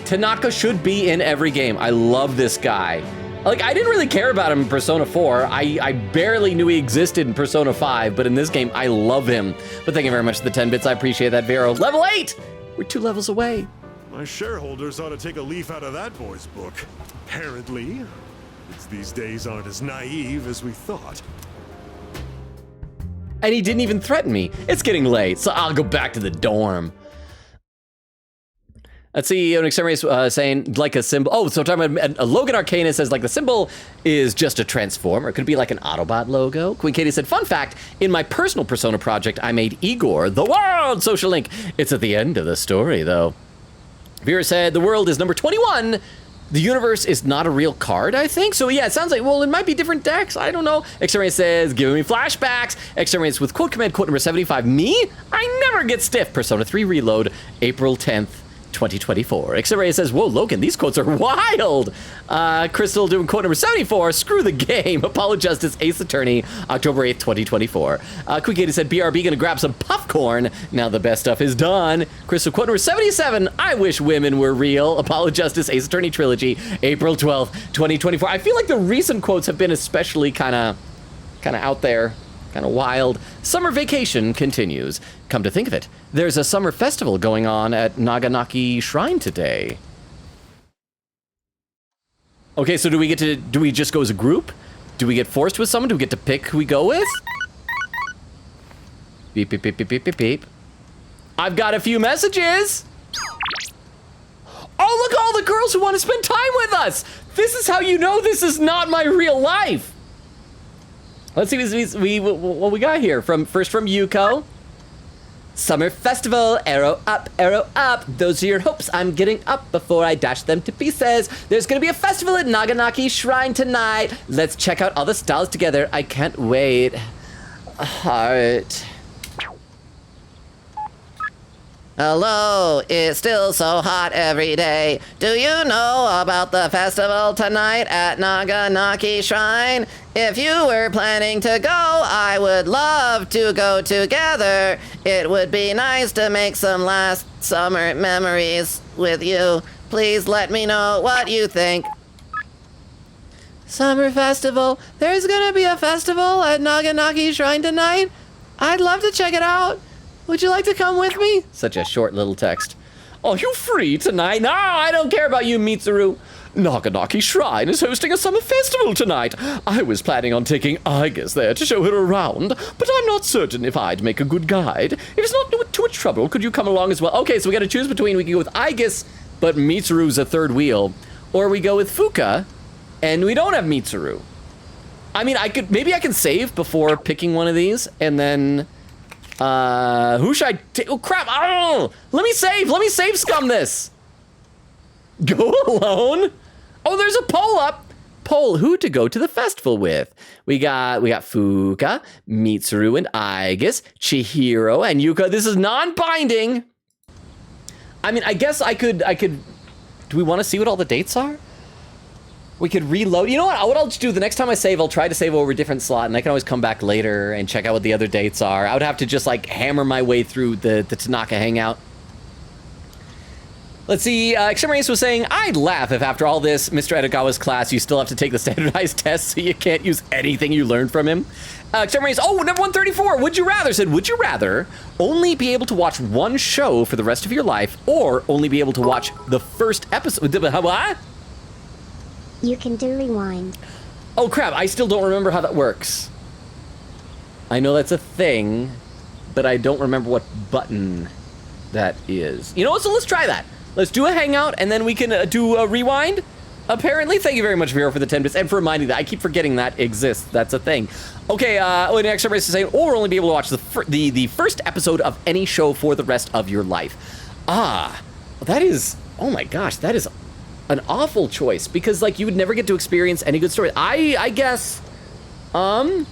Tanaka should be in every game. I love this guy. Like, I didn't really care about him in Persona 4. I barely knew he existed in Persona 5, but in this game, I love him. But thank you very much for the 10 bits. I appreciate that, Vero. Level 8! We're 2 levels away. My shareholders ought to take a leaf out of that boy's book. Apparently, kids these days aren't as naive as we thought. And he didn't even threaten me. It's getting late, so I'll go back to the dorm. Let's see, an exterminator saying like a symbol. Oh, so talking about a Logan Arcana says like the symbol is just a transform, or it could be like an Autobot logo. Queen Katie said, fun fact, in my personal Persona project, I made Igor the world social link. It's at the end of the story, though. Vera said the world is number 21. The universe is not a real card, I think. So yeah, it sounds like, well, it might be different decks. I don't know. Exterminator says, giving me flashbacks. Exterminator with quote command, quote number 75. Me? I never get stiff. Persona 3 Reload, April 10th. 2024. Exterminator says, whoa, Logan, these quotes are wild. Crystal doing quote number 74, screw the game. Apollo Justice, Ace Attorney, October 8th, 2024. Quick Katie said, BRB gonna grab some popcorn. Now the best stuff is done. Crystal quote number 77, I wish women were real. Apollo Justice, Ace Attorney Trilogy, April 12th, 2024. I feel like the recent quotes have been especially kind of out there. Kind of wild. Summer vacation continues. Come to think of it, there's a summer festival going on at Naganaki Shrine today. Okay, so do we just go as a group? Do we get forced with someone? Do we get to pick who we go with? Beep, beep, beep, beep, beep, beep, beep. I've got a few messages. Oh, look, all the girls who want to spend time with us. This is how you know this is not my real life. Let's see what we got here. First from Yuko. Summer festival, arrow up, arrow up. Those are your hopes. I'm getting up before I dash them to pieces. There's gonna be a festival at Naganaki Shrine tonight. Let's check out all the stalls together. I can't wait. Heart. Hello, it's still so hot every day. Do you know about the festival tonight at Naganaki Shrine? If you were planning to go, I would love to go together. It would be nice to make some last summer memories with you. Please let me know what you think. Summer festival. There's gonna be a festival at Naganaki Shrine tonight. I'd love to check it out. Would you like to come with me? Such a short little text. Are you free tonight? No, I don't care about you, Mitsuru. Naganaki Shrine is hosting a summer festival tonight. I was planning on taking Igus there to show her around, but I'm not certain if I'd make a good guide. If it's not too much trouble, could you come along as well? Okay, so we gotta choose between, we can go with Igus, but Mitsuru's a third wheel, or we go with Fuka, and we don't have Mitsuru. I mean, maybe I can save before picking one of these, and then... who should I take? Oh, crap. Oh, let me save scum this. Go alone? Oh, there's a poll up. Poll who to go to the festival with. We got Fuka, Mitsuru, and Igus, Chihiro, and Yuka. This is non-binding. I mean, I guess I could, do we want to see what all the dates are? We could reload. You know what I'll just do, the next time I save, I'll try to save over a different slot, and I can always come back later and check out what the other dates are. I would have to just, like, hammer my way through the Tanaka Hangout. Let's see, Extremace was saying, I'd laugh if after all this, Mr. Edogawa's class, you still have to take the standardized test so you can't use anything you learned from him. Extremace, oh, number 134, would you rather, said, would you rather only be able to watch one show for the rest of your life, or only be able to watch the first episode? What? You can do rewind. Oh crap, I still don't remember how that works. I know that's a thing, but I don't remember what button that is. You know what, so let's try that. Let's do a hangout, and then we can do a rewind. Apparently, thank you very much, Vero, for the 10 bits, and for reminding that. I keep forgetting that exists. That's a thing. Okay, the next is saying, or only be able to watch the first episode of any show for the rest of your life. That is, oh my gosh, that is an awful choice, because, like, you would never get to experience any good story. I guess, that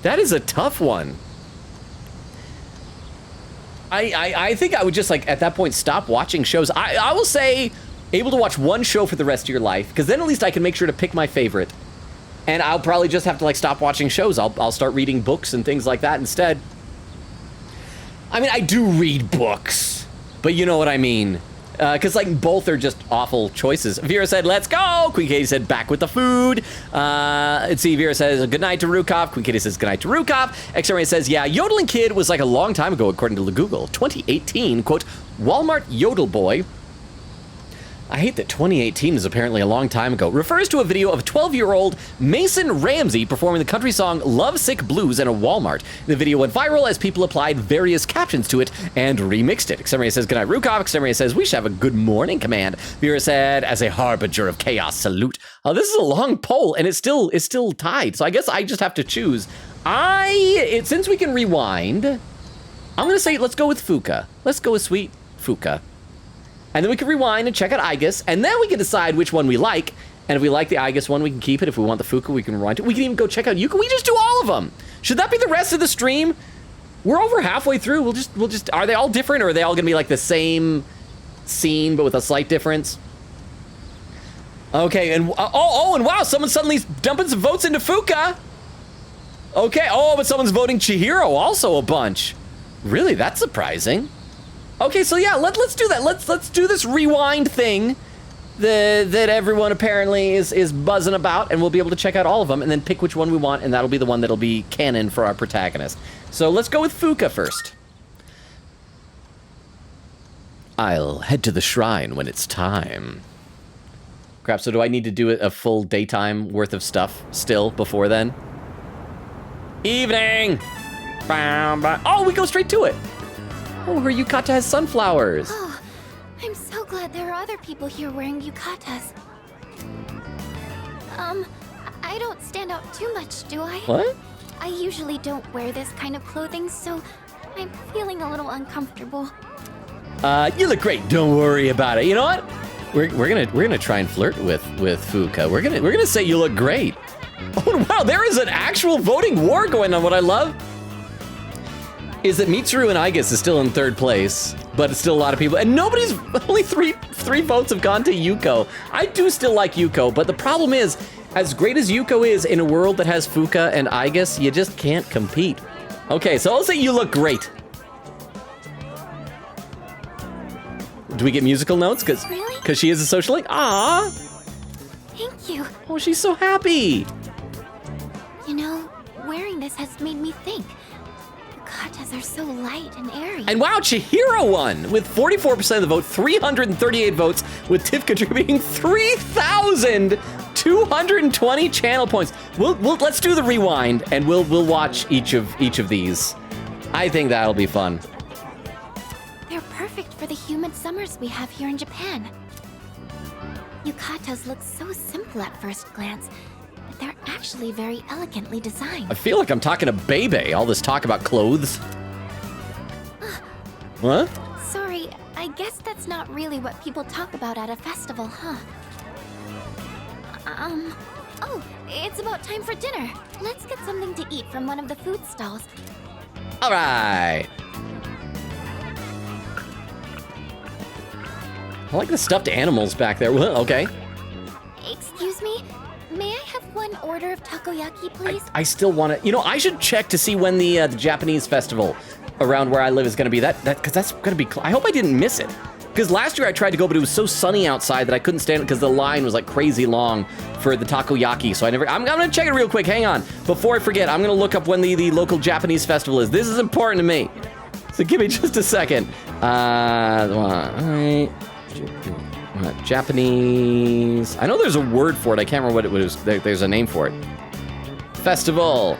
is a tough one. I think I would just, like, at that point, stop watching shows. I will say able to watch one show for the rest of your life, because then at least I can make sure to pick my favorite. And I'll probably just have to, like, stop watching shows. I'll start reading books and things like that instead. I mean, I do read books, but you know what I mean. Because, like, both are just awful choices. Vera said, let's go. Queen Katie said, back with the food. Let's see, Vera says, good night to Rukov. Queen Katie says, good night to Rukov. XRA says, yeah, Yodeling Kid was like a long time ago, according to Google. 2018, quote, Walmart Yodel Boy. I hate that 2018 is apparently a long time ago. Refers to a video of 12-year-old Mason Ramsey performing the country song Lovesick Blues in a Walmart. The video went viral as people applied various captions to it and remixed it. Xemaria says, good night, Rukov. Xemaria says, we should have a good morning command. Vera said, as a harbinger of chaos, salute. This is a long poll, and it's still tied. So I guess I just have to choose. Since we can rewind, I'm going to say, let's go with Fuka. Let's go with sweet Fuka. And then we can rewind and check out Aigis, and then we can decide which one we like. And if we like the Aigis one, we can keep it. If we want the Fuka, we can rewind it. We can even go check out Yuka. We just do all of them. Should that be the rest of the stream? We're over halfway through. We'll just. Are they all different, or are they all gonna be like the same scene but with a slight difference? Okay, and and wow, someone's suddenly dumping some votes into Fuka. Okay, but someone's voting Chihiro also a bunch. Really, that's surprising. Okay, so yeah, let's do that. Let's do this rewind thing that everyone apparently is buzzing about, and we'll be able to check out all of them and then pick which one we want, and that'll be the one that'll be canon for our protagonist. So let's go with Fuka first. I'll head to the shrine when it's time. Crap, so do I need to do a full daytime worth of stuff still before then? Evening! Oh, we go straight to it. Oh, her yukata has sunflowers. Oh, I'm so glad there are other people here wearing yukatas. I don't stand out too much, do I? What? I usually don't wear this kind of clothing, so I'm feeling a little uncomfortable. You look great. Don't worry about it. You know what? We're gonna try and flirt with Fuka. We're gonna say you look great. Oh wow, there is an actual voting war going on. What I love is that Mitsuru and Aigis is still in third place, but it's still a lot of people, and only three votes have gone to Yuko. I do still like Yuko, but the problem is, as great as Yuko is in a world that has Fuka and Aigis, you just can't compete. Okay, so I'll say you look great. Do we get musical notes? Because she is a social link? Aww. Thank you. Oh, she's so happy. You know, wearing this has made me think. Yukatas are so light and airy. And wow, Chihiro won with 44% of the vote, 338 votes, with Tiff contributing 3,220 channel points. Let's do the rewind, and we'll watch each of these. I think that'll be fun. They're perfect for the humid summers we have here in Japan. Yukatas look so simple at first glance, but they're actually very elegantly designed. I feel like I'm talking to Bebe, all this talk about clothes. What? Sorry, I guess that's not really what people talk about at a festival, huh? Oh, it's about time for dinner. Let's get something to eat from one of the food stalls. All right. I like the stuffed animals back there. Well, okay. Excuse me? May I have one order of takoyaki, please? I still want to. You know, I should check to see when the Japanese festival around where I live is going to be. Because that's going to be. I hope I didn't miss it. Because last year I tried to go, but it was so sunny outside that I couldn't stand it because the line was like crazy long for the takoyaki. So I'm going to check it real quick. Hang on. Before I forget, I'm going to look up when the local Japanese festival is. This is important to me. So give me just a second. Japanese. I know there's a word for it. I can't remember what it was. There's a name for it. Festival.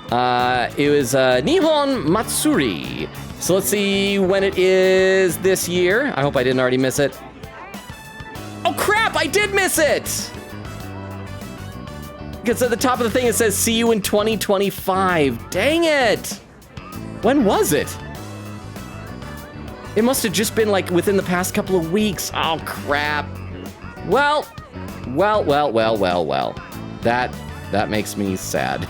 It was Nihon Matsuri. So let's see when it is this year. I hope I didn't already miss it. Oh crap! I did miss it. Because at the top of the thing it says "See you in 2025." Dang it! When was it? It must have just been like within the past couple of weeks. Oh, crap. Well. That makes me sad.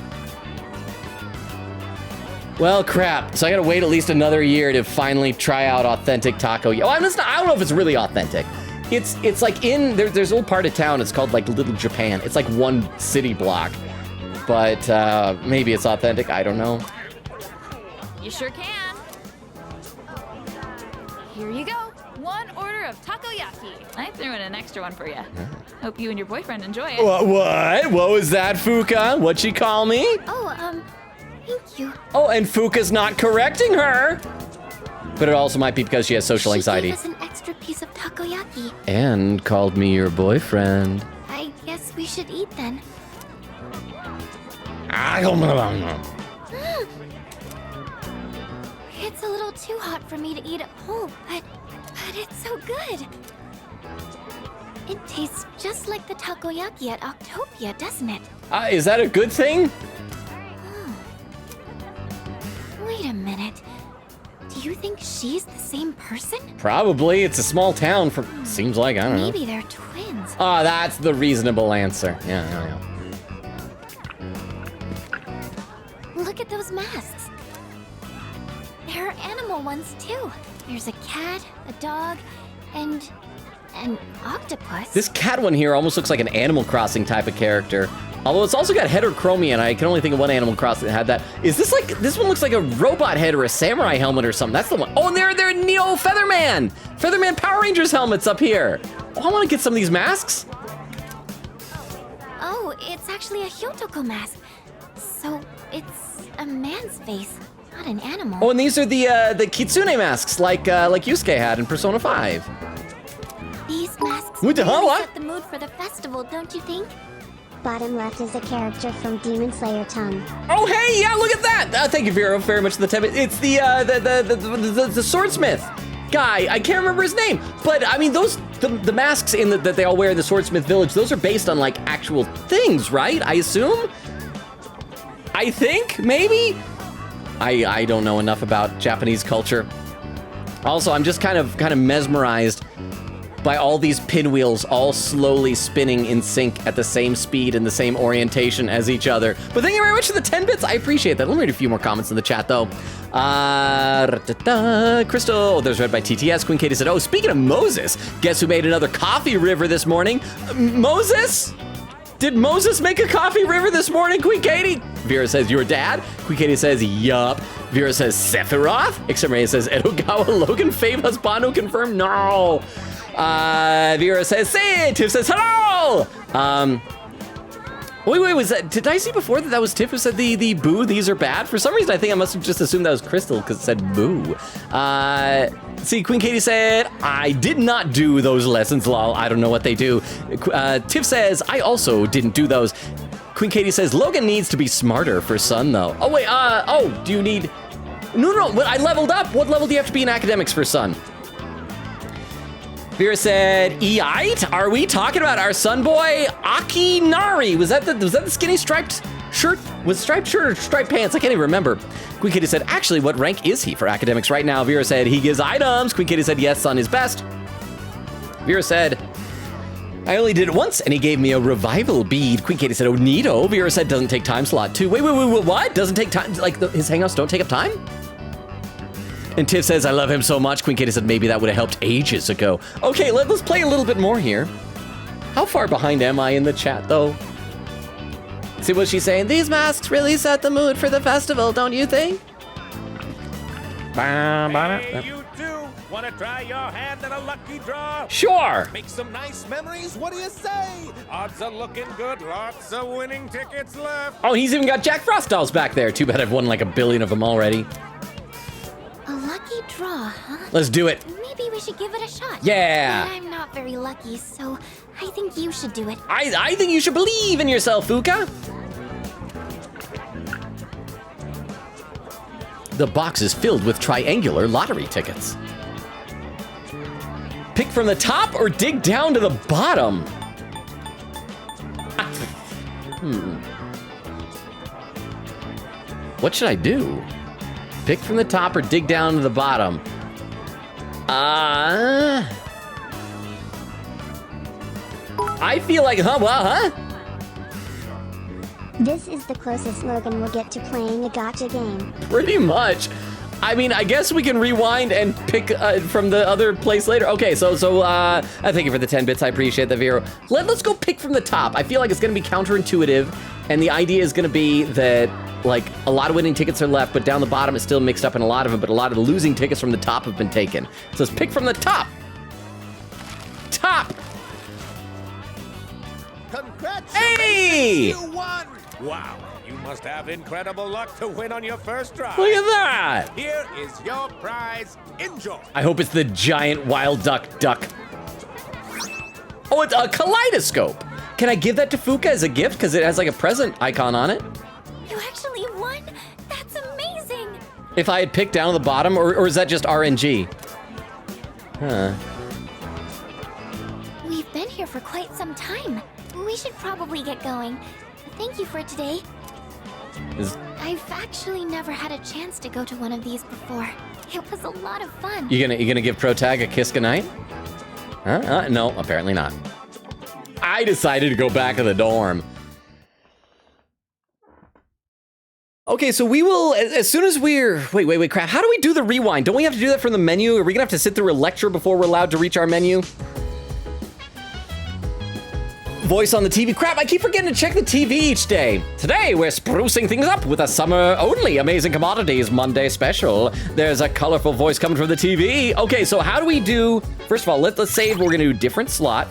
Well, crap. So I gotta wait at least another year to finally try out authentic taco. Oh, I don't know if it's really authentic. It's like there's a little part of town. It's called like Little Japan. It's like one city block. But maybe it's authentic. I don't know. You sure can. Here you go. One order of takoyaki. I threw in an extra one for you. Hope you and your boyfriend enjoy it. What? What was that, Fuka? What'd she call me? Oh, thank you. Oh, and Fuka's not correcting her. But it also might be because she has social anxiety. She gave us an extra piece of takoyaki. And called me your boyfriend. I guess we should eat then. It's a little too hot for me to eat at home, but it's so good. It tastes just like the takoyaki at Octopia, doesn't it? Is that a good thing? Wait a minute. Do You think she's the same person? Probably. It's a small town. Seems like, I don't know. Maybe they're twins. Oh, that's the reasonable answer. Yeah. Look at those masks. There are animal ones too. There's a cat, a dog, and an octopus. This cat one here almost looks like an Animal Crossing type of character. Although it's also got heterochromia, and I can only think of one Animal Crossing that had that. Is this like, this one looks like a robot head or a samurai helmet or something. That's the one. Oh, and they're Neo Featherman. Featherman Power Rangers helmets up here. Oh, I want to get some of these masks. Oh, it's actually a Hyotoko mask. So it's a man's face, not an animal. Oh, and these are the Kitsune masks, like Yusuke had in Persona 5. These masks What the hell? really What? set the mood for the festival, don't you think? Bottom left is a character from Demon Slayer Tongue. Oh, hey, yeah, look at that. Thank you, Vero, very much for the 10 minutes. It's the swordsmith guy. I can't remember his name, but I mean, the masks that they all wear in the Swordsmith Village, those are based on like actual things, right? I assume. I think maybe. I don't know enough about Japanese culture. Also, I'm just kind of mesmerized by all these pinwheels all slowly spinning in sync at the same speed and the same orientation as each other. But thank you very much for the 10 bits. I appreciate that. Let me read a few more comments in the chat, though. Crystal, there's read by TTS. Queen Katie said, oh, speaking of Moses, guess who made another coffee river this morning? Moses? Did Moses make a coffee river this morning, Queen Katie? Vera says, your dad? Queen Katie says, yup. Vera says, Sephiroth? Exterminator says, Edogawa Logan Fave Husbando confirmed? No. Vera says, say it. Tiff says, hello. Wait, was that, did I see before that was Tiff who said the boo, these are bad? For some reason, I think I must have just assumed that was Crystal because it said boo. See, Queen Katie said, I did not do those lessons, lol. I don't know what they do. Tiff says, I also didn't do those. Queen Katie says, Logan needs to be smarter for Sun, though. Oh, wait, do you need... No, I leveled up. What level do you have to be in academics for Sun? Vera said, "Eite? Are we talking about our son boy Akinari? Was that the skinny striped shirt? Was striped shirt or striped pants? I can't even remember." Queen Kitty said, "Actually, what rank is he for academics right now?" Vera said, "He gives items." Queen Kitty said, "Yes, son is best." Vera said, "I only did it once, and he gave me a revival bead." Queen Katie said, "Oh, neato." Vera said, "Doesn't take time slot too." Wait, what? Doesn't take time? Like his hangouts don't take up time? And Tiff says, "I love him so much." Queen Katie said, "Maybe that would have helped ages ago." Okay, let's play a little bit more here. How far behind am I in the chat, though? See what she's saying? These masks really set the mood for the festival, don't you think? Hey, you two, want to try your hand at a lucky draw? Sure. Make some nice memories. What do you say? Odds are looking good. Lots of winning tickets left. Oh, he's even got Jack Frost dolls back there. Too bad I've won like 1 billion of them already. A lucky draw, huh? Let's do it. Maybe we should give it a shot. Yeah. But I'm not very lucky, so I think you should do it. I think you should believe in yourself, Fuka. The box is filled with triangular lottery tickets. Pick from the top or dig down to the bottom? What should I do? Pick from the top or dig down to the bottom? I feel like, This is the closest Logan will get to playing a gacha game. Pretty much. I mean, I guess we can rewind and pick from the other place later. Okay, so thank you for the 10 bits. I appreciate that, Vero. Let's go pick from the top. I feel like it's going to be counterintuitive, and the idea is going to be that, like, a lot of winning tickets are left, but down the bottom it's still mixed up in a lot of them, but a lot of the losing tickets from the top have been taken. So let's pick from the top. Top! Congratulations! Hey! You won! Wow, you must have incredible luck to win on your first try. Look at that! Here is your prize. Enjoy. I hope it's the giant wild duck. Oh, it's a kaleidoscope. Can I give that to Fuka as a gift? Because it has like a present icon on it. You actually won? That's amazing! If I had picked down to the bottom, or is that just RNG? Huh. We've been here for quite some time. We should probably get going. Thank you for today. I've actually never had a chance to go to one of these before. It was a lot of fun. You gonna give Protag a kiss goodnight? Huh? No, apparently not. I decided to go back to the dorm. Okay, so we will, as soon as we're, wait, crap. How do we do the rewind? Don't we have to do that from the menu? Are we gonna have to sit through a lecture before we're allowed to reach our menu? Voice on the TV. Crap, I keep forgetting to check the TV each day. Today, we're sprucing things up with a summer-only Amazing Commodities Monday special. There's a colorful voice coming from the TV. Okay, so how do we do... First of all, let's save. We're gonna do a different slot.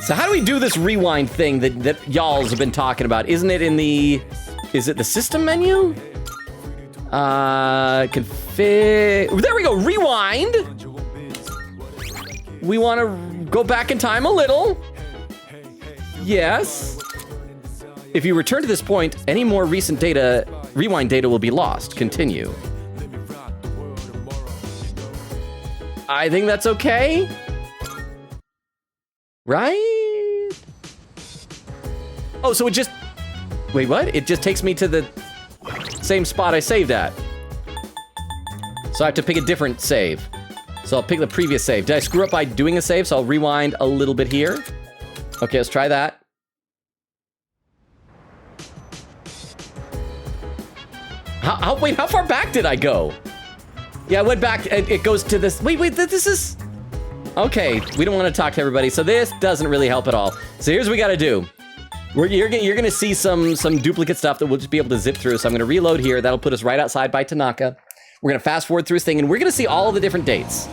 So how do we do this rewind thing that y'alls have been talking about? Isn't it in the... Is it the system menu? Config... There we go, rewind. We want to go back in time a little. Yes. If you return to this point, any more recent data, rewind data will be lost. Continue. I think that's okay. Right? Oh, so it just... Wait, what? It just takes me to the same spot I saved at. So I have to pick a different save. So I'll pick the previous save. Did I screw up by doing a save? So I'll rewind a little bit here. Okay, let's try that. Wait, how far back did I go? Yeah, I went back. It goes to this. Wait, this is... Okay, we don't want to talk to everybody, so this doesn't really help at all. So here's what we got to do. You're gonna see some duplicate stuff that we'll just be able to zip through. So I'm gonna reload here. That'll put us right outside by Tanaka. We're gonna fast forward through his thing, and we're gonna see all of the different dates.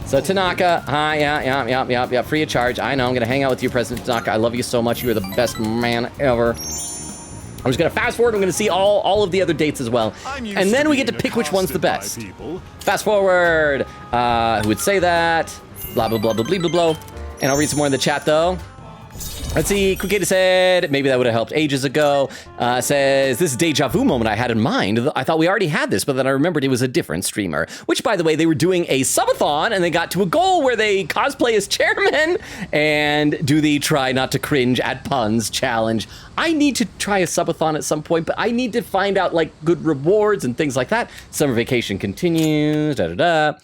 So Tanaka, hi, yeah, free of charge. I know, I'm gonna hang out with you, President Tanaka. I love you so much. You are the best man ever. I'm just gonna fast forward. I'm gonna see all of the other dates as well, and then we get to pick which one's the best. Fast forward. Who would say that? Blah blah blah blah blah blah blah. And I'll read some more in the chat though. Let's see, Quickata said, maybe that would have helped ages ago. Says, this deja vu moment I had in mind. I thought we already had this, but then I remembered it was a different streamer. Which, by the way, they were doing a subathon, and they got to a goal where they cosplay as chairman and do the try not to cringe at puns challenge. I need to try a subathon at some point, but I need to find out, like, good rewards and things like that. Summer vacation continues, da-da-da.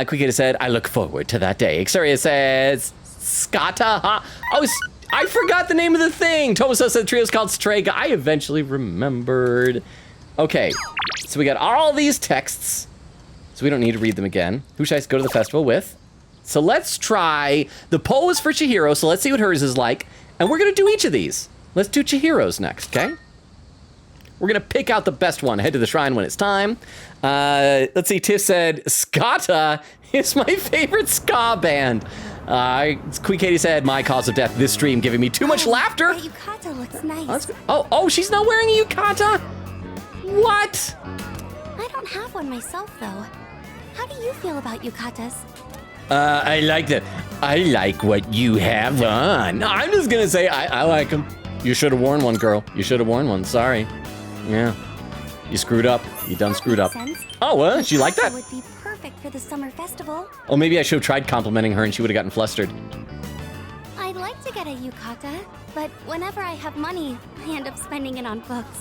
Quickata said, I look forward to that day. Xeria says... Skata, huh? Oh, I forgot the name of the thing. Tomoso said the trio's called Strega. I eventually remembered. Okay, so we got all these texts, so we don't need to read them again. Who should I go to the festival with? So let's try the poll is for Chihiro, so let's see what hers is like. And we're gonna do each of these. Let's do Chihiro's next, okay? We're gonna pick out the best one, head to the shrine when it's time. Let's see, Tiff said, Skata is my favorite ska band. Queen Katie said, my cause of death this stream giving me too much laughter. That yukata looks nice. Oh, she's not wearing a yukata? What? I don't have one myself, though. How do you feel about yukatas? I like that. I like what you have on. I'm just gonna say, I like them. You should have worn one, girl. You should have worn one, sorry. Yeah. You screwed up. You done screwed up. Oh, well, she like that? Would be perfect for the summer festival. Oh, maybe I should have tried complimenting her and she would have gotten flustered. I'd like to get a yukata, but whenever I have money, I end up spending it on books.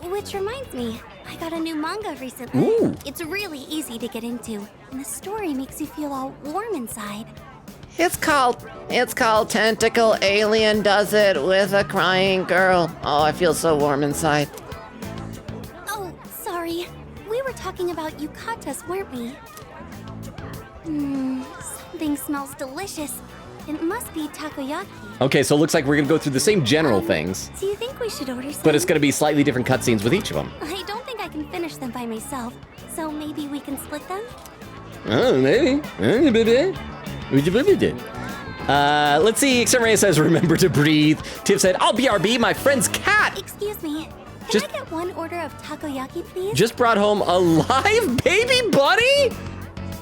Which reminds me, I got a new manga recently. Ooh. It's really easy to get into, and the story makes you feel all warm inside. It's called Tentacle Alien Does It with a Crying Girl. Oh, I feel so warm inside. Oh, sorry. We were talking about yukatas, weren't we? Something smells delicious. It must be takoyaki. Okay, so it looks like we're gonna go through the same general things. Do you think we should order some? But it's gonna be slightly different cutscenes with each of them. I don't think I can finish them by myself, so maybe we can split them? Oh, maybe. Let's see. Xeria says, remember to breathe. Tiff said, I'll BRB my friend's cat. Excuse me. Can I get one order of takoyaki, please? Just brought home a live baby bunny?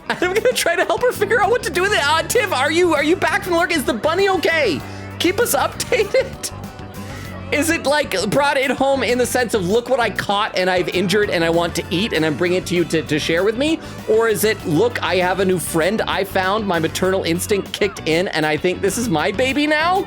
I'm gonna try to help her figure out what to do with it. Tiff, are you back from work? Is the bunny okay? Keep us updated. Is it like brought it home in the sense of look what I caught and I've injured and I want to eat and I'm bringing it to you to share with me? Or is it look, I have a new friend I found, my maternal instinct kicked in and I think this is my baby now?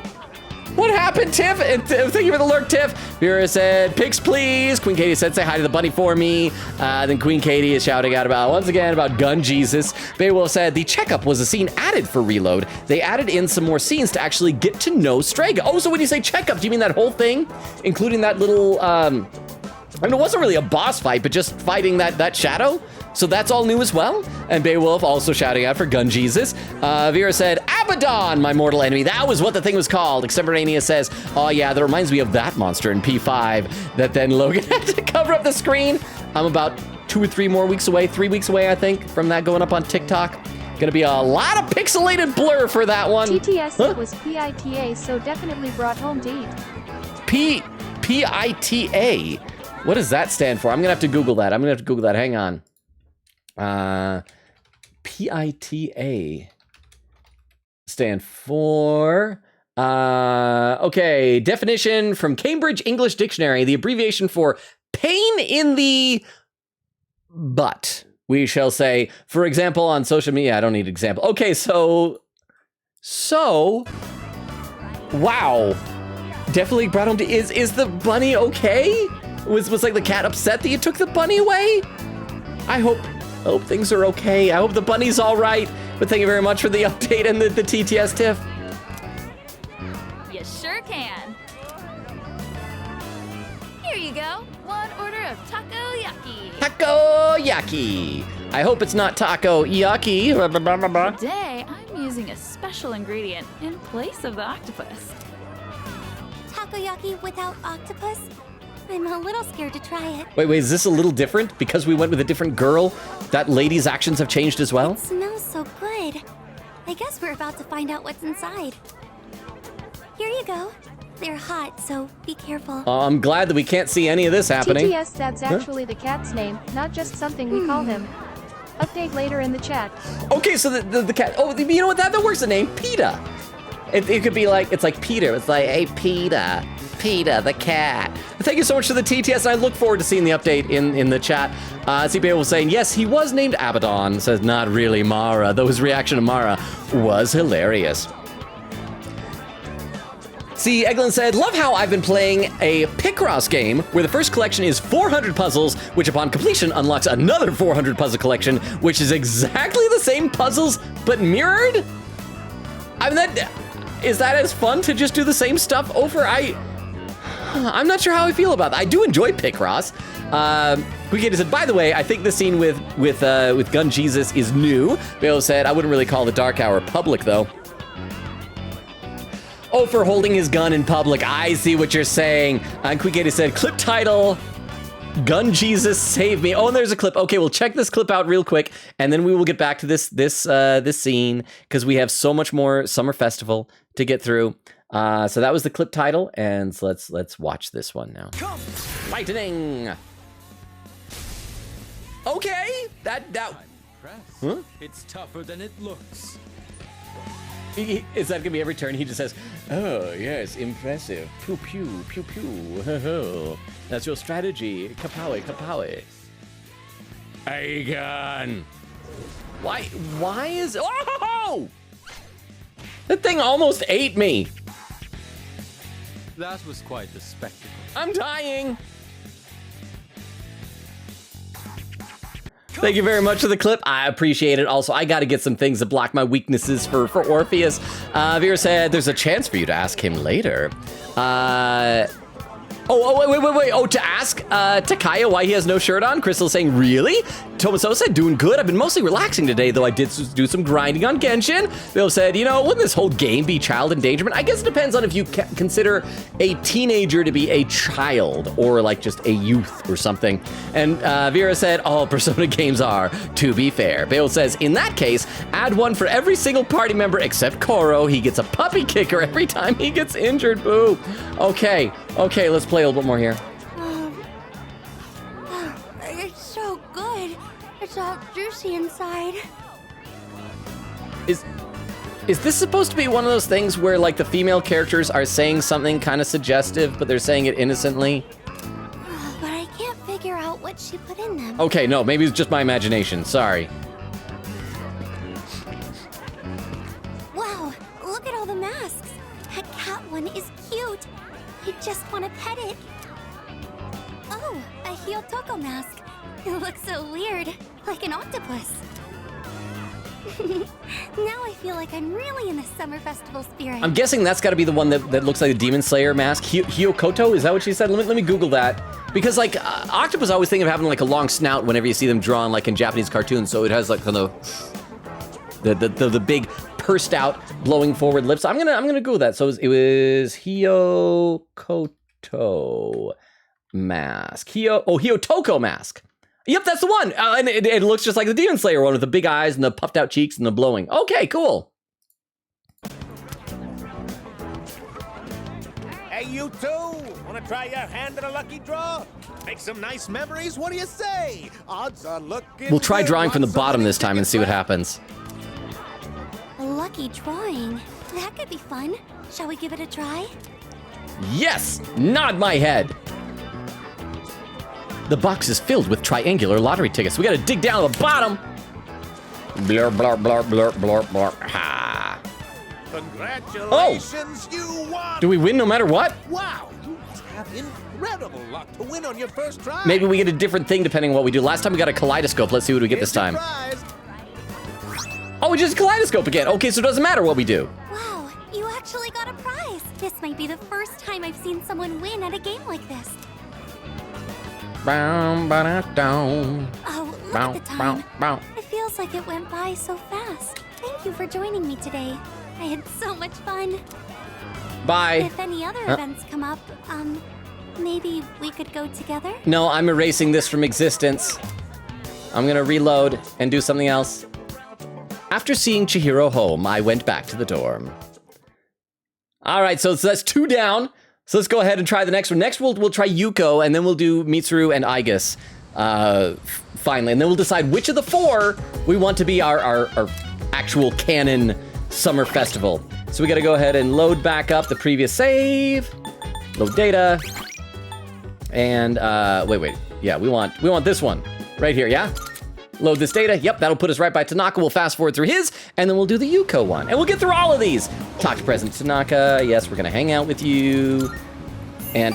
What happened, Tiff? And thank you for the lurk, Tiff. Vera said, pics, please. Queen Katie said, say hi to the bunny for me. Then Queen Katie is shouting out once again about Gun Jesus. Beowulf said, the checkup was a scene added for Reload. They added in some more scenes to actually get to know Strega. Oh, so when you say checkup, do you mean that whole thing? Including that little, I mean, it wasn't really a boss fight, but just fighting that shadow? So that's all new as well. And Beowulf also shouting out for Gun Jesus. Vera said, Abaddon, my mortal enemy. That was what the thing was called. Extemporaneous says, oh yeah, that reminds me of that monster in P5 that then Logan had to cover up the screen. I'm about 2 or 3 more weeks away, 3 weeks away, I think, from that going up on TikTok. Gonna be a lot of pixelated blur for that one. TTS was PITA, so definitely brought home to eat. PITA. What does that stand for? I'm gonna have to Google that. Hang on. PITA stand for, okay, definition from Cambridge English Dictionary, the abbreviation for pain in the butt. We shall say, for example, on social media, I don't need example. Okay, so, wow. Definitely brought home to, is the bunny okay? Was like the cat upset that you took the bunny away? I hope things are okay. I hope the bunny's all right. But thank you very much for the update and the TTS Tiff. You sure can. Here you go. 1 order of takoyaki. Takoyaki. I hope it's not taco yucky. Today, I'm using a special ingredient in place of the octopus. Takoyaki without octopus? I'm a little scared to try it. Wait, is this a little different? Because we went with a different girl, that lady's actions have changed as well? It smells so good. I guess we're about to find out what's inside. Here you go. They're hot, so be careful. I'm glad that we can't see any of this happening. TTS, that's actually the cat's name, not just something we call him. Update later in the chat. Okay, so the cat, oh, you know what, that works, the name, PETA. It could be like, it's like Peter, it's like, hey, PETA. PETA, the cat. Thank you so much for the TTS. I look forward to seeing the update in the chat. CPA was saying, yes, he was named Abaddon. Says, not really Mara, though his reaction to Mara was hilarious. See, Eglin said, love how I've been playing a Picross game where the first collection is 400 puzzles, which upon completion unlocks another 400 puzzle collection, which is exactly the same puzzles, but mirrored? I mean, is that as fun to just do the same stuff over? I'm not sure how I feel about that. I do enjoy Picross. Quick said, by the way, I think the scene with Gun Jesus is new. Bill said, I wouldn't really call the Dark Hour public though. Oh, for holding his gun in public. I see what you're saying. And Quick said, clip title, Gun Jesus Save Me. Oh, and there's a clip. Okay, we'll check this clip out real quick, and then we will get back to this scene because we have so much more Summer Festival to get through. So that was the clip title, and so let's watch this one now. Lightning. Okay, that. Huh? It's tougher than it looks. Is that gonna be every turn? He just says, "Oh yes, impressive. Pew pew pew pew. That's your strategy. Kapowie, kapowie." Aegon. Why is? Oh! That thing almost ate me. That was quite the spectacle. I'm dying. Thank you very much for the clip. I appreciate it. Also, I got to get some things to block my weaknesses for Orpheus. Vera said there's a chance for you to ask him later. Wait. Oh, to ask Takaya why he has no shirt on? Crystal's saying, really? Tomaso said, doing good. I've been mostly relaxing today, though I did do some grinding on Genshin. Bill said, wouldn't this whole game be child endangerment? I guess it depends on if you consider a teenager to be a child or like just a youth or something. And Vera said, all Persona games are, to be fair. Bill says, in that case, add one for every single party member except Koro. He gets a puppy kicker every time he gets injured. Boo. Okay, let's play a little bit more here. It's so good. It's all juicy inside. Is this supposed to be one of those things where like the female characters are saying something kind of suggestive, but they're saying it innocently? But I can't figure out what she put in them. Okay, no, maybe it's just my imagination. Sorry. Wow, look at all the masks. That cat one is cute. just want to pet it. Oh, a Hyotoko mask. It looks so weird, like an octopus. Now I feel like I'm really in the summer festival spirit. I'm guessing that's got to be the one that looks like a Demon Slayer mask. Hyokoto, is that what she said? Let me Google that. Because like octopus, I always think of having like a long snout whenever you see them drawn like in Japanese cartoons. So it has like kind of the big pursed out, blowing forward lips. I'm gonna Google that. So it was Hyokoto mask. Hyotoko mask. Yep, that's the one. And it looks just like the Demon Slayer one with the big eyes and the puffed out cheeks and the blowing. Okay, cool. Hey, you two! Wanna try your hand at a lucky draw? Make some nice memories? What do you say? Odds are looking. We'll try good. drawing from the Lots of bottom winning this time and see what happens. A lucky drawing. That could be fun. Shall we give it a try? Yes! Nod my head! The box is filled with triangular lottery tickets. We gotta dig down to the bottom. Blur, blur, blur, blur, blur, blur. Ha. Congratulations, you won! Do we win no matter what? Wow, you must have incredible luck to win on your first try. Maybe we get a different thing depending on what we do. Last time we got a kaleidoscope. Let's see what we get this time. Oh, we just kaleidoscope again. Okay, so it doesn't matter what we do. Wow, you actually got a prize. This might be the first time I've seen someone win at a game like this. Oh, look at the time. It feels like it went by so fast. Thank you for joining me today. I had so much fun. Bye. If any other events come up, maybe we could go together? No, I'm erasing this from existence. I'm gonna reload and do something else. After seeing Chihiro home, I went back to the dorm. All right, so that's 2 down. So let's go ahead and try the next one. Next, we'll try Yuko, and then we'll do Mitsuru and Aigis, finally. And then we'll decide which of the 4 we want to be our actual canon summer festival. So we gotta go ahead and load back up the previous save, load data, and wait. Yeah, we want this one right here, yeah? Load this data. Yep, that'll put us right by Tanaka. We'll fast forward through his, and then we'll do the Yuko one. And we'll get through all of these. Talk to President Tanaka. Yes, we're gonna hang out with you. And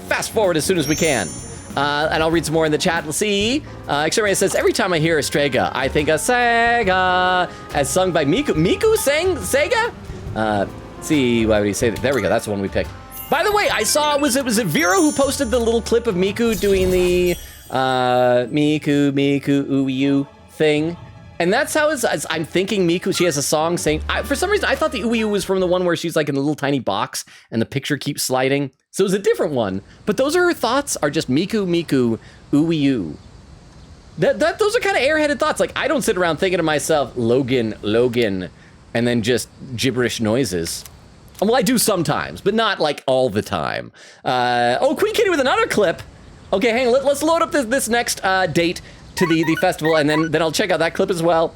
fast forward as soon as we can. And I'll read some more in the chat. We'll see. Xeria says, every time I hear a Strega, I think of Sega. As sung by Miku. Miku sang Sega? See, why would he say that? There we go, that's the one we picked. By the way, I saw, was it Vera who posted the little clip of Miku doing the Miku, Uiu thing? And that's how I'm thinking Miku, she has a song saying, for some reason, I thought the Uiu was from the one where she's like in a little tiny box and the picture keeps sliding. So it was a different one. But those are her thoughts, are just Miku, Uiu. Those are kind of airheaded thoughts. Like, I don't sit around thinking to myself, Logan, and then just gibberish noises. Well, I do sometimes, but not like all the time. Oh, Queen Kitty with another clip. Okay, hang on, let's load up this next date to the festival, and then I'll check out that clip as well.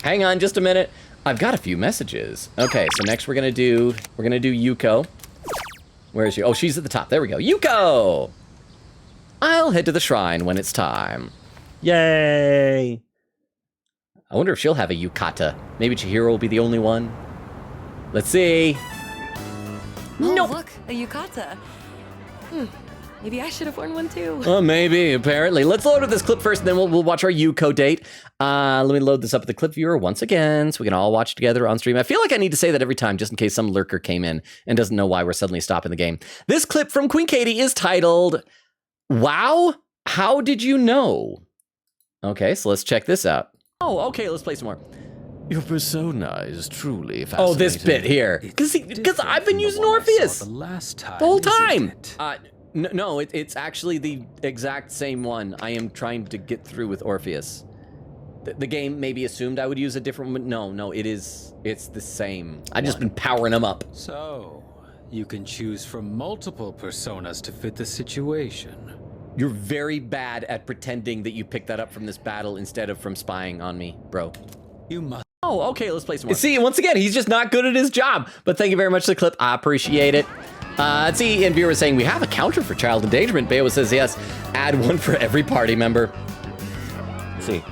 Hang on just a minute. I've got a few messages. Okay, so next we're gonna do Yuko. Where is she? Oh, she's at the top. There we go. Yuko! I'll head to the shrine when it's time. Yay! I wonder if she'll have a yukata. Maybe Chihiro will be the only one. Let's see. Oh, nope. Look, a yukata. Maybe I should have worn one too. Oh, maybe, apparently. Let's load up this clip first, and then we'll watch our Yuko date. Let me load this up at the clip viewer once again, so we can all watch together on stream. I feel like I need to say that every time, just in case some lurker came in and doesn't know why we're suddenly stopping the game. This clip from Queen Katie is titled, Wow, How Did You Know? Okay, so let's check this out. Oh, okay, let's play some more. Your persona is truly fascinating. Oh, this bit here. Because I've been using Orpheus the whole time. No, it's actually the exact same one I am trying to get through with Orpheus. The game maybe assumed I would use a different one. No, it's the same. I've just been powering them up. So, you can choose from multiple personas to fit the situation. You're very bad at pretending that you picked that up from this battle instead of from spying on me, bro. You must. Oh, okay, let's play some more. See, once again, he's just not good at his job. But thank you very much for the clip. I appreciate it. Let's see, and viewer saying, we have a counter for child endangerment. Bayo says, yes, add one for every party member. Let's see.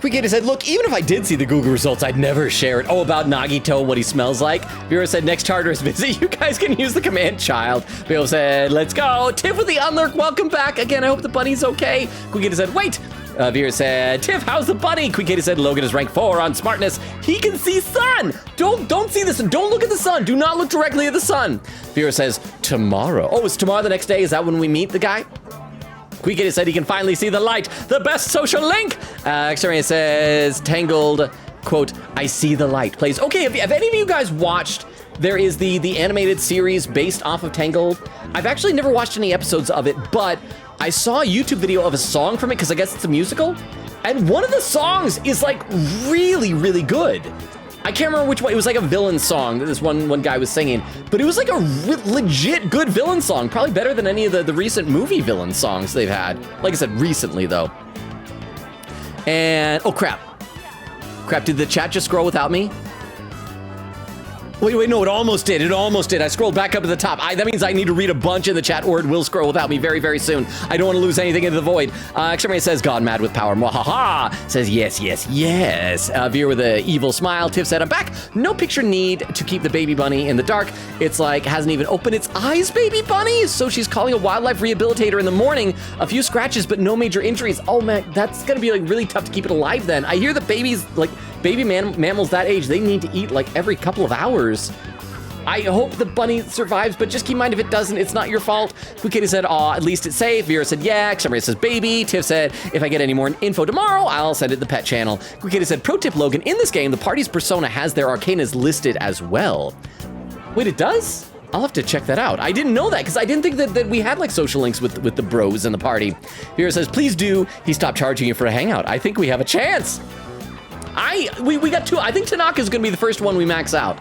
Quikita said, look, even if I did see the Google results, I'd never share it. Oh, about Nagito, what he smells like. Vera said, next Tartarus visit, you guys can use the command child. Bill said, let's go. Tiff with the unlurk, welcome back. Again, I hope the bunny's okay. Quikita said, wait. Vera said, Tiff, how's the bunny? Quikita said, Logan is rank 4 on smartness. He can see sun. Don't see the sun. Don't look at the sun. Do not look directly at the sun. Vera says, tomorrow. Oh, is tomorrow the next day? Is that when we meet the guy? Quikita said he can finally see the light. The best social link. X-Ray says, Tangled, quote, I see the light. Plays. Okay, have any of you guys watched, there is the animated series based off of Tangled. I've actually never watched any episodes of it, but I saw a YouTube video of a song from it because I guess it's a musical. And one of the songs is like really, really good. I can't remember which one. It was like a villain song that this one guy was singing, but it was like a legit good villain song. Probably better than any of the recent movie villain songs they've had. Like I said, recently though. And, oh crap. Crap, did the chat just scroll without me? Wait, no, it almost did. It almost did. I scrolled back up to the top. That means I need to read a bunch in the chat or it will scroll without me very, very soon. I don't want to lose anything into the void. X-Ray says, God mad with power. Mwahaha. Says, yes, yes, yes. Veer with an evil smile. Tiff said, I'm back. No picture need to keep the baby bunny in the dark. It's like, hasn't even opened its eyes, baby bunny. So she's calling a wildlife rehabilitator in the morning. A few scratches, but no major injuries. Oh man, that's going to be like really tough to keep it alive then. I hear the babies, like baby mammals that age, they need to eat like every couple of hours. I hope the bunny survives, but just keep in mind if it doesn't, it's not your fault. Quikita said, aw, at least it's safe. Vera said, yeah. Somebody says, baby. Tiff said, if I get any more info tomorrow, I'll send it to the pet channel. Quikita said, pro tip, Logan, in this game, the party's persona has their arcanas listed as well. Wait, it does? I'll have to check that out. I didn't know that because I didn't think that we had like social links with the bros in the party. Vera says, please do. He stopped charging you for a hangout. I think we have a chance. We got 2. I think Tanaka's gonna be the first one we max out.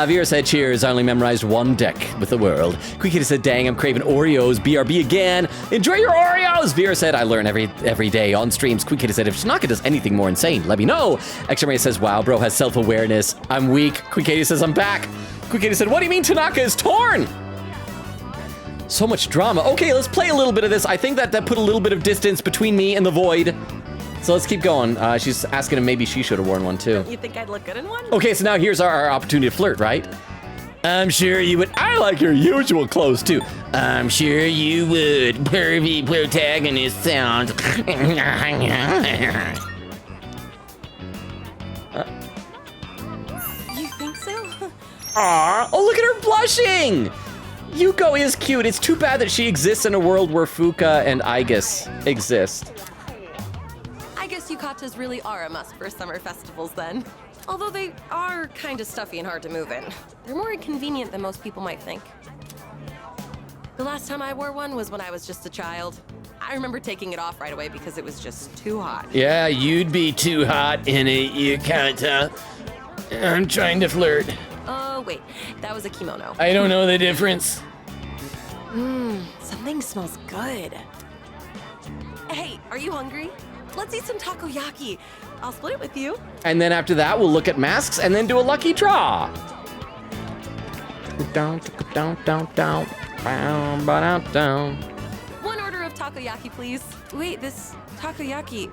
Vera said, cheers, I only memorized 1 deck with the world. Quikita said, dang, I'm craving Oreos, BRB again. Enjoy your Oreos! Vera said, I learn every day on streams. Quikita said, if Tanaka does anything more insane, let me know. X-Ray says, wow, bro has self-awareness. I'm weak. Quikita says, I'm back. Quikita said, what do you mean Tanaka is torn? So much drama. Okay, let's play a little bit of this. I think that put a little bit of distance between me and the void. So let's keep going. She's asking him maybe she should have worn one too. You think I'd look good in one? Okay, so now here's our opportunity to flirt, right? I'm sure you would. I like your usual clothes too. I'm sure you would. Pervy protagonist sound. You think so? Aw, oh look at her blushing! Yuko is cute. It's too bad that she exists in a world where Fuka and Aigis exist. I guess yukatas really are a must for summer festivals then. Although they are kind of stuffy and hard to move in. They're more inconvenient than most people might think. The last time I wore one was when I was just a child. I remember taking it off right away because it was just too hot. Yeah, you'd be too hot in a yukata. I'm trying to flirt. Oh, wait. That was a kimono. I don't know the difference. Something smells good. Hey, are you hungry? Let's eat some takoyaki. I'll split it with you. And then after that, we'll look at masks and then do a lucky draw. Down, down, down, down, down, down, down. 1 order of takoyaki, please. Wait, this takoyaki,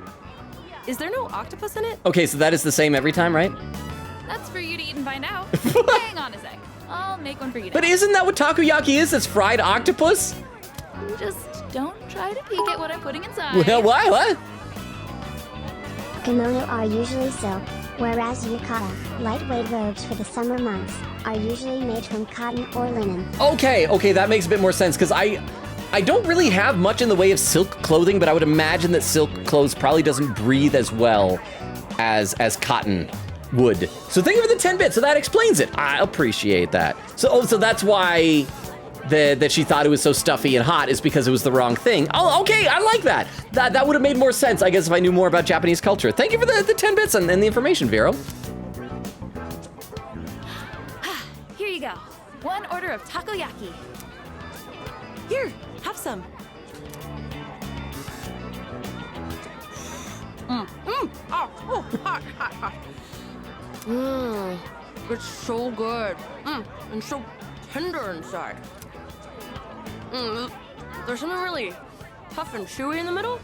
is there no octopus in it? Okay, so that is the same every time, right? That's for you to eat and find out. Hang on a sec. I'll make one for you now. But isn't that what takoyaki is? It's fried octopus? Just don't try to peek at what I'm putting inside. Well, why? What? Kimono are usually silk, whereas yukata, lightweight robes for the summer months, are usually made from cotton or linen. Okay, that makes a bit more sense because I don't really have much in the way of silk clothing, but I would imagine that silk clothes probably doesn't breathe as well as cotton would. So thank you for the 10 bits. So that explains it. I appreciate that. So that's why that she thought it was so stuffy and hot is because it was the wrong thing. Oh, okay, I like that. That would have made more sense, I guess, if I knew more about Japanese culture. Thank you for the 10 bits and the information, Vero. Here you go. 1 order of takoyaki. Here, have some. It's so good. And so tender inside. There's something really tough and chewy in the middle.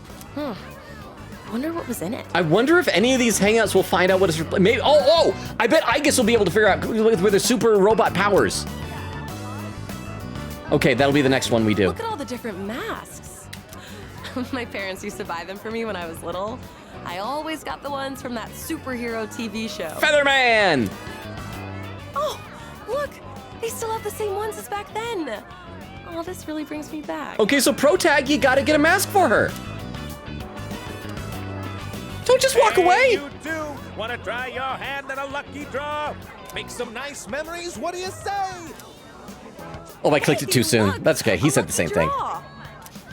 wonder what was in it. I wonder if any of these hangouts will find out what is maybe. Oh! I bet Igus will be able to figure out with the super robot powers. Okay, that'll be the next one we do. Look at all the different masks. My parents used to buy them for me when I was little. I always got the ones from that superhero TV show. Featherman! Oh, look! They still have the same ones as back then. Oh, this really brings me back. Okay, so pro tag, you gotta get a mask for her. Don't just walk away. You do want to try your hand at a lucky draw? Make some nice memories. What do you say? Oh, I clicked it too soon. That's okay. He said the same thing.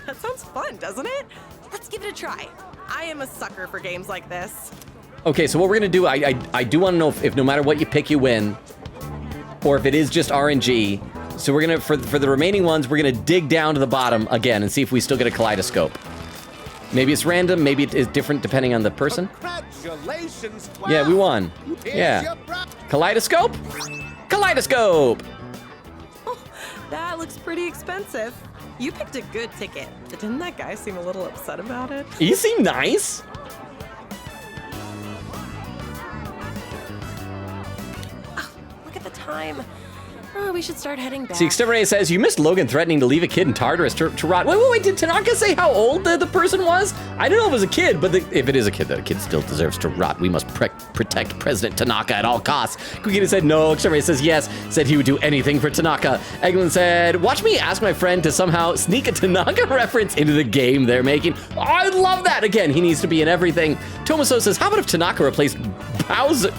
That sounds fun, doesn't it? Let's give it a try. I am a sucker for games like this. Okay, so what we're gonna do, I do want to know if no matter what you pick, you win, or if it is just RNG. So we're gonna, for the remaining ones, we're gonna dig down to the bottom again and see if we still get a kaleidoscope. Maybe it's random, maybe it is different depending on the person. Congratulations! Yeah, we won. Yeah. Kaleidoscope? Kaleidoscope! That looks pretty expensive. You picked a good ticket, but didn't that guy seem a little upset about it? He seemed nice. Oh, look at the time. Oh, we should start heading back. See, Exterminator says, you missed Logan threatening to leave a kid in Tartarus to rot. Wait, did Tanaka say how old the person was? I don't know if it was a kid, but if it is a kid, the kid still deserves to rot. We must protect President Tanaka at all costs. Kukita said no. Exterminator says yes. Said he would do anything for Tanaka. Eglin said, watch me ask my friend to somehow sneak a Tanaka reference into the game they're making. Oh, I love that. Again, he needs to be in everything. Tomaso says, how about if Tanaka replaced Bowser,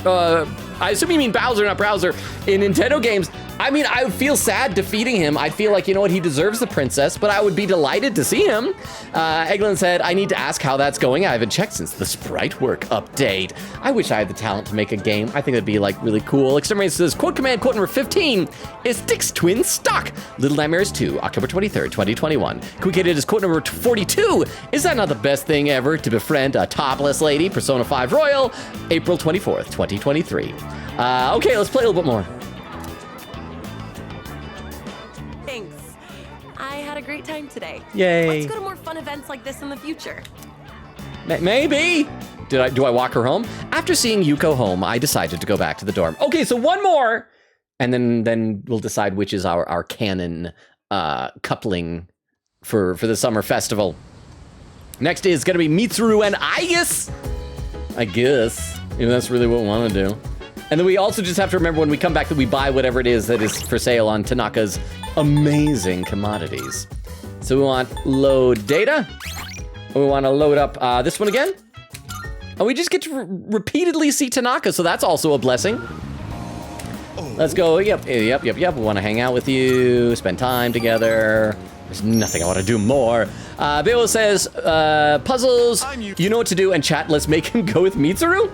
I assume you mean Bowser, not Browser, in Nintendo games? I mean, I would feel sad defeating him. I'd feel like, you know what, he deserves the princess, but I would be delighted to see him. Eglin said, I need to ask how that's going. I haven't checked since the sprite work update. I wish I had the talent to make a game. I think that'd be like really cool. Exterminator says, quote command, quote number 15 is Dick's Twin Stock. Little Nightmares 2, October 23rd, 2021. Quick-Hitted is quote number 42. Is that not the best thing ever to befriend a topless lady? Persona 5 Royal, April 24th, 2023. Okay, let's play a little bit more. Thanks. I had a great time today. Yay. Let's go to more fun events like this in the future. Maybe. Do I walk her home? After seeing Yuko home, I decided to go back to the dorm. Okay, so one more, and then we'll decide which is our canon coupling for the summer festival. Next is gonna be Mitsuru and Igus. I guess. That's really what we want to do. And then we also just have to remember when we come back that we buy whatever it is that is for sale on Tanaka's amazing commodities. So we want load data. We want to load up this one again. And we just get to repeatedly see Tanaka, so that's also a blessing. Let's go. Yep. We want to hang out with you, spend time together. There's nothing I want to do more. Bill says, puzzles, you know what to do, and chat, let's make him go with Mitsuru?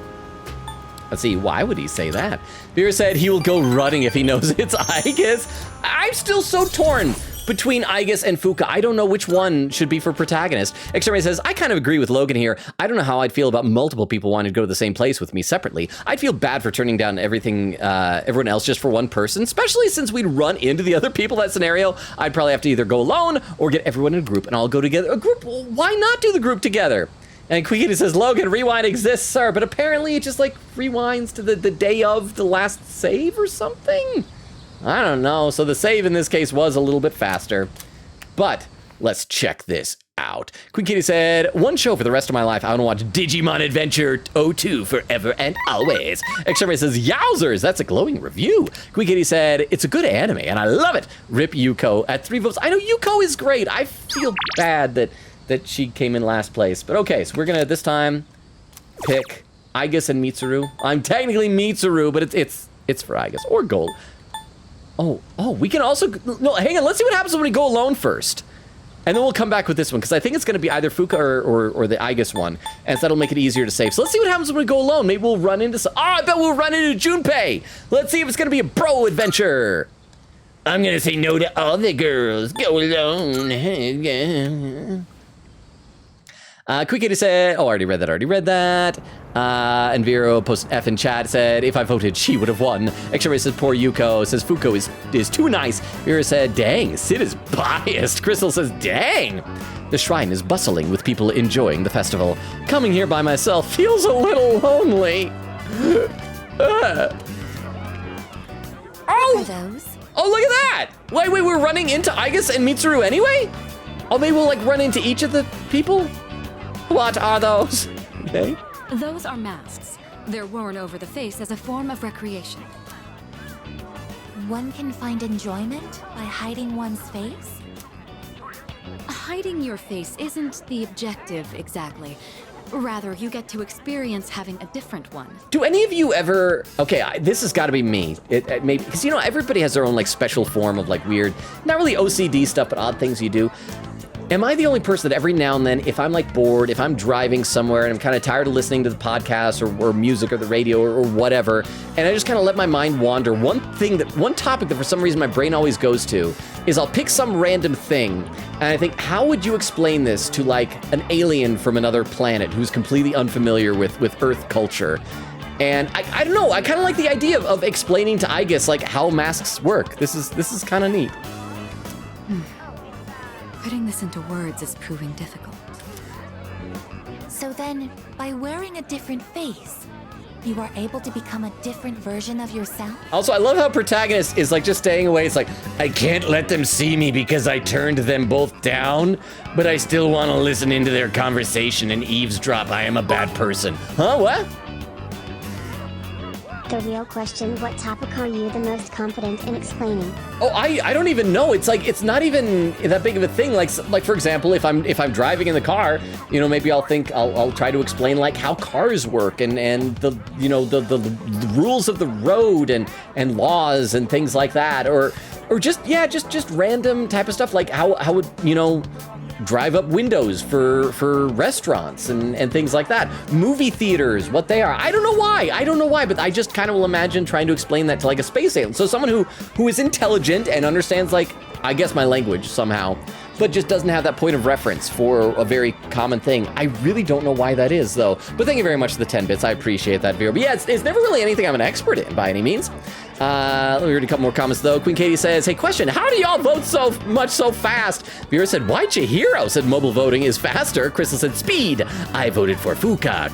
Let's see, why would he say that? Beer said he will go running if he knows it's Igus. I'm still so torn between Igus and Fuka. I don't know which one should be for protagonist. Exterminator says, I kind of agree with Logan here. I don't know how I'd feel about multiple people wanting to go to the same place with me separately. I'd feel bad for turning down everyone else just for one person, especially since we'd run into the other people in that scenario. I'd probably have to either go alone or get everyone in a group and all go together. A group, why not do the group together? And Queenie says, Logan, rewind exists, sir, but apparently it just like rewinds to the day of the last save or something? I don't know. So the save in this case was a little bit faster, but let's check this out. Queen Kitty said, one show for the rest of my life. I want to watch Digimon Adventure 02 forever and always. Exterminator says, yowzers, that's a glowing review. Queen Kitty said, it's a good anime and I love it. Rip Yuko at 3 votes. I know Yuko is great. I feel bad that she came in last place. But okay, so we're gonna this time pick Igus and Mitsuru. I'm technically Mitsuru, but it's for Igus or Gold. Oh, we can also, no, hang on, let's see what happens when we go alone first. And then we'll come back with this one, because I think it's gonna be either Fuka or the Igus one, and so that'll make it easier to save. So let's see what happens when we go alone. Maybe we'll run into I bet we'll run into Junpei. Let's see if it's gonna be a bro adventure. I'm gonna say no to all the girls. Go alone. Quick Kitty said, oh, I already read that. And Vero posted F in chat, said, if I voted, she would have won. X-Ray says, poor Yuko, says, Fuko is too nice. Vero said, dang, Sid is biased. Crystal says, dang. The shrine is bustling with people enjoying the festival. Coming here by myself feels a little lonely. Oh! Oh, look at that! Wait, we're running into Igus and Mitsuru anyway? Oh, maybe we'll like run into each of the people? What are those? Okay. Those are masks. They're worn over the face as a form of recreation. One can find enjoyment by hiding one's face? Hiding your face isn't the objective exactly. Rather, you get to experience having a different one. Do any of you ever, okay, this has got to be me. It maybe, because you know, everybody has their own like special form of like weird, not really OCD stuff, but odd things you do. Am I the only person that every now and then, if I'm like bored, if I'm driving somewhere and I'm kind of tired of listening to the podcast or music or the radio or whatever, and I just kind of let my mind wander, one topic that for some reason my brain always goes to is I'll pick some random thing and I think, how would you explain this to like an alien from another planet who's completely unfamiliar with Earth culture? And I don't know, I kind of like the idea of explaining to Igus like how masks work. This is kind of neat. Putting this into words is proving difficult. So then, by wearing a different face, you are able to become a different version of yourself? Also, I love how protagonist is like just staying away. It's like, I can't let them see me because I turned them both down, but I still want to listen into their conversation and eavesdrop. I am a bad person. Huh, what? The real question, what topic are you the most confident in explaining? Oh, I don't even know. It's like, it's not even that big of a thing. Like for example, if I'm driving in the car, you know, maybe I'll try to explain like how cars work and the, you know, the rules of the road and laws and things like that. Or just random type of stuff. Like how would, you know, drive up windows for restaurants and things like that. Movie theaters, what they are. I don't know why, but I just kind of will imagine trying to explain that to like a space alien. So someone who is intelligent and understands like, I guess my language somehow, but just doesn't have that point of reference for a very common thing. I really don't know why that is though. But thank you very much for the 10 bits. I appreciate that, Vero. But yeah, it's never really anything I'm an expert in by any means. Let me read a couple more comments though. Queen Katie says, hey, question, how do y'all vote so much so fast? Vera said, why Chihiro? Said mobile voting is faster. Crystal said, speed. I voted for Fuka.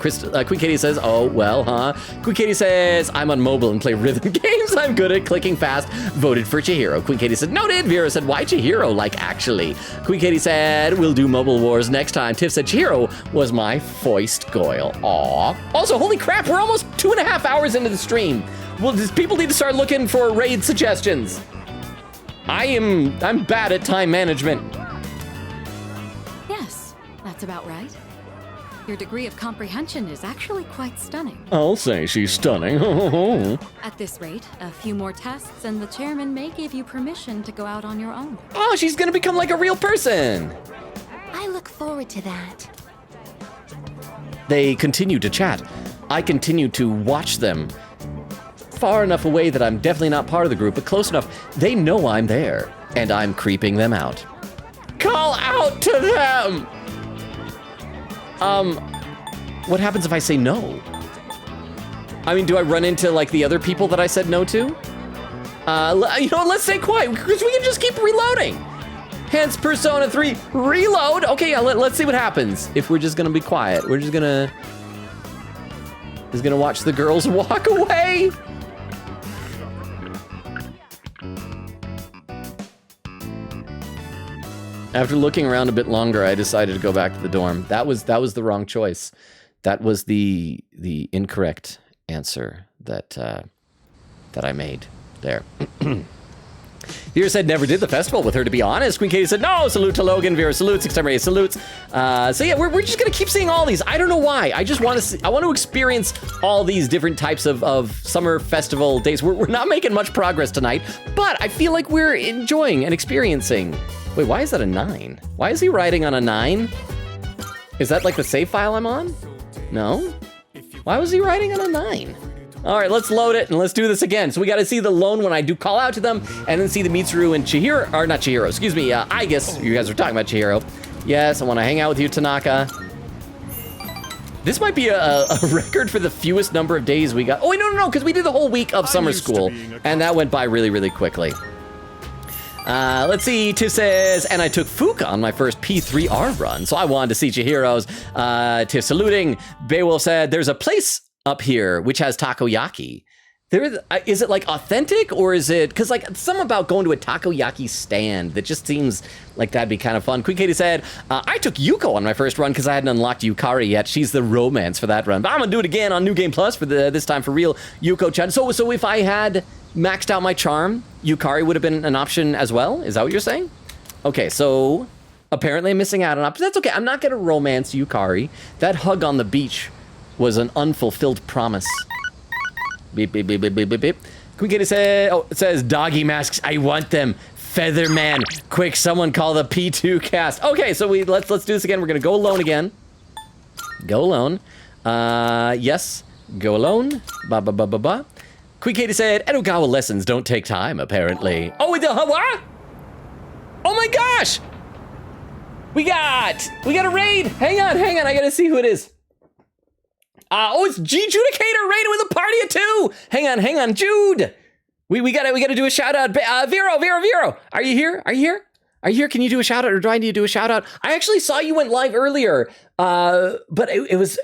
Queen Katie says, oh, well, huh? Queen Katie says, I'm on mobile and play rhythm games. I'm good at clicking fast. Voted for Chihiro. Queen Katie said, noted. Vera said, why Chihiro? Like, actually. Queen Katie said, we'll do mobile wars next time. Tiff said, Chihiro was my foist goyle. Aw. Also, holy crap, we're almost 2.5 hours into the stream. Well, people need to start looking for raid suggestions. I'm bad at time management. Yes, that's about right. Your degree of comprehension is actually quite stunning. I'll say she's stunning. At this rate, a few more tests and the chairman may give you permission to go out on your own. Oh, she's gonna become like a real person. I look forward to that. They continue to chat. I continue to watch them. Far enough away that I'm definitely not part of the group, but close enough they know I'm there, and I'm creeping them out. Call out to them! What happens if I say no? I mean, do I run into like the other people that I said no to? You know, let's stay quiet, because we can just keep reloading. Hence Persona 3 reload. Okay, yeah, let's see what happens if we're just gonna be quiet. We're just gonna watch the girls walk away. After looking around a bit longer, I decided to go back to the dorm. That was the wrong choice. That was the incorrect answer that I made there. Vera said never did the festival with her, to be honest. Queen Katie said no. Salute to Logan. Vera salutes. 678 salutes. So yeah, we're just gonna keep seeing all these. I don't know why. I just want to see. I want to experience all these different types of summer festival days. We're not making much progress tonight, but I feel like we're enjoying and experiencing. Wait, why is that a 9? Why is he writing on a 9? Is that like the save file I'm on? No? Why was he writing on a 9? All right, let's load it and let's do this again. So we got to see the lone when I do call out to them, and then see the Mitsuru and Chihiro, or not Chihiro, excuse me, Igus. You guys were talking about Chihiro. Yes, I want to hang out with you, Tanaka. This might be a record for the fewest number of days we got. Oh, wait, no, because we did the whole week of summer school, and that went by really, really quickly. Let's see, Tiff says, and I took Fuka on my first P3R run, so I wanted to see Chihiro's. Tiff saluting. Beowulf said, there's a place up here which has takoyaki. Is it like authentic, or is it, because like something about going to a takoyaki stand that just seems like that'd be kind of fun. Queen Katie said, I took Yuko on my first run because I hadn't unlocked Yukari yet. She's the romance for that run, but I'm gonna do it again on New Game Plus for this time for real, Yuko-chan. So if I had maxed out my charm, Yukari would have been an option as well? Is that what you're saying? Okay, so apparently I'm missing out on options. That's okay, I'm not gonna romance Yukari. That hug on the beach was an unfulfilled promise. Beep, beep, beep, beep, beep, beep, beep. Queen Katie it says, doggy masks, I want them. Featherman, quick, someone call the P2 cast. Okay, so let's do this again. We're gonna go alone again. Go alone. Yes, go alone. Ba ba ba ba ba. Queen Katie said, Edogawa lessons don't take time, apparently. Oh, what? Oh my gosh! We got a raid. Hang on, I gotta see who it is. It's G-Judicator raided with a party of 2. Hang on, Jude. We gotta do a shout out. Vero, are you here? Can you do a shout out, or do I need to do a shout out? I actually saw you went live earlier, but it was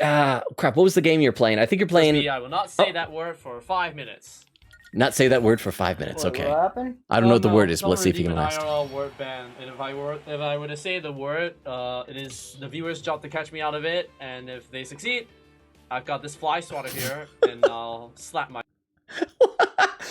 crap. What was the game you're playing? I think you're playing. I will not say that word for 5 minutes. Not say that word for 5 minutes. Okay. What happened? I don't know what the word is, but let's see if you can last. IRL word ban, and if I were to say the word, it is the viewer's job to catch me out of it, and if they succeed, I've got this fly swatter here, and I'll slap my.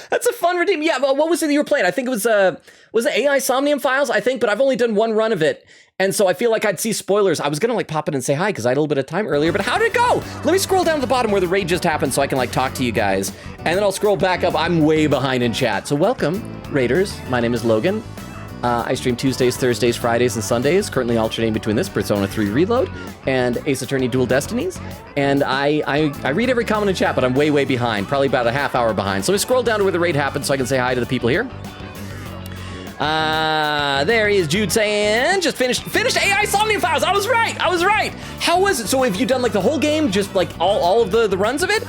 That's a fun redeem. Yeah, but what was it that you were playing? I think it was it AI Somnium Files, I think, but I've only done one run of it. And so I feel like I'd see spoilers. I was gonna like pop in and say hi because I had a little bit of time earlier, but how did it go? Let me scroll down to the bottom where the raid just happened so I can like talk to you guys. And then I'll scroll back up. I'm way behind in chat. So welcome, Raiders. My name is Logan. I stream Tuesdays, Thursdays, Fridays, and Sundays, currently alternating between this, Persona 3 Reload, and Ace Attorney Dual Destinies. And I read every comment in chat, but I'm way behind, probably about a half hour behind. So I scroll down to where the raid happened so I can say hi to the people here. There is Jude saying, just finished AI Somnium Files. I was right. How was it? So have you done like the whole game, just like all of the runs of it?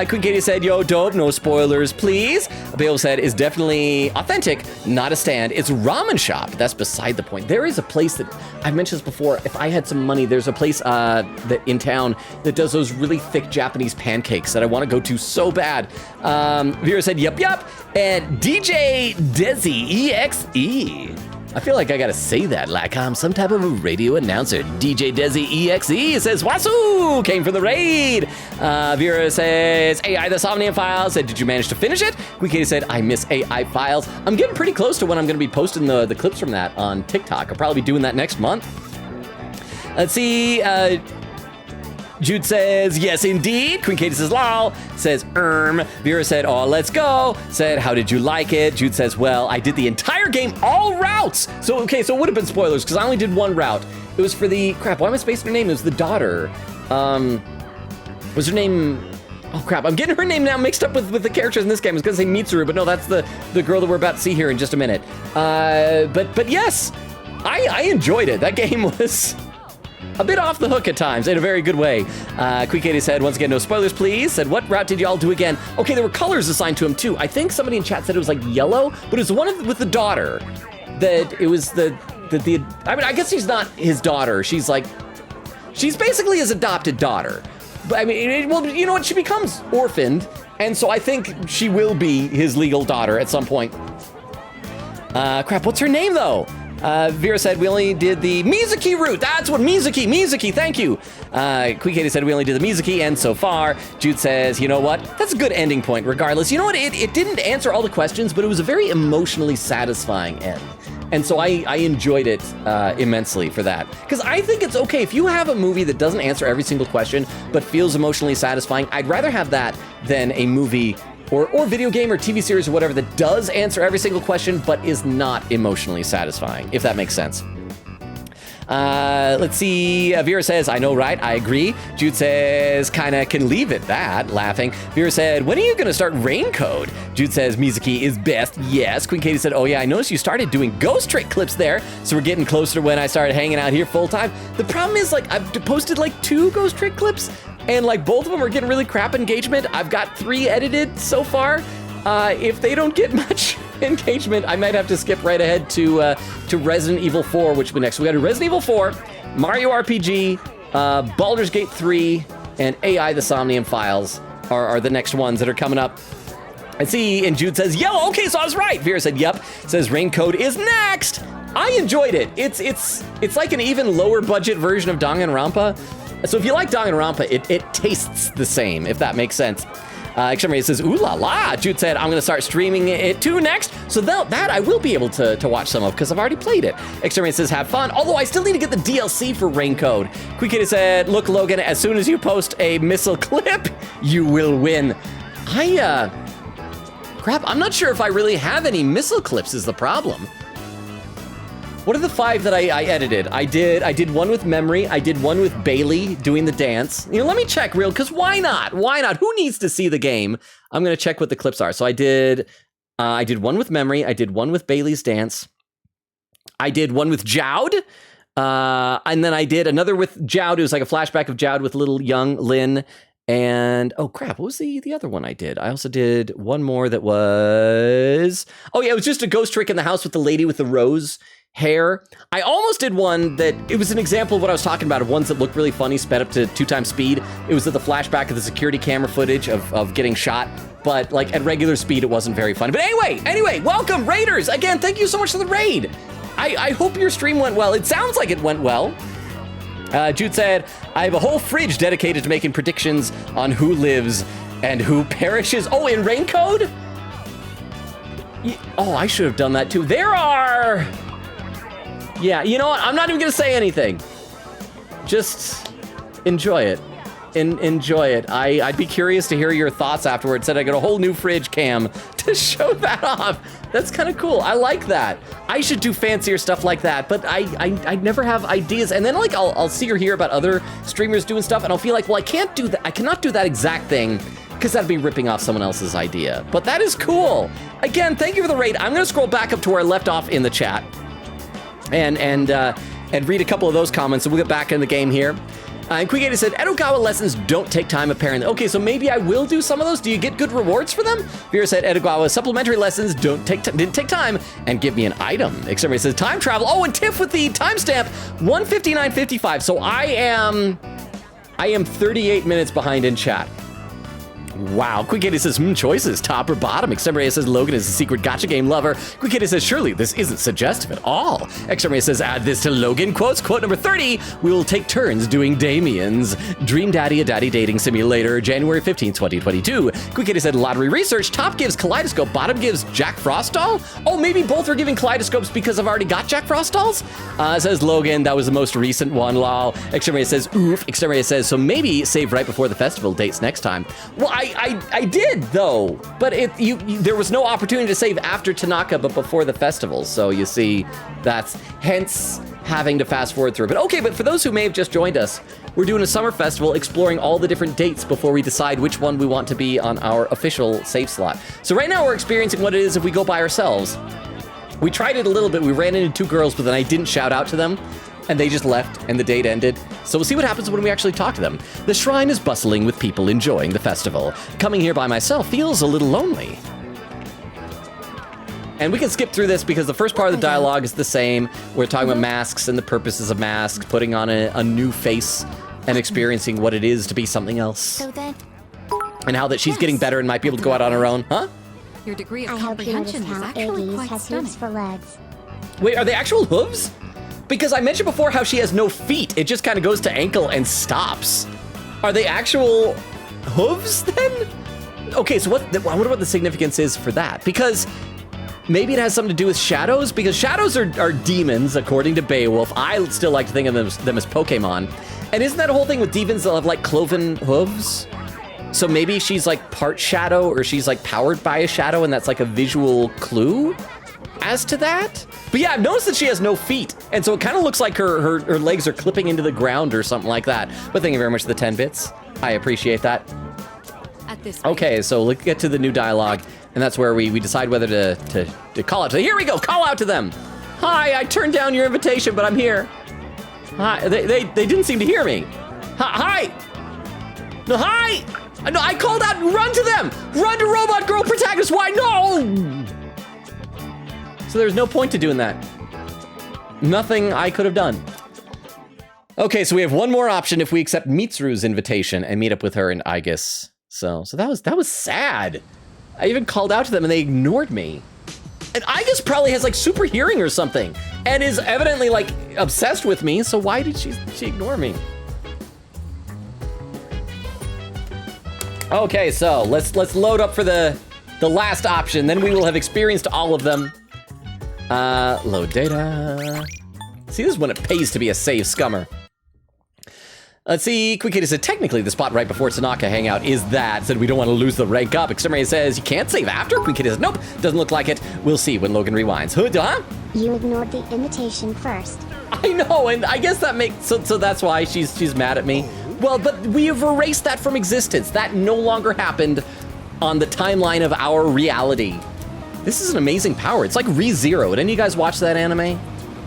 Queen Katie said, yo, dope, no spoilers, please. Bale said, is definitely authentic, not a stand. It's a ramen shop. That's beside the point. There is a place that, I've mentioned this before, if I had some money, there's a place that in town that does those really thick Japanese pancakes that I want to go to so bad. Vera said, yup. And DJ Desi EXE. I feel like I gotta say that like I'm some type of a radio announcer. DJ Desi EXE says, Wasu came from the raid. Vera says, AI the Somnium Files. Said, did you manage to finish it? Queen Katie said, I miss AI Files. I'm getting pretty close to when I'm gonna be posting the clips from that on TikTok. I'll probably be doing that next month. Let's see, Jude says, yes, indeed. Queen Katie says, lol. Says, Vera said, oh, let's go. Said, how did you like it? Jude says, well, I did the entire game, all routes. So, okay, so it would have been spoilers because I only did one route. It was for the, crap, why am I spacing her name? It was the daughter. Was her name, oh crap, I'm getting her name now mixed up with the characters in this game. I was gonna say Mitsuru, but no, that's the girl that we're about to see here in just a minute. But yes, I enjoyed it. That game was a bit off the hook at times, in a very good way. Queen Katie said, once again, no spoilers, please. Said, what route did y'all do again? Okay, there were colors assigned to him, too. I think somebody in chat said it was like yellow, but it was the one with the daughter. That it was I mean, I guess she's not his daughter. She's basically his adopted daughter. But I mean, well, you know what? She becomes orphaned, and so I think she will be his legal daughter at some point. Crap, what's her name, though? Vera said, we only did the Mizuki route. That's what Mizuki, thank you. Queen Katie said, we only did the Mizuki, and so far. Jude says, you know what? That's a good ending point, regardless. You know what? It didn't answer all the questions, but it was a very emotionally satisfying end. And so I enjoyed it immensely for that. Because I think it's okay, if you have a movie that doesn't answer every single question, but feels emotionally satisfying, I'd rather have that than a movie or video game or TV series or whatever that does answer every single question, but is not emotionally satisfying, if that makes sense. Let's see, Vera says, I know, right? I agree. Jude says, kinda can leave it that, laughing. Vera said, when are you gonna start Rain Code? Jude says, Mizuki is best, yes. Queen Katie said, oh yeah, I noticed you started doing ghost trick clips there, so we're getting closer to when I started hanging out here full time. The problem is, like, I've posted like 2 ghost trick clips, and like both of them are getting really crap engagement. I've got 3 edited so far. If they don't get much engagement, I might have to skip right ahead to Resident Evil 4, which will be next. We got a Resident Evil 4, Mario RPG, Baldur's Gate 3, and AI the Somnium Files are the next ones that are coming up. I see, and Jude says, yellow, okay, so I was right. Vera said, yep. Says Raincoat is next. I enjoyed it. It's like an even lower budget version of Danganronpa. So if you like Danganronpa, it tastes the same, if that makes sense. Extremity says, ooh la la. Jude said, I'm gonna start streaming it too next. So that I will be able to watch some of because I've already played it. Extremity says, have fun. Although I still need to get the DLC for Raincoat. Quick Kitty said, look Logan, as soon as you post a missile clip, you will win. Crap, I'm not sure if I really have any missile clips is the problem. What are the 5 that I edited? I did one with Memory. I did one with Bailey doing the dance. You know, let me check real, because why not? Why not? Who needs to see the game? I'm gonna check what the clips are. So I did one with Memory. I did one with Bailey's dance. I did one with Jowd. And then I did another with Jowd. It was like a flashback of Jowd with little young Lynn. And, oh crap, what was the other one I did? I also did one more that was, oh yeah, it was just a ghost trick in the house with the lady with the rose hair. I almost did one that, it was an example of what I was talking about, of ones that looked really funny, sped up to 2 times speed. It was at the flashback of the security camera footage of getting shot, but like at regular speed, it wasn't very funny. But anyway, welcome Raiders! Again, thank you so much for the raid. I hope your stream went well. It sounds like it went well. Jude said, I have a whole fridge dedicated to making predictions on who lives and who perishes. Oh, in Raincoat? Oh, I should have done that too. There are... Yeah, you know what? I'm not even gonna say anything. Just enjoy it. Enjoy it. I'd be curious to hear your thoughts afterwards. Said I got a whole new fridge cam to show that off. That's kind of cool. I like that. I should do fancier stuff like that, but I never have ideas. And then like I'll see or hear about other streamers doing stuff, and I'll feel like, well, I can't do that. I cannot do that exact thing because that'd be ripping off someone else's idea. But that is cool. Again, thank you for the raid. I'm gonna scroll back up to where I left off in the chat and read a couple of those comments, and we'll get back in the game here. And Quigata said, Edogawa lessons don't take time, apparently. Okay, so maybe I will do some of those. Do you get good rewards for them? Vera said, Edogawa supplementary lessons didn't take time and give me an item. Extremity says, time travel. Oh, and Tiff with the timestamp, 1:59:55. So I am 38 minutes behind in chat. Wow. Quick Kitty says, choices, top or bottom. Extremity says, Logan is a secret gacha game lover. Quick Kitty says, surely this isn't suggestive at all. Extremity says, add this to Logan. Quotes, quote number 30, we will take turns doing Damien's Dream Daddy, a daddy dating simulator, January 15th, 2022. Quick Kitty said, lottery research, top gives Kaleidoscope, bottom gives Jack Frost doll. Oh, maybe both are giving Kaleidoscopes because I've already got Jack Frost dolls? Says Logan, that was the most recent one, lol. Extremity says, oof. Extremity says, so maybe save right before the festival dates next time. Well, I did though, but there was no opportunity to save after Tanaka, but before the festival. So you see, that's hence having to fast forward through. But okay, but for those who may have just joined us, we're doing a summer festival exploring all the different dates before we decide which one we want to be on our official save slot. So right now we're experiencing what it is if we go by ourselves. We tried it a little bit. We ran into 2 girls, but then I didn't shout out to them, and they just left and the date ended. So we'll see what happens when we actually talk to them. The shrine is bustling with people enjoying the festival. Coming here by myself feels a little lonely. And we can skip through this because the first part of the dialogue is the same. We're talking about masks and the purposes of masks, putting on a new face and experiencing what it is to be something else. So then, and how that she's getting better and might be able to go out on her own. Huh? Your degree of I hope you noticed comprehension is how actually Iggy's quite has stunning. hooves for legs. Wait, are they actual hooves? Because I mentioned before how she has no feet. It just kind of goes to ankle and stops. Are they actual hooves then? Okay, so I wonder what the significance is for that. Because maybe it has something to do with shadows, because shadows are demons, according to Beowulf. I still like to think of them as Pokemon. And isn't that a whole thing with demons that have like cloven hooves? So maybe she's like part shadow, or she's like powered by a shadow, and that's like a visual clue as to that? But yeah, I've noticed that she has no feet, and so it kind of looks like her legs are clipping into the ground or something like that. But thank you very much for the 10 bits. I appreciate that. At this Okay, so let's get to the new dialogue, and that's where we decide whether to call out to them. Here we go, call out to them. Hi, I turned down your invitation, but I'm here. Hi, they didn't seem to hear me. Hi. No, hi! No, I called out, run to them! Run to Robot Girl Protagonist, why no? So there's no point to doing that. Nothing I could have done. Okay, so we have one more option if we accept Mitsuru's invitation and meet up with her in Aigis. So that was sad. I even called out to them and they ignored me. And Aigis probably has like super hearing or something and is evidently like obsessed with me, so why did she ignore me? Okay, so let's load up for the last option, then we will have experienced all of them. Load data. See, this is when it pays to be a save scummer. Let's see, Quickita said, technically the spot right before Tanaka hangout is that. Said we don't want to lose the rank up. Exterminator says, you can't save after? Quickita says, nope, doesn't look like it. We'll see when Logan rewinds. Huh? You ignored the invitation first. I know, and I guess that makes, so that's why she's mad at me. Well, but we have erased that from existence. That no longer happened on the timeline of our reality. This is an amazing power. It's like ReZero. Did any of you guys watch that anime?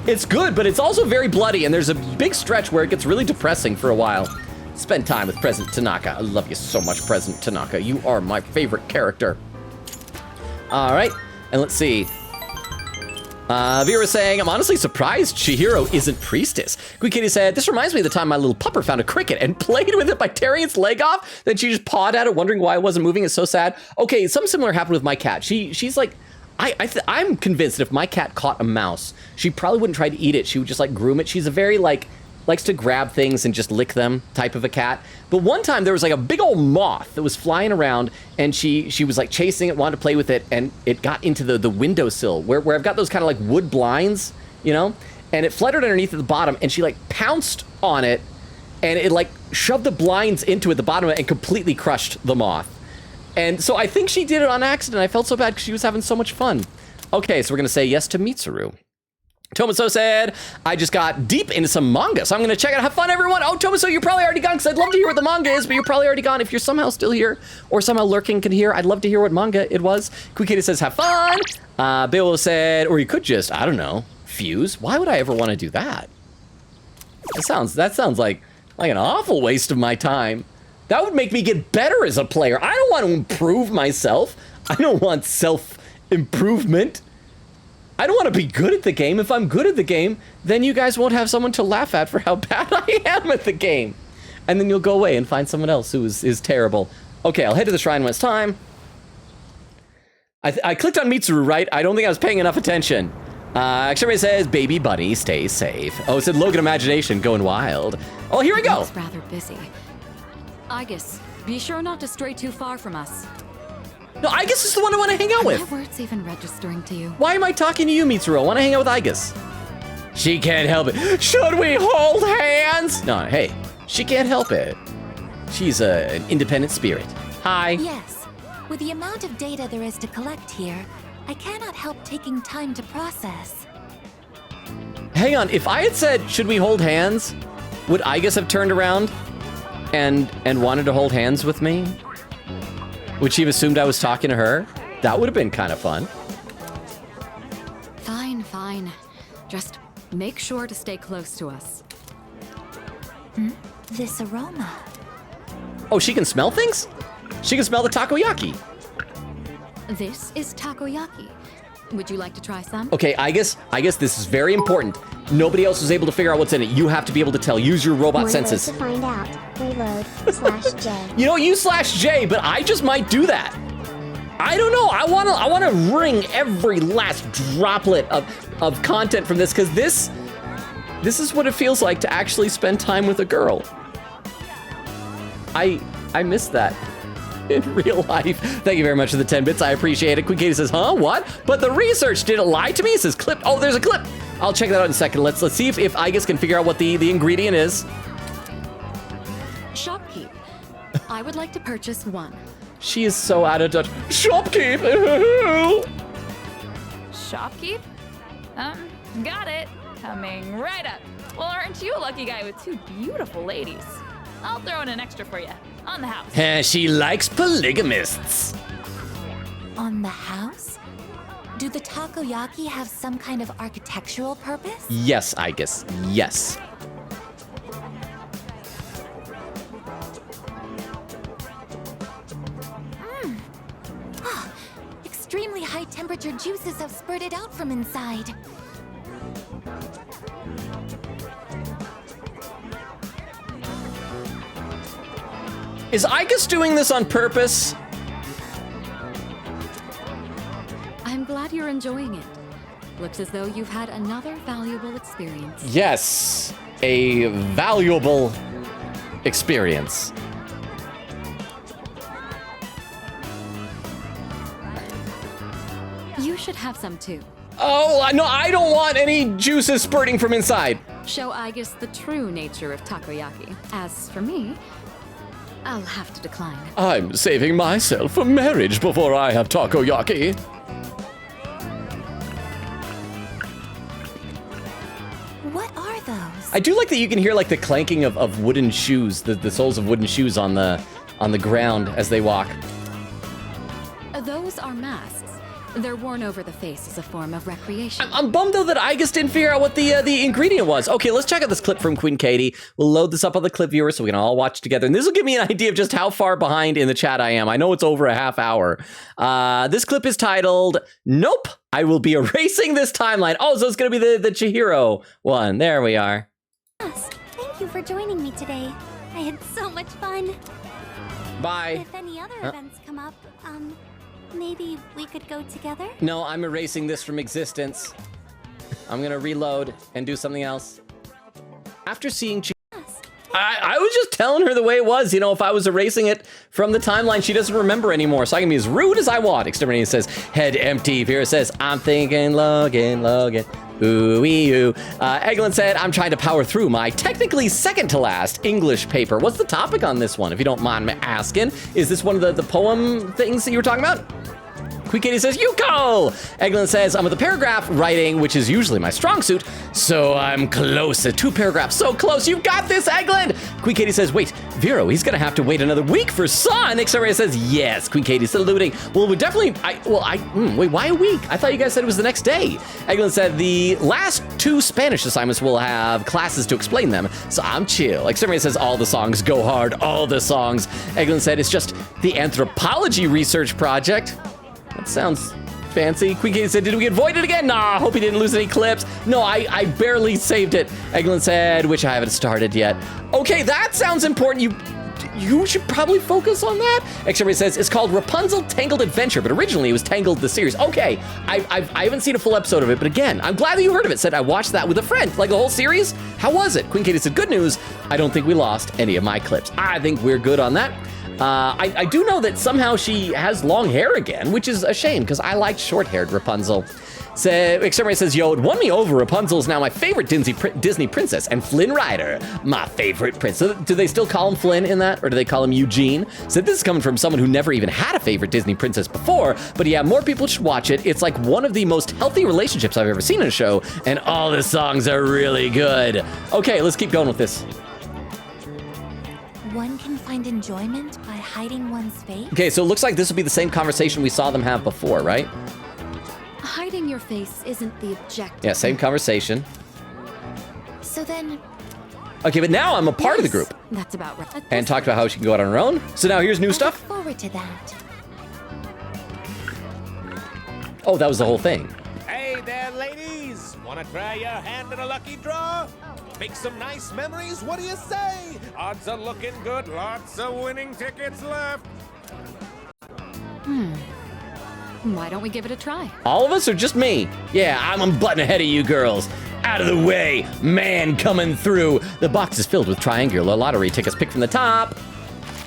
It's good, but it's also very bloody, and there's a big stretch where it gets really depressing for a while. Spend time with President Tanaka. I love you so much, President Tanaka. You are my favorite character. All right, and let's see. Vera saying, I'm honestly surprised Chihiro isn't priestess. Quick Kitty said, this reminds me of the time my little pupper found a cricket and played with it by tearing its leg off. Then she just pawed at it, wondering why it wasn't moving. It's so sad. Okay, something similar happened with my cat. She's like, I'm convinced that if my cat caught a mouse, she probably wouldn't try to eat it. She would just like groom it. She's a very likes to grab things and just lick them type of a cat. But one time there was like a big old moth that was flying around and she was like chasing it, wanted to play with it, and it got into the windowsill where I've got those kind of like wood blinds, you know? And it fluttered underneath at the bottom and she like pounced on it and it like shoved the blinds into it, the bottom of it, and completely crushed the moth. And so I think she did it on accident. I felt so bad because she was having so much fun. Okay, so we're gonna say yes to Mitsuru. Tomaso said, I just got deep into some manga, so I'm gonna check it out. Have fun, everyone. Oh, Tomaso, you're probably already gone, because I'd love to hear what the manga is, but you're probably already gone. If you're somehow still here, or somehow lurking can hear, I'd love to hear what manga it was. Kwikita says, have fun. Bill said, or you could just, I don't know, fuse. Why would I ever want to do that? That sounds like an awful waste of my time. That would make me get better as a player. I don't want to improve myself. I don't want self-improvement. I don't want to be good at the game. If I'm good at the game, then you guys won't have someone to laugh at for how bad I am at the game. And then you'll go away and find someone else who is terrible. Okay, I'll head to the shrine when it's time. I clicked on Mitsuru, right? I don't think I was paying enough attention. Everybody says, baby bunny, stay safe. Oh, it said Logan Imagination going wild. Oh, here we go. It's rather busy. Aigis, be sure not to stray too far from us. No, Aigis is the one I want to hang out with. Are my words even registering to you? Why am I talking to you, Mitsuru? I want to hang out with Aigis. She can't help it. Should we hold hands? No, hey, she can't help it. She's an independent spirit. Hi. Yes. With the amount of data there is to collect here, I cannot help taking time to process. Hang on, if I had said, should we hold hands? Would Aigis have turned around and wanted to hold hands with me? Would she have assumed I was talking to her? That would have been kind of fun. Fine, fine. Just make sure to stay close to us. This aroma. Oh, she can smell things? She can smell the takoyaki. This is takoyaki. Would you like to try some? Okay, Aigis, this is very important. Nobody else was able to figure out what's in it. You have to be able to tell. Use your robot senses. To find out. Reload /J. You know, use /J, but I just might do that. I don't know. I wanna wring every last droplet of content from this, because this is what it feels like to actually spend time with a girl. I miss that in real life. Thank you very much for the 10 bits. I appreciate it. Quick Katie says, huh? What? But the research didn't lie to me. It says clip. Oh, there's a clip. I'll check that out in a second. Let's see if Aigis can figure out what the ingredient is. Shopkeep. I would like to purchase one. She is so out of touch. Shopkeep. Shopkeep? Got it. Coming right up. Well, aren't you a lucky guy with two beautiful ladies? I'll throw in an extra for you. On the house. She likes polygamists. On the house? Do the takoyaki have some kind of architectural purpose? Yes, Aigis. Yes. larger juices have spurted out from inside. Is Igus doing this on purpose? I'm glad you're enjoying it. Looks as though you've had another valuable experience. Yes, a valuable experience. You should have some too. Oh, no, I don't want any juices spurting from inside. Show Igus the true nature of takoyaki. As for me, I'll have to decline. I'm saving myself for marriage before I have takoyaki. What are those? I do like that you can hear like the clanking of wooden shoes, the soles of wooden shoes on the ground as they walk. Those are masks. They're worn over the face as a form of recreation. I'm bummed though that Igus didn't figure out what the ingredient was. Okay, let's check out this clip from Queen Katie. We'll load this up on the clip viewer so we can all watch together. And this will give me an idea of just how far behind in the chat I am. I know it's over a half hour. This clip is titled, Nope, I will be erasing this timeline. Oh, so it's gonna be the Chihiro one. There we are. Yes, thank you for joining me today. I had so much fun. Bye. If any other events come up, maybe we could go together? No, I'm erasing this from existence. I'm gonna reload and do something else. After seeing I was just telling her the way it was. You know, if I was erasing it from the timeline, she doesn't remember anymore. So I can be as rude as I want. Exterminator says, head empty. Vera says, I'm thinking Logan. Ooh-wee-oo. Eglin said, I'm trying to power through my technically second to last English paper. What's the topic on this one, if you don't mind me asking? Is this one of the poem things that you were talking about? Queen Katie says, Yuko! Eglin says, I'm with the paragraph writing, which is usually my strong suit, so I'm close. 2 paragraphs, so close. You've got this, Eglin! Queen Katie says, wait, Vero, he's gonna have to wait another week for Sun. Xaria says, yes. Queen Katie saluting. Well, we're definitely, wait, why a week? I thought you guys said it was the next day. Eglin said, the last 2 Spanish assignments will have classes to explain them, so I'm chill. Xaria says, all the songs go hard, all the songs. Eglin said, it's just the anthropology research project. That sounds fancy. Queen Katie said, did we get voided again? Nah, hope he didn't lose any clips. No, I barely saved it. Eglin said, which I haven't started yet. Okay, that sounds important. You should probably focus on that. Xavier says, it's called Rapunzel Tangled Adventure, but originally it was Tangled the series. Okay, I haven't seen a full episode of it, but again, I'm glad that you heard of it. Said, I watched that with a friend, like the whole series. How was it? Queen Katie said, good news. I don't think we lost any of my clips. I think we're good on that. I do know that somehow she has long hair again, which is a shame because I liked short-haired Rapunzel. So, Exterminator says, yo, it won me over. Rapunzel is now my favorite Disney princess, and Flynn Rider, my favorite prince. So do they still call him Flynn in that, or do they call him Eugene? So this is coming from someone who never even had a favorite Disney princess before, but yeah, more people should watch it. It's like one of the most healthy relationships I've ever seen in a show, and all the songs are really good. Okay, let's keep going with this. One can find enjoyment by hiding one's face. Okay, so it looks like this will be the same conversation we saw them have before, right? Hiding your face isn't the objective. Yeah, same conversation. So then... Okay, but now I'm a part of the group. That's about right. And talked about how she can go out on her own. So now here's new stuff. Look forward to that. Oh, that was the whole thing. Hey there, ladies! Wanna try your hand in a lucky draw? Make some nice memories, what do you say? Odds are looking good, lots of winning tickets left. Why don't we give it a try? All of us or just me? Yeah, I'm a button ahead of you girls. Out of the way, man coming through. The box is filled with triangular lottery tickets picked from the top.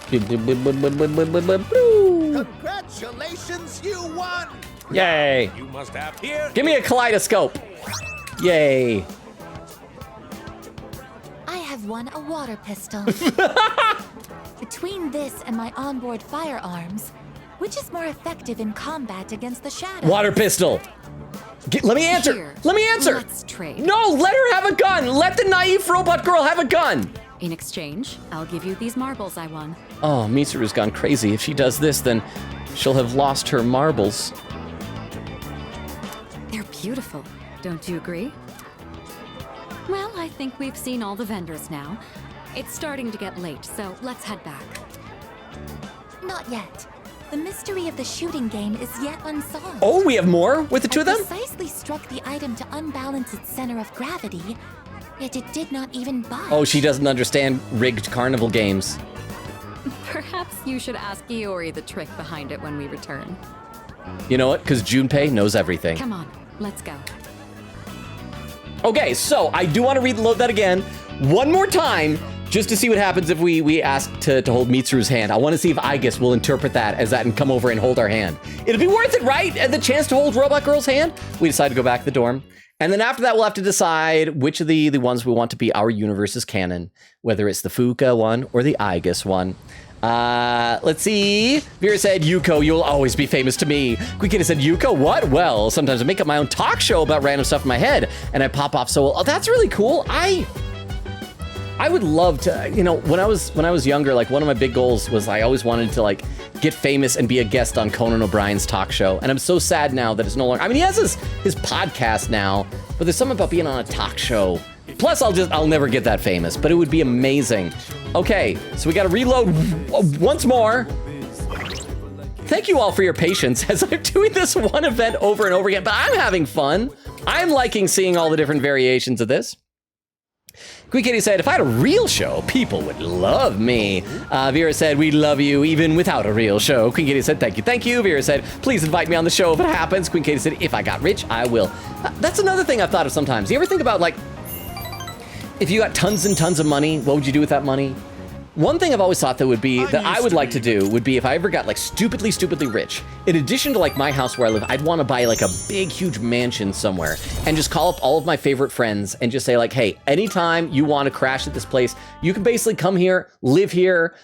Congratulations, you won! Yay. You must have here. Give me a kaleidoscope. Yay. I have won a water pistol. Between this and my onboard firearms, which is more effective in combat against the shadows? Water pistol. Let me answer. Here, let me answer. Let's trade. No, let her have a gun. Let the naive robot girl have a gun. In exchange, I'll give you these marbles I won. Oh, Misuru's gone crazy. If she does this, then she'll have lost her marbles. They're beautiful. Don't you agree? Well, I think we've seen all the vendors now. It's starting to get late, so let's head back. Not yet. The mystery of the shooting game is yet unsolved. Oh, we have more with the two of them? Precisely struck the item to unbalance its center of gravity, yet it did not even budge. Oh, she doesn't understand rigged carnival games. Perhaps you should ask Iori the trick behind it when we return. You know what? Because Junpei knows everything. Come on, let's go. Okay, so I do want to reload that again one more time just to see what happens if we ask to hold Mitsuru's hand. I want to see if Aigis will interpret that as that and come over and hold our hand. It'll be worth it, right? The chance to hold Robot Girl's hand. We decide to go back to the dorm. And then after that, we'll have to decide which of the ones we want to be our universe's canon, whether it's the Fuka one or the Aigis one. Let's see. Vera said, Yuko, you'll always be famous to me. Quikita said, Yuko, what? Well, sometimes I make up my own talk show about random stuff in my head and I pop off so well. Oh, that's really cool. I would love to, you know, when I was younger, like one of my big goals was I always wanted to like get famous and be a guest on Conan O'Brien's talk show. And I'm so sad now that it's no longer, I mean, he has his podcast now, but there's something about being on a talk show. Plus, I'll never get that famous, but it would be amazing. Okay, so we got to reload once more. Thank you all for your patience as I'm doing this one event over and over again, but I'm having fun. I'm liking seeing all the different variations of this. Queen Kitty said, if I had a real show, people would love me. Vera said, we love you even without a real show. Queen Kitty said, thank you, thank you. Vera said, please invite me on the show if it happens. Queen Kitty said, if I got rich, I will. That's another thing I've thought of sometimes. You ever think about like, if you got tons and tons of money, what would you do with that money? One thing I've always thought that would be, that I would like to do, would be if I ever got like stupidly rich, in addition to like my house where I live, I'd want to buy like a big, huge mansion somewhere and just call up all of my favorite friends and just say like, hey, anytime you want to crash at this place, you can basically come here, live here,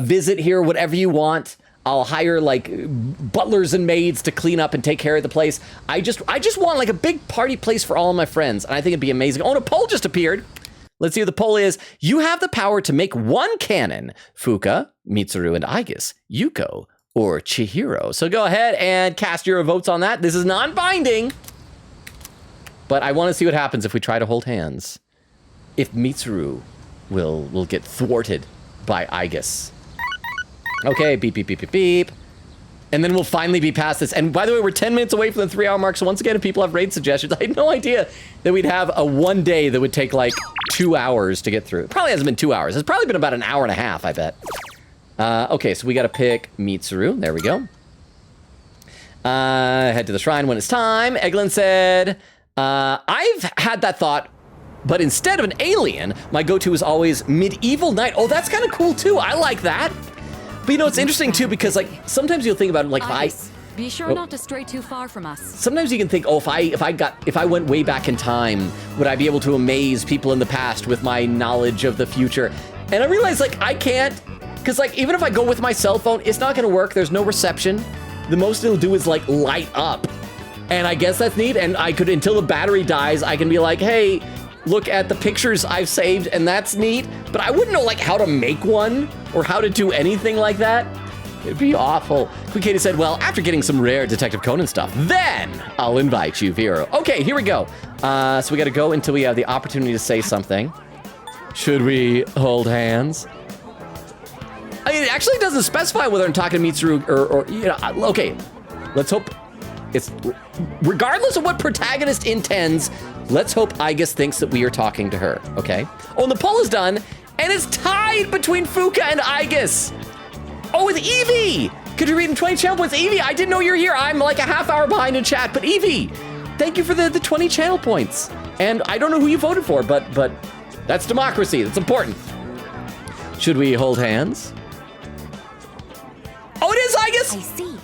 visit here, whatever you want. I'll hire like butlers and maids to clean up and take care of the place. I just want like a big party place for all of my friends. And I think it'd be amazing. Oh, and a poll just appeared. Let's see what the poll is. You have the power to make one canon. Fuka, Mitsuru, and Aigis, Yuko, or Chihiro. So go ahead and cast your votes on that. This is non-binding. But I want to see what happens if we try to hold hands. If Mitsuru will get thwarted by Aigis. Okay, beep, beep, beep, beep, beep. And then we'll finally be past this. And by the way, we're 10 minutes away from the 3-hour mark. So once again, if people have raid suggestions, I had no idea that we'd have a one day that would take like 2 hours to get through. It probably hasn't been 2 hours. It's probably been about an hour and a half, I bet. Okay, so we got to pick Mitsuru. There we go. Head to the shrine when it's time. Eglin said, I've had that thought, but instead of an alien, my go-to is always medieval knight. Oh, that's kind of cool too. I like that. But you know, it's interesting too, because like sometimes you'll think about it, like be sure not to stray too far from us. Sometimes you can think, oh, if I went way back in time, would I be able to amaze people in the past with my knowledge of the future? And I realize like I can't, because like even if I go with my cell phone, it's not gonna work. There's no reception. The most it'll do is like light up. And I guess that's neat. And I could, until the battery dies, I can be like, hey, look at the pictures I've saved, and that's neat. But I wouldn't know like how to make one or how to do anything like that. It'd be awful. Queen Katie said, well, after getting some rare Detective Conan stuff, then I'll invite you, Vero. Okay, here we go. So we gotta go until we have the opportunity to say something. Should we hold hands? I mean, it actually doesn't specify whether I'm talking to Mitsuru or you know, okay. Let's hope it's, regardless of what protagonist intends, let's hope Aigis thinks that we are talking to her, okay? Oh, and the poll is done, and it's tied between Fuka and Aigis. Oh, with Evie! Contributing 20 channel points. Evie, I didn't know you were here. I'm like a half hour behind in chat, but Evie, thank you for the 20 channel points. And I don't know who you voted for, but that's democracy. That's important. Should we hold hands? Oh, it is Aigis! I see.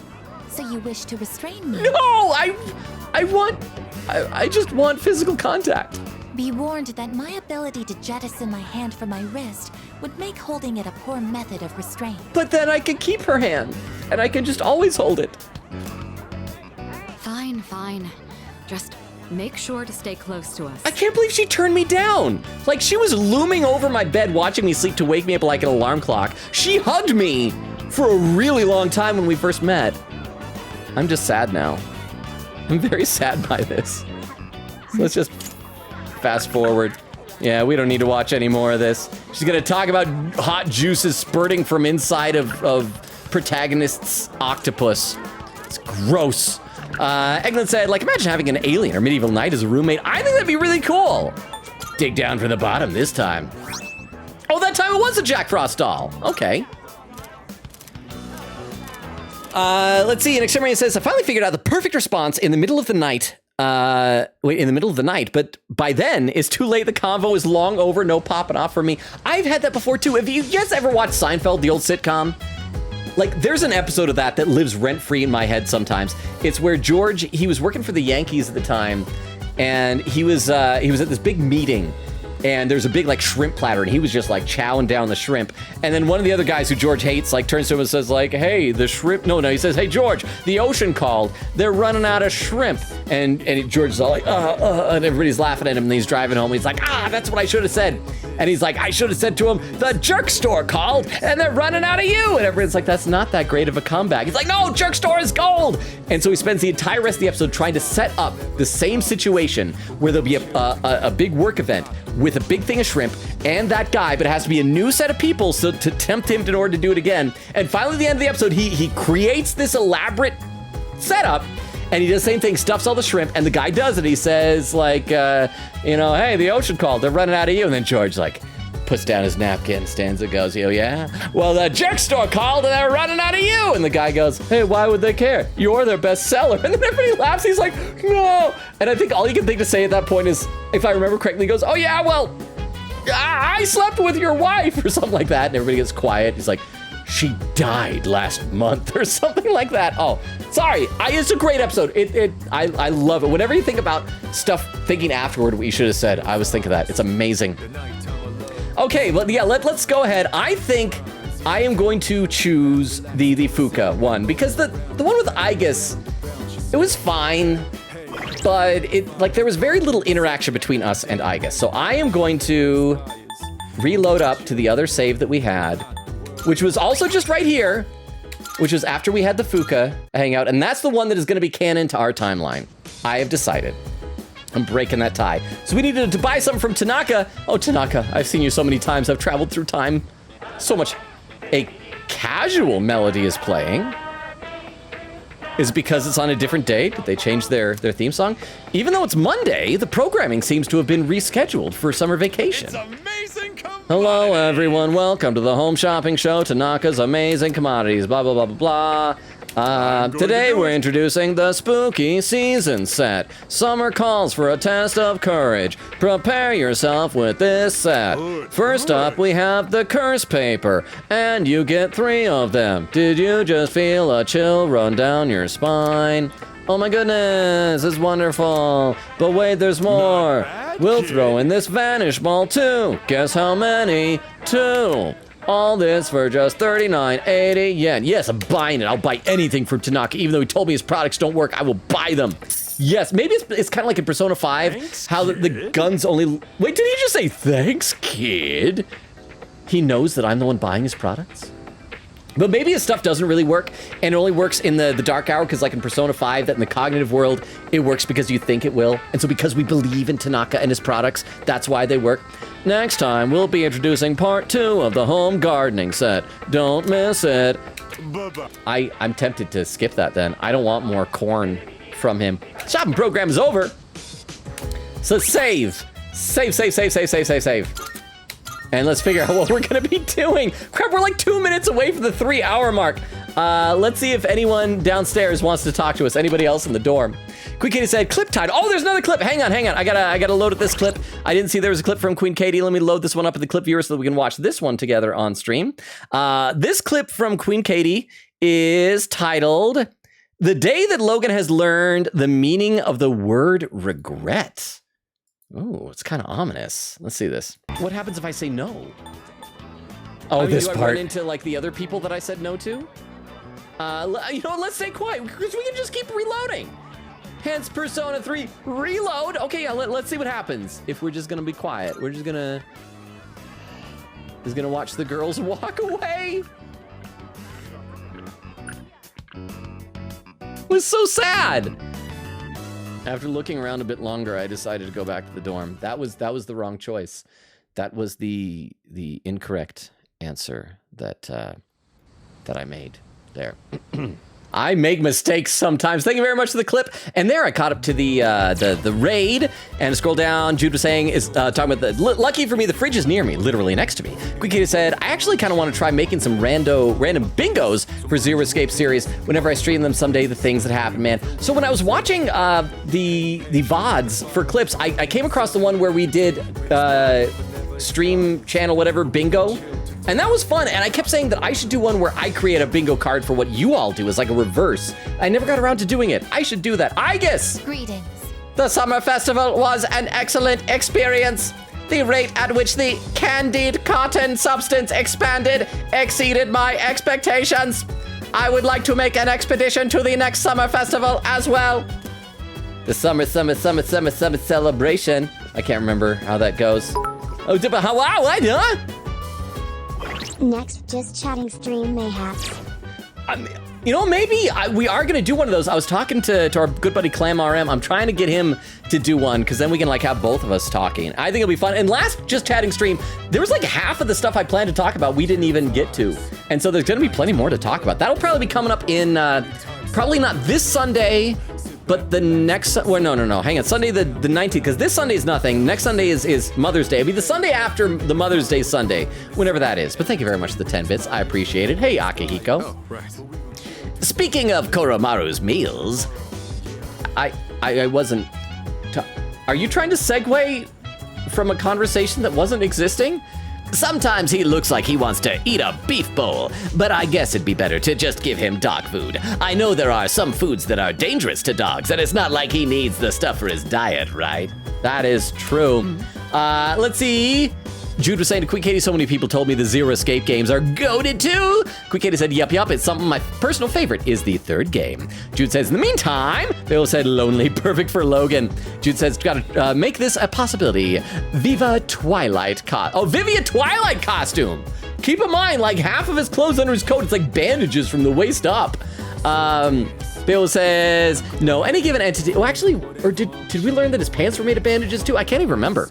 So you wish to restrain me? No, I just want physical contact. Be warned that my ability to jettison my hand from my wrist would make holding it a poor method of restraint. But then I can keep her hand, and I can just always hold it. Fine. Just make sure to stay close to us. I can't believe she turned me down. Like, she was looming over my bed watching me sleep to wake me up like an alarm clock. She hugged me for a really long time when we first met. I'm just sad now. I'm very sad by this. So let's just fast forward. Yeah, we don't need to watch any more of this. She's gonna talk about hot juices spurting from inside of protagonist's octopus. It's gross. Eglin said, like, imagine having an alien or medieval knight as a roommate. I think that'd be really cool. Dig down from the bottom this time. Oh, that time it was a Jack Frost doll. Okay. Let's see. And Exterminator says, I finally figured out the perfect response in the middle of the night. In the middle of the night, but by then it's too late. The convo is long over. No popping off for me. I've had that before too. Have you guys ever watched Seinfeld, the old sitcom? Like, there's an episode of that lives rent-free in my head sometimes. It's where George, he was working for the Yankees at the time, and he was at this big meeting, and there's a big, like, shrimp platter, and he was just, like, chowing down the shrimp. And then one of the other guys who George hates, like, turns to him and says, like, hey, the shrimp... No, he says, hey, George, the ocean called. They're running out of shrimp. And George's all like, and everybody's laughing at him, and he's driving home. He's like, that's what I should have said. And he's like, I should have said to him, the jerk store called, and they're running out of you. And everyone's like, that's not that great of a comeback. He's like, no, jerk store is gold. And so he spends the entire rest of the episode trying to set up the same situation where there'll be a big work event with a big thing of shrimp and that guy, but it has to be a new set of people so to tempt him in order to do it again. And finally, at the end of the episode, he creates this elaborate setup, and he does the same thing, stuffs all the shrimp, and the guy does it. He says, like, hey, the ocean called, they're running out of you. And then George, like, puts down his napkin, stands and goes, oh, yeah? Well, the jerk store called and they're running out of you. And the guy goes, hey, why would they care? You're their best seller. And then everybody laughs. He's like, no. And I think all you can think to say at that point is, if I remember correctly, he goes, oh, yeah, well, I slept with your wife or something like that. And everybody gets quiet. He's like, she died last month or something like that. Oh, sorry. It's a great episode. I love it. Whenever you think about stuff, thinking afterward what you should have said, I always think of that. It's amazing. Okay, but yeah, let's go ahead. I think I am going to choose the Fuka one because the one with Igus, it was fine, but there was very little interaction between us and Igus. So I am going to reload up to the other save that we had, which was also just right here, which was after we had the Fuka hangout, and that's the one that is going to be canon to our timeline. I have decided. I'm breaking that tie. So we needed to buy something from Tanaka. Oh, Tanaka, I've seen you so many times. I've traveled through time so much. A casual melody is playing. Is it because it's on a different day? Did they change their theme song? Even though it's Monday, the programming seems to have been rescheduled for summer vacation. It's amazing commodities. Hello, everyone. Welcome to the Home Shopping Show, Tanaka's Amazing Commodities. Blah, blah, blah, blah, blah. Today we're introducing the Spooky Season set. Summer calls for a test of courage. Prepare yourself with this set. First up, we have the curse paper, and you get 3 of them. Did you just feel a chill run down your spine? Oh my goodness, it's wonderful. But wait, there's more. We'll throw in this vanish ball too. Guess how many? 2. All this for just 39.80 yen. Yes, I'm buying it. I'll buy anything from Tanaka. Even though he told me his products don't work, I will buy them. Yes, maybe it's kind of like in Persona 5, thanks, how the guns only... Wait, did he just say, thanks, kid? He knows that I'm the one buying his products? But maybe his stuff doesn't really work, and it only works in the dark hour, because like in Persona 5, that in the cognitive world, it works because you think it will. And so because we believe in Tanaka and his products, that's why they work. Next time, we'll be introducing part 2 of the home gardening set. Don't miss it. I'm tempted to skip that then. I don't want more corn from him. Shopping program is over. So save. Save. And let's figure out what we're gonna be doing. Crap, we're like 2 minutes away from the 3-hour mark. Let's see if anyone downstairs wants to talk to us. Anybody else in the dorm? Queen Katie said, clip tied. Oh, there's another clip. Hang on. I gotta load up this clip. I didn't see there was a clip from Queen Katie. Let me load this one up in the clip viewer so that we can watch this one together on stream. This clip from Queen Katie is titled, The Day That Logan Has Learned the Meaning of the Word Regret. Ooh, it's kind of ominous. Let's see this. What happens if I say no? Oh, this part. Do I run into like the other people that I said no to? You know, let's stay quiet because we can just keep reloading. Hence Persona 3 reload. Okay, yeah, let's see what happens if we're just gonna be quiet. We're just gonna watch the girls walk away. It was so sad. After looking around a bit longer, I decided to go back to the dorm. That was the wrong choice. That was the incorrect answer that I made. There. I make mistakes sometimes. Thank you very much for the clip. And there, I caught up to the raid and scroll down. Jude was saying, talking about the lucky for me, the fridge is near me, literally next to me. Quick said, I actually kind of want to try making some random bingos for Zero Escape series whenever I stream them someday. The things that happen, man. So when I was watching the VODs for clips, I came across the one where we did stream channel whatever bingo. And that was fun, and I kept saying that I should do one where I create a bingo card for what you all do as like a reverse. I never got around to doing it. I should do that. I guess. Greetings. The summer festival was an excellent experience. The rate at which the candied cotton substance expanded exceeded my expectations. I would like to make an expedition to the next summer festival as well. The summer celebration. I can't remember how that goes. Oh, wow, I know. Next, just chatting stream mayhaps. You know, maybe we are gonna do one of those. I was talking to our good buddy Clam RM. I'm trying to get him to do one because then we can like have both of us talking. I think it'll be fun. And last just chatting stream, there was like half of the stuff I planned to talk about we didn't even get to. And so there's gonna be plenty more to talk about. That'll probably be coming up in, probably not this Sunday, but the next, well, no, hang on, Sunday the 19th, because this Sunday is nothing. Next Sunday is Mother's Day. It'll be the Sunday after the Mother's Day Sunday, whenever that is. But thank you very much for the 10 bits. I appreciate it. Hey, Akihiko. Oh, right. Speaking of Koromaru's meals, I wasn't, are you trying to segue from a conversation that wasn't existing? Sometimes he looks like he wants to eat a beef bowl, but I guess it'd be better to just give him dog food. I know there are some foods that are dangerous to dogs, and it's not like he needs the stuff for his diet, right? That is true. Let's see. Jude was saying to Quick Katie, so many people told me the Zero Escape games are goated too. Quick Katie said, yup, it's something my personal favorite is the third game. Jude says, in the meantime, Bill said, lonely, perfect for Logan. Jude says, gotta make this a possibility. Vivia Twilight costume. Keep in mind, like half of his clothes under his coat, it's like bandages from the waist up. Bill says, no, any given entity, oh actually, or did we learn that his pants were made of bandages too? I can't even remember.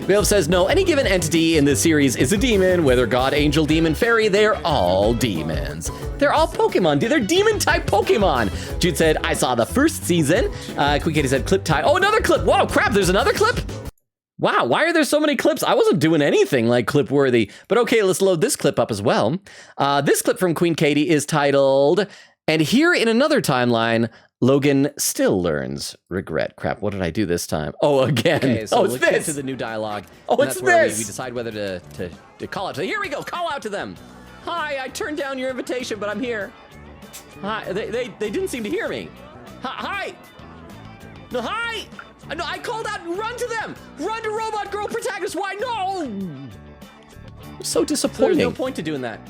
Bill says, no, any given entity in this series is a demon, whether god, angel, demon, fairy, they're all demons. They're all Pokemon, they're demon-type Pokemon. Jude said, I saw the first season. Quick Katie said, clip time. Oh, another clip, whoa, crap, there's another clip? Wow, why are there so many clips? I wasn't doing anything like clip-worthy. But okay, let's load this clip up as well. This clip from Queen Katie is titled, and here in another timeline, Logan still learns regret. Crap, what did I do this time? Oh, again. Okay, so it's this. To the new dialogue. Oh, it's this. We decide whether to call out to them. Here we go, call out to them. Hi, I turned down your invitation, but I'm here. Hi, they didn't seem to hear me. Hi. No, hi. No, I called out, run to them. Run to Robot Girl Protagonist. Why, no. I'm so disappointing. There's no point to doing that.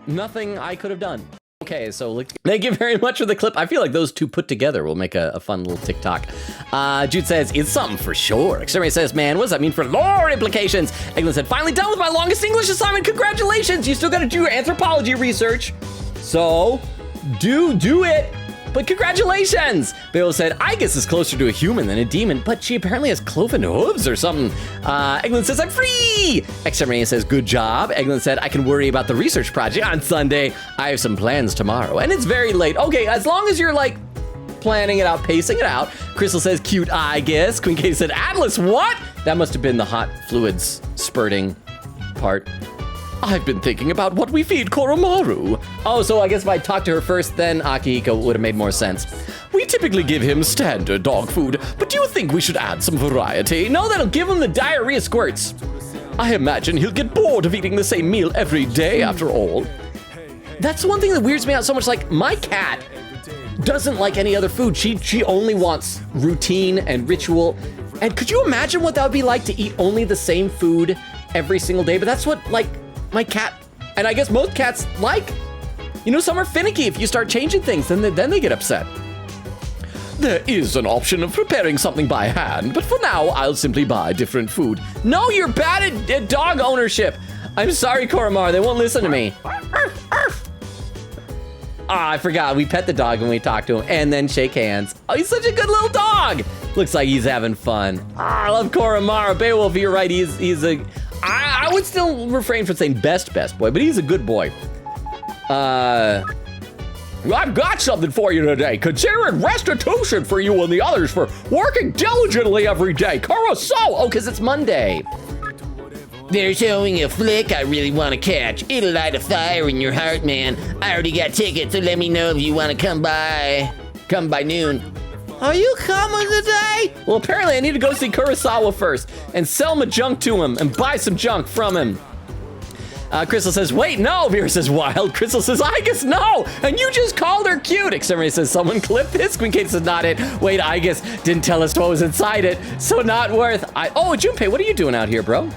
Nothing I could have done. Okay, so thank you very much for the clip. I feel like those two put together will make a fun little TikTok. Jude says, it's something for sure. Exterminator says, man, what does that mean for lore implications? Eglin said, finally done with my longest English assignment. Congratulations. You still got to do your anthropology research. So do it. But congratulations! Bill said, I guess it's closer to a human than a demon, but she apparently has cloven hooves or something. Eglin says, I'm free! Exterminator says, good job. Eglin said, I can worry about the research project on Sunday. I have some plans tomorrow, and it's very late. Okay, as long as you're like planning it out, pacing it out. Crystal says, cute, I guess. Queen Katie said, Atlas, what? That must have been the hot fluids spurting part. I've been thinking about what we feed Koromaru. Oh, so I guess if I talked to her first, then Akihiko would have made more sense. We typically give him standard dog food, but do you think we should add some variety? No, that'll give him the diarrhea squirts. I imagine he'll get bored of eating the same meal every day after all. That's one thing that weirds me out so much. Like, my cat doesn't like any other food. She only wants routine and ritual. And could you imagine what that would be like to eat only the same food every single day? But that's what, like, my cat, and I guess most cats like. You know, some are finicky. If you start changing things, then they get upset. There is an option of preparing something by hand, but for now, I'll simply buy different food. No, you're bad at dog ownership. I'm sorry, Koromaru, they won't listen to me. I forgot, we pet the dog when we talk to him, and then shake hands. Oh, he's such a good little dog. Looks like he's having fun. I love Koromaru. Beowulf, you're right, he's a... I would still refrain from saying best boy, but he's a good boy. I've got something for you today. Consider it restitution for you and the others for working diligently every day. Kurosawa! Oh, because it's Monday. They're showing a flick I really want to catch. It'll light a fire in your heart, man. I already got tickets, so let me know if you want to come by. Come by noon. Are you coming today? Well, apparently I need to go see Kurosawa first and sell my junk to him and buy some junk from him. Crystal says, wait, no. Vera says, wild. Crystal says, I guess no. And you just called her cute. Exterminator says, someone clip this. Queen Kate says, not it. Wait, I guess didn't tell us what was inside it. So not worth. Oh, Junpei, what are you doing out here, bro?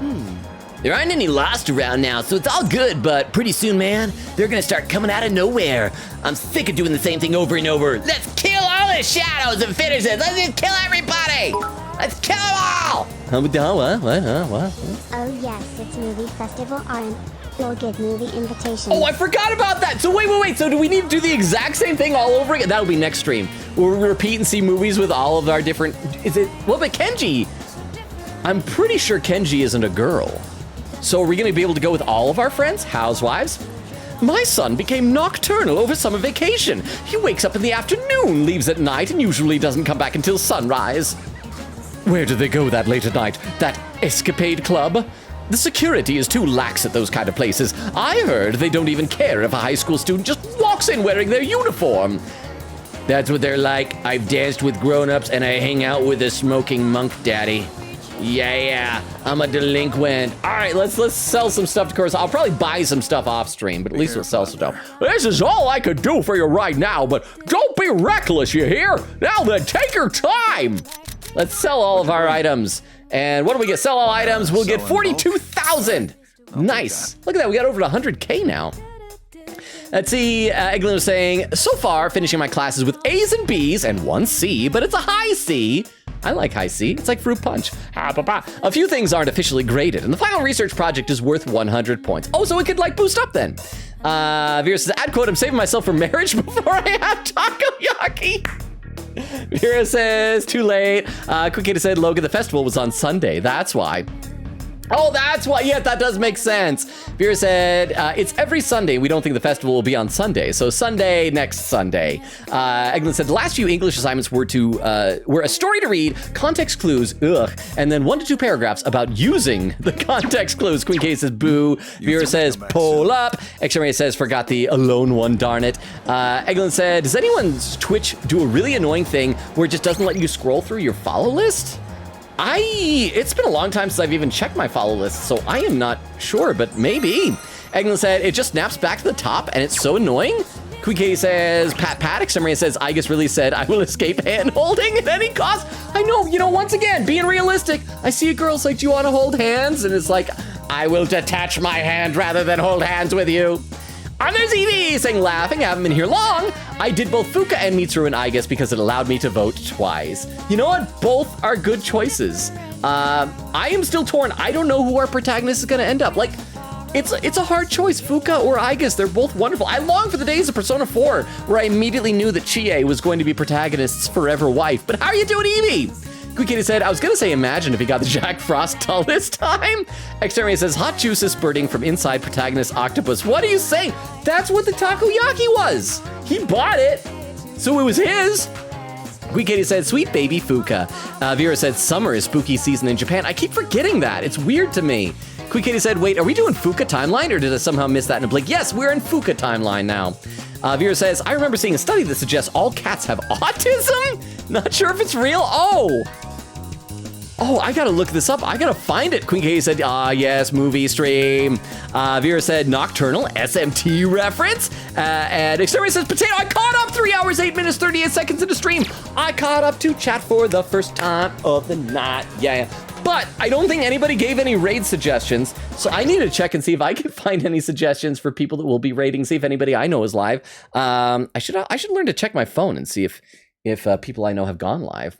There aren't any lost around now, so it's all good, but pretty soon, man, they're gonna start coming out of nowhere. I'm sick of doing the same thing over and over. Let's kill all the shadows and finish it. Let's just kill everybody. Let's kill them all. What? Oh yes, it's movie festival on. You'll get movie invitations. Oh, I forgot about that. So wait. So do we need to do the exact same thing all over again? That'll be next stream. We'll repeat and see movies with all of our different, what about Kenji? I'm pretty sure Kenji isn't a girl. So are we gonna be able to go with all of our friends? Housewives? My son became nocturnal over summer vacation. He wakes up in the afternoon, leaves at night, and usually doesn't come back until sunrise. Where do they go that late at night? That escapade club? The security is too lax at those kind of places. I heard they don't even care if a high school student just walks in wearing their uniform. That's what they're like. I've danced with grown-ups and I hang out with a smoking monk daddy. Yeah, I'm a delinquent. All right, let's sell some stuff to Kurosawa. I'll probably buy some stuff off stream, but at least we'll sell some stuff. This is all I could do for you right now, but don't be reckless, you hear? Now then, take your time. Let's sell all of our items. And what do we get? Sell all items. We'll get 42,000. Nice. Look at that. We got over 100K now. Let's see. Eglin was saying, so far, finishing my classes with A's and B's and 1 C, but it's a high C. I like high C. It's like fruit punch. A few things aren't officially graded, and the final research project is worth 100 points. Oh, so it could like boost up then. Vera says, add quote, I'm saving myself for marriage before I have takoyaki. Vera says, too late. Quick Kid said, Logan, the festival was on Sunday. That's why. Oh, that's why. Yeah, that does make sense. Vera said, it's every Sunday. We don't think the festival will be on Sunday. So Sunday, next Sunday. Eglin said, the last few English assignments were a story to read, context clues, and then 1 to 2 paragraphs about using the context clues. Queen K says, boo. Vera says, pull up. X-Ray says, forgot the alone one, darn it. Eglin said, does anyone's Twitch do a really annoying thing where it just doesn't let you scroll through your follow list? It's been a long time since I've even checked my follow list, so I am not sure, but maybe. Eglin said, it just snaps back to the top, and it's so annoying. Queeky says, Pat Paddock. Summary says, I just really said, I will escape hand holding at any cost. I know, once again, being realistic, I see a girl say, do you want to hold hands? And it's like, I will detach my hand rather than hold hands with you. And there's Evie saying, laughing, I haven't been here long. I did both Fuka and Mitsuru and I guess because it allowed me to vote twice. You know what? Both are good choices. I am still torn. I don't know who our protagonist is going to end up. Like, it's a hard choice. Fuka or Igus, they're both wonderful. I long for the days of Persona 4 where I immediately knew that Chie was going to be protagonist's forever wife. But how are you doing, Evie? Kitty said, I was gonna say imagine if he got the Jack Frost doll this time. Exterminator says, hot juice is spurting from inside protagonist octopus. What are you saying? That's what the takoyaki was. He bought it, so it was his. Kitty said, sweet baby Fuka. Vera said, summer is spooky season in Japan. I keep forgetting that. It's weird to me. Kitty said, wait, are we doing Fuka timeline or did I somehow miss that in a blink? Yes, we're in Fuka timeline now. Vera says, I remember seeing a study that suggests all cats have autism? Not sure if it's real. Oh, I gotta look this up. I gotta find it. Queen K said, yes, movie stream. Vera said, nocturnal, SMT reference. And Exterminator says, potato, I caught up 3 hours, 8 minutes, 38 seconds into stream. I caught up to chat for the first time of the night. Yeah. But I don't think anybody gave any raid suggestions. So I need to check and see if I can find any suggestions for people that will be raiding, see if anybody I know is live. I should learn to check my phone and see if people I know have gone live.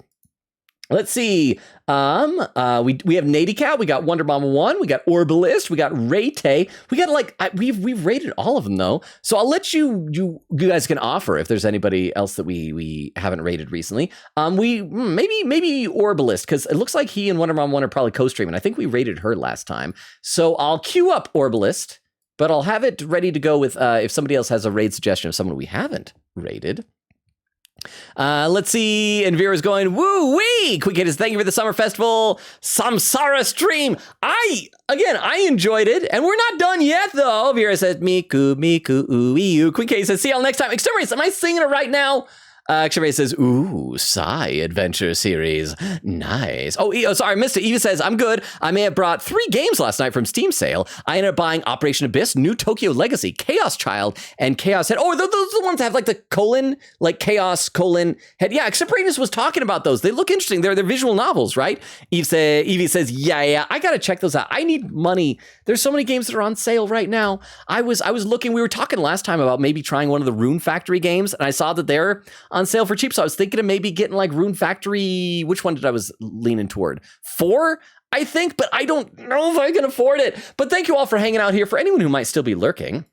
Let's see. We have Nadicat, we got Wonder Mama 1, we got Orbalist, we got Raytay. We got we've rated all of them though. So I'll let you guys can offer if there's anybody else that we haven't rated recently. Maybe Orbalist, because it looks like he and Wonder Mama 1 are probably co-streaming. I think we rated her last time. So I'll queue up Orbalist but I'll have it ready to go with if somebody else has a raid suggestion of someone we haven't raided. Let's see. And Vera's going, woo wee! Quick Hitters, thank you for the Summer Festival Samsara stream. I enjoyed it, and we're not done yet, though. Vera says, Miku, ooh. Quick Hitters says, see y'all next time. Exterminates, am I singing it right now? Xavier says, ooh, Psy Adventure Series. Nice. Oh, sorry, I missed it. Eva says, I'm good. I may have brought 3 games last night from Steam sale. I ended up buying Operation Abyss, New Tokyo Legacy, Chaos Child, and Chaos Head. Oh, those are the ones that have like the colon, like Chaos colon head. Yeah, Extemporaneous was talking about those. They look interesting. They're visual novels, right? Evie says, yeah, I got to check those out. I need money. There's so many games that are on sale right now. I was looking, we were talking last time about maybe trying one of the Rune Factory games, and I saw that they're on sale for cheap. So I was thinking of maybe getting like Rune Factory. Which one did I was leaning toward? 4, I think, but I don't know if I can afford it. But thank you all for hanging out here. For anyone who might still be lurking,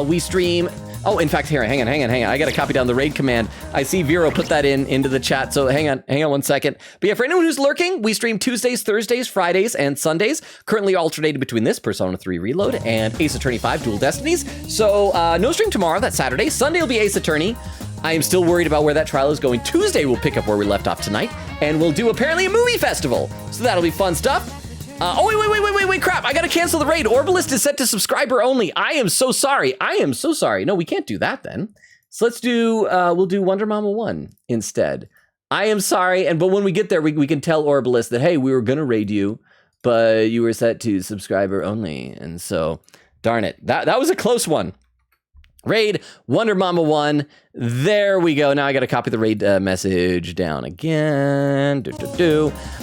we stream. Oh, in fact, here, hang on. I got to copy down the raid command. I see Vero put that into the chat. So hang on 1 second. But yeah, for anyone who's lurking, we stream Tuesdays, Thursdays, Fridays, and Sundays. Currently alternated between this Persona 3 Reload and Ace Attorney 5 Dual Destinies. So no stream tomorrow. That's Saturday. Sunday will be Ace Attorney. I am still worried about where that trial is going. Tuesday, we'll pick up where we left off tonight, and we'll do apparently a movie festival. So that'll be fun stuff. Wait, crap. I gotta cancel the raid. Orbalist is set to subscriber only. I am so sorry. No, we can't do that then. So let's do, we'll do Wonder Mama 1 instead. I am sorry, but when we get there, we can tell Orbalist that, hey, we were gonna raid you, but you were set to subscriber only. And so, darn it. That was a close one. Raid Wonder Mama 1. There we go. Now I got to copy the raid message down again.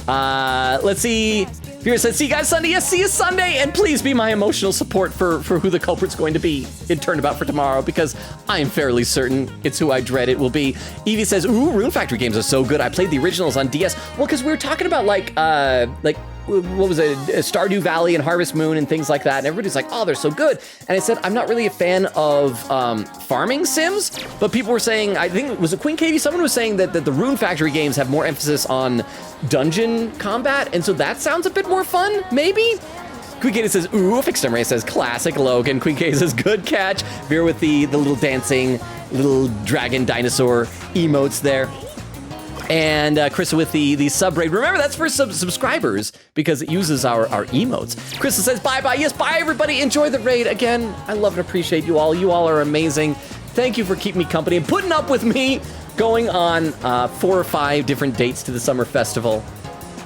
Let's see. Vera said, see you guys Sunday. Yes, see you Sunday. And please be my emotional support for who the culprit's going to be in Turnabout for tomorrow, because I am fairly certain it's who I dread it will be. Evie says, ooh, Rune Factory games are so good. I played the originals on DS. Well, because we were talking about like what was it, Stardew Valley and Harvest Moon and things like that, and everybody's like, oh, they're so good. And I said, I'm not really a fan of farming sims, but people were saying, I think, was it Queen Katie? Someone was saying that the Rune Factory games have more emphasis on dungeon combat, and so that sounds a bit more fun, maybe? Queen Katie says, ooh, Exterminator says, classic Logan. Queen Katie says, good catch. Veer with the little dancing, little dragon dinosaur emotes there. And Krista with the sub raid. Remember, that's for subscribers because it uses our emotes. Krista says, bye-bye. Yes, bye, everybody. Enjoy the raid. Again, I love and appreciate you all. You all are amazing. Thank you for keeping me company and putting up with me going on 4 or 5 different dates to the summer festival.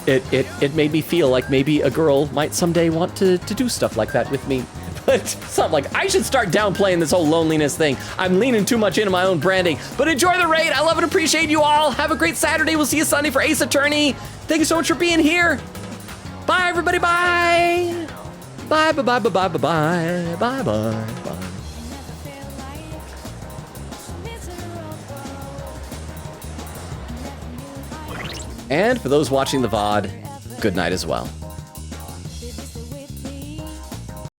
It made me feel like maybe a girl might someday want to do stuff like that with me. But something like, I should start downplaying this whole loneliness thing. I'm leaning too much into my own branding. But enjoy the raid. I love and appreciate you all. Have a great Saturday. We'll see you Sunday for Ace Attorney. Thank you so much for being here. Bye, everybody. Bye. Bye, bye, bye, bye, bye, bye, bye, bye, bye. And for those watching the VOD, good night as well.